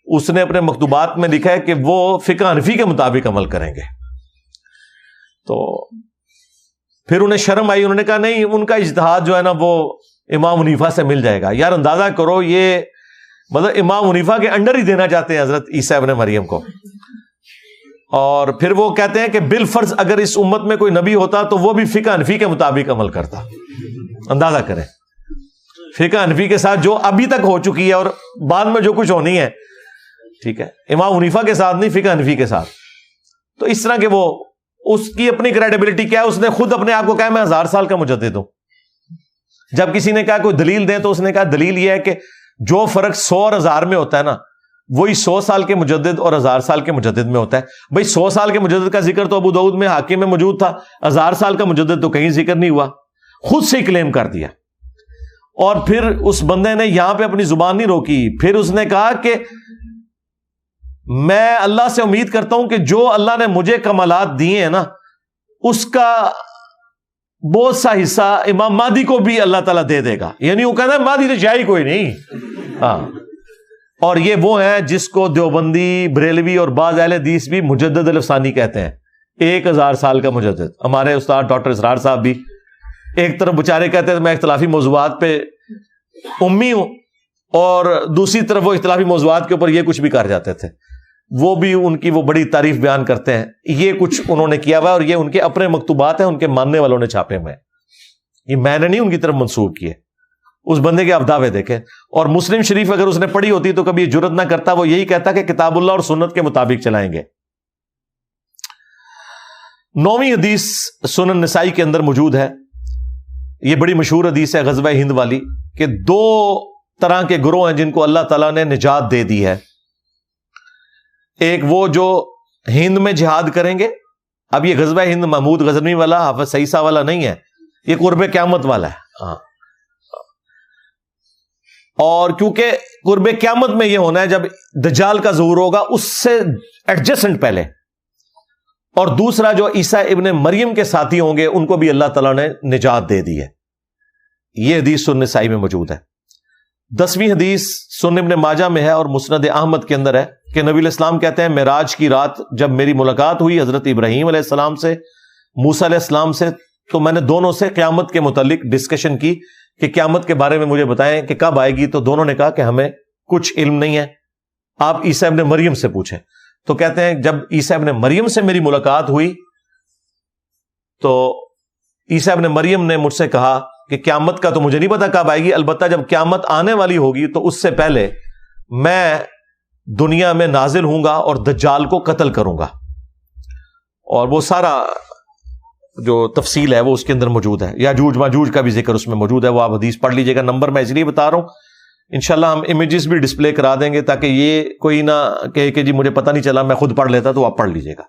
اس نے اپنے مکتوبات میں لکھا ہے کہ وہ فقہ حنفی کے مطابق عمل کریں گے۔ تو پھر انہیں شرم آئی، انہوں نے کہا نہیں، ان کا اجتہاد جو ہے نا وہ امام حنیفہ سے مل جائے گا۔ یار اندازہ کرو، یہ مطلب امام حنیفہ کے انڈر ہی دینا چاہتے ہیں حضرت عیسیٰ ابن مریم کو۔ اور پھر وہ کہتے ہیں کہ بالفرض اگر اس امت میں کوئی نبی ہوتا تو وہ بھی فقہ حنفی کے مطابق عمل کرتا۔ اندازہ کریں، فقہ حنفی کے ساتھ جو ابھی تک ہو چکی ہے اور بعد میں جو کچھ ہونی ہے، ٹھیک ہے، امام حنیفہ کے ساتھ نہیں، فقہ حنفی کے ساتھ۔ تو اس طرح کہ وہ، اس کی اپنی کریڈیبلٹی کیا ہے، اس نے خود اپنے آپ کو کہا میں 1000 سال کا مجدد ہوں۔ جب کسی نے کہا کوئی دلیل دیں تو اس نے کہا دلیل یہ ہے کہ جو فرق 100 اور 1000 میں ہوتا ہے نا، وہی 100 سال کے مجدد اور 1000 سال کے مجدد میں ہوتا ہے۔ بھائی 100 سال کے مجدد کا ذکر تو ابو داؤد میں، حاکم میں موجود تھا، 1000 سال کا مجدد تو کہیں ذکر نہیں ہوا، خود سے ہی کلیم کر دیا۔ اور پھر اس بندے نے یہاں پہ اپنی زبان نہیں روکی، پھر اس نے کہا کہ میں اللہ سے امید کرتا ہوں کہ جو اللہ نے مجھے کمالات دیے ہیں نا, اس کا بہت سا حصہ امام مہدی کو بھی اللہ تعالیٰ دے دے گا. یعنی وہ کہتا ہے مہدی تو شاہی کوئی نہیں. ہاں, اور یہ وہ ہیں جس کو دیوبندی, بریلوی اور بعض اہل حدیث بھی مجدد الافسانی کہتے ہیں. 1000 سال کا مجدد. ہمارے استاد ڈاکٹر اسرار صاحب بھی ایک طرف بےچارے کہتے ہیں میں اختلافی موضوعات پہ امی ہوں, اور دوسری طرف وہ اختلافی موضوعات کے اوپر یہ کچھ بھی کر جاتے تھے. وہ بھی ان کی وہ بڑی تعریف بیان کرتے ہیں. یہ کچھ انہوں نے کیا ہوا ہے, اور یہ ان کے اپنے مکتوبات ہیں, ان کے ماننے والوں نے چھاپے ہوئے ہیں. یہ میں نے نہیں ان کی طرف منسوب کیے. اس بندے کے آپ دعوے دیکھیں. اور مسلم شریف اگر اس نے پڑھی ہوتی تو کبھی جرت نہ کرتا. وہ یہی کہتا کہ کتاب اللہ اور سنت کے مطابق چلائیں گے. 9ویں حدیث سنن نسائی کے اندر موجود ہے. یہ بڑی مشہور حدیث ہے غزوہ ہند والی, کہ 2 طرح کے گروہ ہیں جن کو اللہ تعالیٰ نے نجات دے دی ہے. ایک وہ جو ہند میں جہاد کریں گے. اب یہ غزوہ ہند محمود غزنوی والا, حافظ سعیسہ والا نہیں ہے, یہ قرب قیامت والا ہے. ہاں, اور کیونکہ قرب قیامت میں یہ ہونا ہے جب دجال کا ظہور ہوگا, اس سے ایڈجسٹنٹ پہلے. اور دوسرا جو عیسیٰ ابن مریم کے ساتھی ہوں گے ان کو بھی اللہ تعالیٰ نے نجات دے دی ہے. یہ حدیث سنن نسائی میں موجود ہے. 10ویں حدیث سنن ابن ماجہ میں ہے اور مسند احمد کے اندر ہے کہ نبی علیہ السلام کہتے ہیں معراج کی رات جب میری ملاقات ہوئی حضرت ابراہیم علیہ السلام سے, موسیٰ علیہ السلام سے, تو میں نے دونوں سے قیامت کے متعلق ڈسکشن کی کہ قیامت کے بارے میں مجھے بتائیں کہ کب آئے گی. تو دونوں نے کہا کہ ہمیں کچھ علم نہیں ہے, آپ عیسیٰ ابن مریم سے پوچھیں. تو کہتے ہیں جب عیسیٰ ابن مریم سے میری ملاقات ہوئی تو عیسیٰ ابن مریم نے مجھ سے کہا کہ قیامت کا تو مجھے نہیں پتا کب آئے گی, البتہ جب قیامت آنے والی ہوگی تو اس سے پہلے میں دنیا میں نازل ہوں گا اور دجال کو قتل کروں گا. اور وہ سارا جو تفصیل ہے وہ اس کے اندر موجود ہے. یاجوج ماجوج کا بھی ذکر اس میں موجود ہے, وہ آپ حدیث پڑھ لیجئے گا. نمبر میں اس لیے بتا رہا ہوں, انشاءاللہ ہم امیجز بھی ڈسپلے کرا دیں گے تاکہ یہ کوئی نہ کہے کہ جی مجھے پتہ نہیں چلا, میں خود پڑھ لیتا, تو آپ پڑھ لیجئے گا.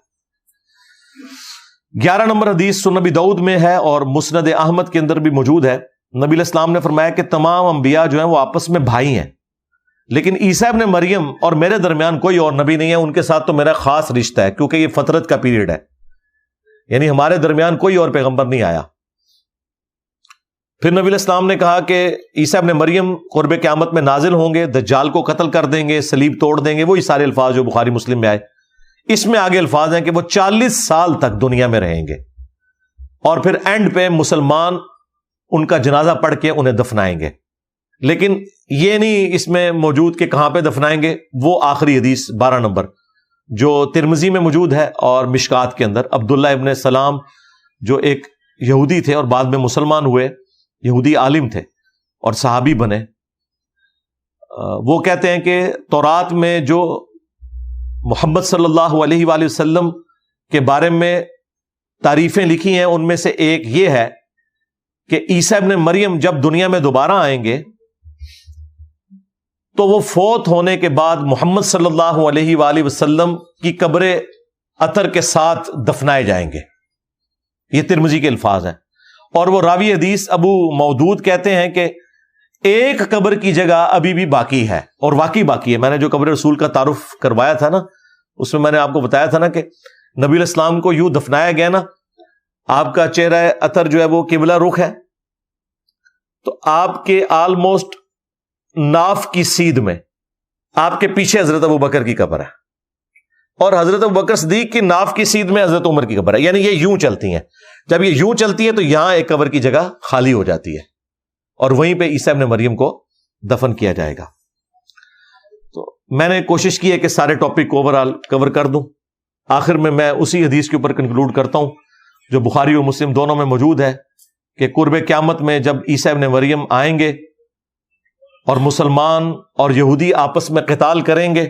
11 نمبر حدیث سنن ابی داؤد میں ہے اور مسند احمد کے اندر بھی موجود ہے. نبی علیہ السلام نے فرمایا کہ تمام انبیاء جو ہیں وہ آپس میں بھائی ہیں, لیکن عیسیٰ ابن مریم اور میرے درمیان کوئی اور نبی نہیں ہے, ان کے ساتھ تو میرا خاص رشتہ ہے کیونکہ یہ فترت کا پیریڈ ہے, یعنی ہمارے درمیان کوئی اور پیغمبر نہیں آیا. پھر نبی علیہ السلام نے کہا کہ عیسیٰ ابن مریم قرب قیامت میں نازل ہوں گے, دجال کو قتل کر دیں گے, صلیب توڑ دیں گے, وہی سارے الفاظ جو بخاری مسلم میں آئے. اس میں آگے الفاظ ہیں کہ وہ 40 سال تک دنیا میں رہیں گے, اور پھر اینڈ پہ مسلمان ان کا جنازہ پڑھ کے انہیں دفنائیں گے. لیکن یہ نہیں اس میں موجود کہ کہاں پہ دفنائیں گے. وہ آخری حدیث 12 نمبر جو ترمذی میں موجود ہے اور مشکات کے اندر, عبداللہ ابن سلام جو ایک یہودی تھے اور بعد میں مسلمان ہوئے, یہودی عالم تھے اور صحابی بنے, وہ کہتے ہیں کہ تورات میں جو محمد صلی اللہ علیہ وآلہ وسلم کے بارے میں تعریفیں لکھی ہیں ان میں سے ایک یہ ہے کہ عیسیٰ ابن مریم جب دنیا میں دوبارہ آئیں گے تو وہ فوت ہونے کے بعد محمد صلی اللہ علیہ وآلہ وسلم کی قبر عطر کے ساتھ دفنائے جائیں گے. یہ ترمذی کے الفاظ ہیں. اور وہ راوی حدیث ابو مودود کہتے ہیں کہ ایک قبر کی جگہ ابھی بھی باقی ہے, اور واقعی باقی ہے. میں نے جو قبر رسول کا تعارف کروایا تھا نا, اس میں نے آپ کو بتایا تھا نا کہ نبی علیہ السلام کو یوں دفنایا گیا نا, آپ کا چہرہ عطر جو ہے وہ قبلہ رخ ہے, تو آپ کے آلموسٹ ناف کی سیدھ میں آپ کے پیچھے حضرت ابوبکر کی قبر ہے, اور حضرت ابوبکر صدیق کی ناف کی سیدھ میں حضرت عمر کی قبر ہے. یعنی یہ یوں چلتی ہیں. جب یہ یوں چلتی ہے تو یہاں ایک قبر کی جگہ خالی ہو جاتی ہے, اور وہیں پہ عیسیٰ ابن مریم کو دفن کیا جائے گا. تو میں نے کوشش کی ہے کہ سارے ٹاپک کو اوورآل کور کر دوں. آخر میں اسی حدیث کے اوپر کنکلوڈ کرتا ہوں جو بخاری اور مسلم دونوں میں موجود ہے کہ قرب قیامت میں جب عیسیٰ ابن مریم آئیں گے اور مسلمان اور یہودی آپس میں قتال کریں گے,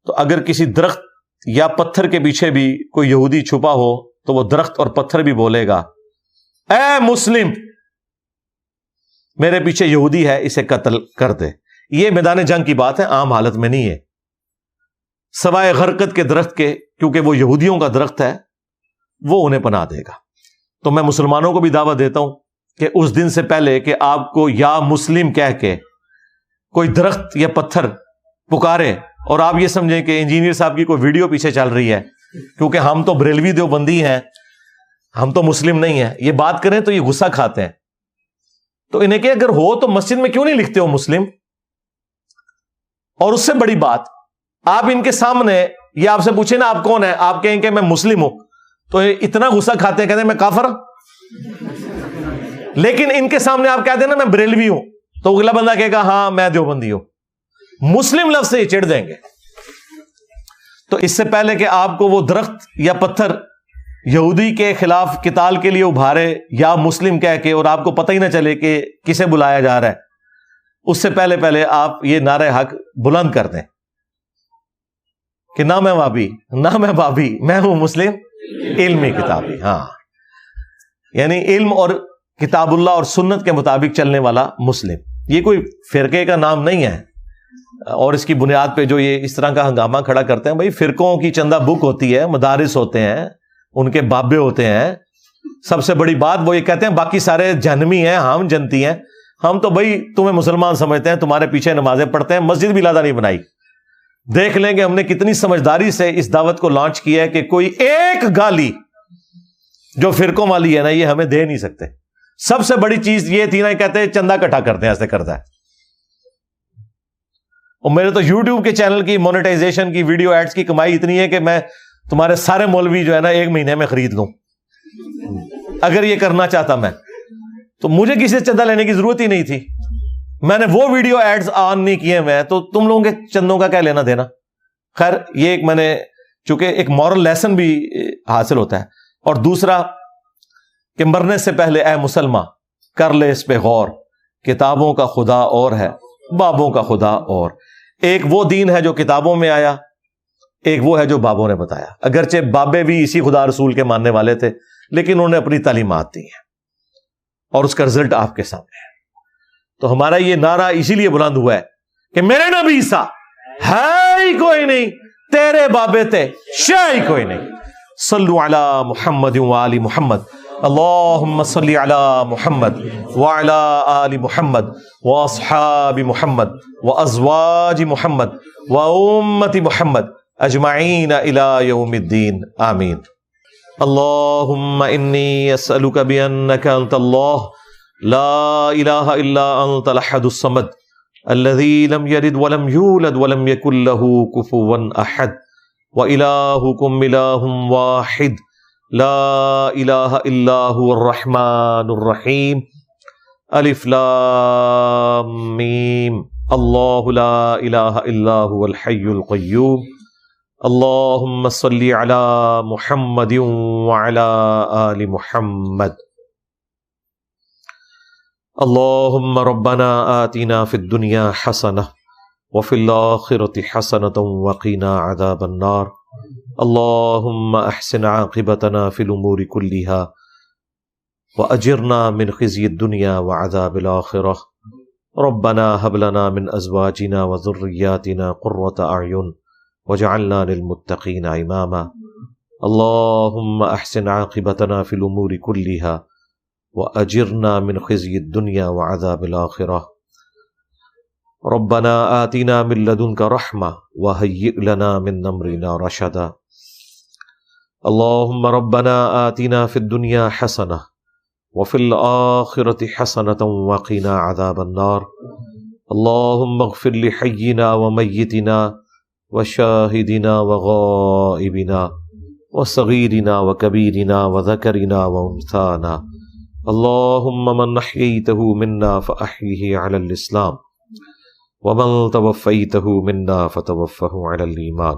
تو اگر کسی درخت یا پتھر کے پیچھے بھی کوئی یہودی چھپا ہو تو وہ درخت اور پتھر بھی بولے گا اے مسلم میرے پیچھے یہودی ہے, اسے قتل کر دے. یہ میدان جنگ کی بات ہے, عام حالت میں نہیں ہے, سوائے غرقد کے درخت کے, کیونکہ وہ یہودیوں کا درخت ہے, وہ انہیں پناہ دے گا. تو میں مسلمانوں کو بھی دعوت دیتا ہوں کہ اس دن سے پہلے کہ آپ کو یا مسلم کہہ کے کوئی درخت یا پتھر پکارے اور آپ یہ سمجھیں کہ انجینئر صاحب کی کوئی ویڈیو پیچھے چل رہی ہے کیونکہ ہم تو بریلوی دیوبندی ہیں, ہم تو مسلم نہیں ہیں, یہ بات کریں تو یہ غصہ کھاتے ہیں. تو انہیں کہ اگر ہو تو مسجد میں کیوں نہیں لکھتے ہو مسلم؟ اور اس سے بڑی بات, آپ ان کے سامنے یہ آپ سے پوچھیں نا آپ کون ہیں, آپ کہیں کہ میں مسلم ہوں, تو اتنا غصہ کھاتے ہیں, کہتے ہیں میں کافر ہوں. لیکن ان کے سامنے آپ کہتے ہیں نا میں بریلوی ہوں, تو اگلا بندہ کہے گا ہاں میں دیوبندی ہوں. مسلم لفظ سے یہ چڑ دیں گے. تو اس سے پہلے کہ آپ کو وہ درخت یا پتھر یہودی کے خلاف قتال کے لیے ابھارے یا مسلم کہہ کے اور آپ کو پتہ ہی نہ چلے کہ کسے بلایا جا رہا ہے, اس سے پہلے آپ یہ نعرہ حق بلند کر دیں کہ نہ میں وابی نہ میں بابی, میں ہوں مسلم علمی کتابی. ہاں, یعنی علم اور کتاب اللہ اور سنت کے مطابق چلنے والا مسلم. یہ کوئی فرقے کا نام نہیں ہے, اور اس کی بنیاد پہ جو یہ اس طرح کا ہنگامہ کھڑا کرتے ہیں, بھائی فرقوں کی چندہ بک ہوتی ہے, مدارس ہوتے ہیں, ان کے بابے ہوتے ہیں. سب سے بڑی بات وہ یہ کہتے ہیں باقی سارے جہنمی ہیں, ہم جنتی ہیں. ہم تو بھائی تمہیں مسلمان سمجھتے ہیں, تمہارے پیچھے نمازیں پڑھتے ہیں, مسجد بھی لادہ نہیں بنائی. دیکھ لیں گے ہم نے کتنی سمجھداری سے اس دعوت کو لانچ کیا ہے کہ کوئی ایک گالی جو فرقوں والی ہے نا یہ ہمیں دے نہیں سکتے. سب سے بڑی چیز یہ تھی نا, کہتے ہیں چندہ اکٹھا کرتے ہیں, ایسے کرتا ہے. اور میرے تو یوٹیوب کے چینل کی مونیٹائزیشن کی ویڈیو ایڈز کی کمائی اتنی ہے کہ میں تمہارے سارے مولوی جو ہے نا 1 مہینے میں خرید لوں, اگر یہ کرنا چاہتا میں. تو مجھے کسی سے چندہ لینے کی ضرورت ہی نہیں تھی. میں نے وہ ویڈیو ایڈز آن نہیں کیے میں, تو تم لوگوں کے چندوں کا کیا لینا دینا. خیر, یہ ایک میں نے چونکہ ایک مورل لیسن بھی حاصل ہوتا ہے. اور دوسرا کہ مرنے سے پہلے اے مسلمان کر لے اس پہ غور, کتابوں کا خدا اور ہے, بابوں کا خدا اور. ایک وہ دین ہے جو کتابوں میں آیا, ایک وہ ہے جو بابوں نے بتایا. اگرچہ بابے بھی اسی خدا رسول کے ماننے والے تھے, لیکن انہوں نے اپنی تعلیمات دی ہیں اور اس کا رزلٹ آپ کے سامنے ہے. تو ہمارا یہ نعرہ اسی لیے بلند ہوا ہے کہ میرے نبی عیسیٰ ہے ہی کوئی نہیں, تیرے بابے تھے شے ہی کوئی نہیں. صلو علی محمد وآل محمد, اللہم صلی علی محمد وعلی آل محمد واصحاب محمد وازواج محمد وامت محمد اجمعین الی یوم الدین, آمین. اللہم انی اسألک بانک انت اللہ لا الہ الا انت الاحد الصمد الذی لم یلد ولم یولد ولم یکن له کفوا احد وإلہکم الہ واحد لا الہ الا هو الرحمن الرحیم. الف لام میم. اللہ لا الہ الا هو الحی القیوم. اللہم صلی علی محمد وعلی آل محمد. اللہم ربنا آتنا فی الدنیا حسنہ وفی الآخرۃ حسنۃ وقنا عذاب النار. اللہم احسن عاقبتنا فی الامور کلہا واجرنا من خزی الدنیا وعذاب الآخرہ. ربنا هب لنا من ازواجنا وذریاتنا قرۃ اعین وجعلنا للمتقین اماما. اللہم احسن عاقبتنا فی الامور کلہا واجرنا من خزی الدنیا وعذاب الآخرہ. ربنا آتنا من لدنک رحمہ وہیئ لنا من امرنا رشدا. اللہم ربنا آتنا فی الدنیا حسنہ وفی الآخرۃ حسنۃ وقنا عذاب النار. اللہم اغفر لحینا ومیتنا وشاہدنا وغائبنا وصغیرنا وکبیرنا وذکرنا وانثانا. اللہم من احییتہ منا فاحیہ علی الاسلام ومن توفیتہ منا فتوفہ علی الایمان.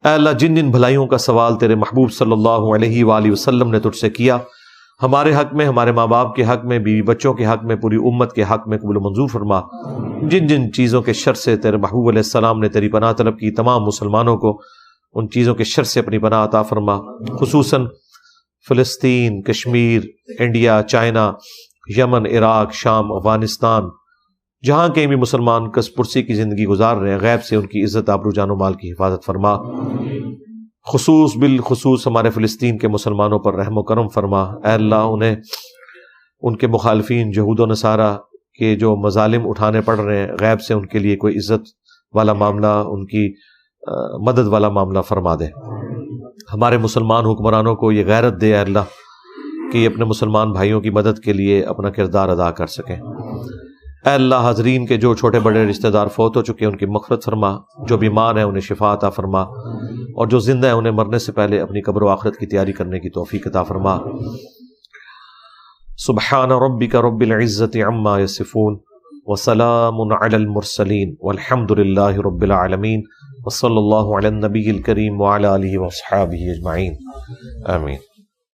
اے اللہ, جن جن بھلائیوں کا سوال تیرے محبوب صلی اللہ علیہ وآلہ وسلم نے تجھ سے کیا, ہمارے حق میں, ہمارے ماں باپ کے حق میں, بیوی بچوں کے حق میں, پوری امت کے حق میں قبول و منظور فرما. جن جن چیزوں کے شر سے تیرے محبوب علیہ السلام نے تیری پناہ طلب کی, تمام مسلمانوں کو ان چیزوں کے شر سے اپنی پناہ عطا فرما. خصوصاً فلسطین, کشمیر, انڈیا, چائنا, یمن, عراق, شام, افغانستان, جہاں کہیں بھی مسلمان کس پرسی کی زندگی گزار رہے ہیں, غیب سے ان کی عزت, آبرو, جان و مال کی حفاظت فرما. بالخصوص ہمارے فلسطین کے مسلمانوں پر رحم و کرم فرما. اے اللہ, انہیں ان کے مخالفین یہود و نصارہ کے جو مظالم اٹھانے پڑ رہے ہیں, غیب سے ان کے لیے کوئی عزت والا معاملہ، ان کی مدد والا معاملہ فرما دے۔ ہمارے مسلمان حکمرانوں کو یہ غیرت دے اے اللہ کہ یہ اپنے مسلمان بھائیوں کی مدد کے لیے اپنا کردار ادا کر سکیں۔ اے اللہ حاضرین کے جو چھوٹے بڑے رشتہ دار فوت ہو چکے ہیں ان کی مغفرت فرما، جو بیمار ہیں انہیں شفا عطا فرما، اور جو زندہ ہیں انہیں مرنے سے پہلے اپنی قبر و آخرت کی تیاری کرنے کی توفیق عطا فرما۔ سبحان ربک رب العزت عما یصفون وسلام علی المرسلین والحمد للہ رب العالمین، وصلی اللہ علی النبی الکریم وعلی آلہ واصحابہ اجمعین، آمین۔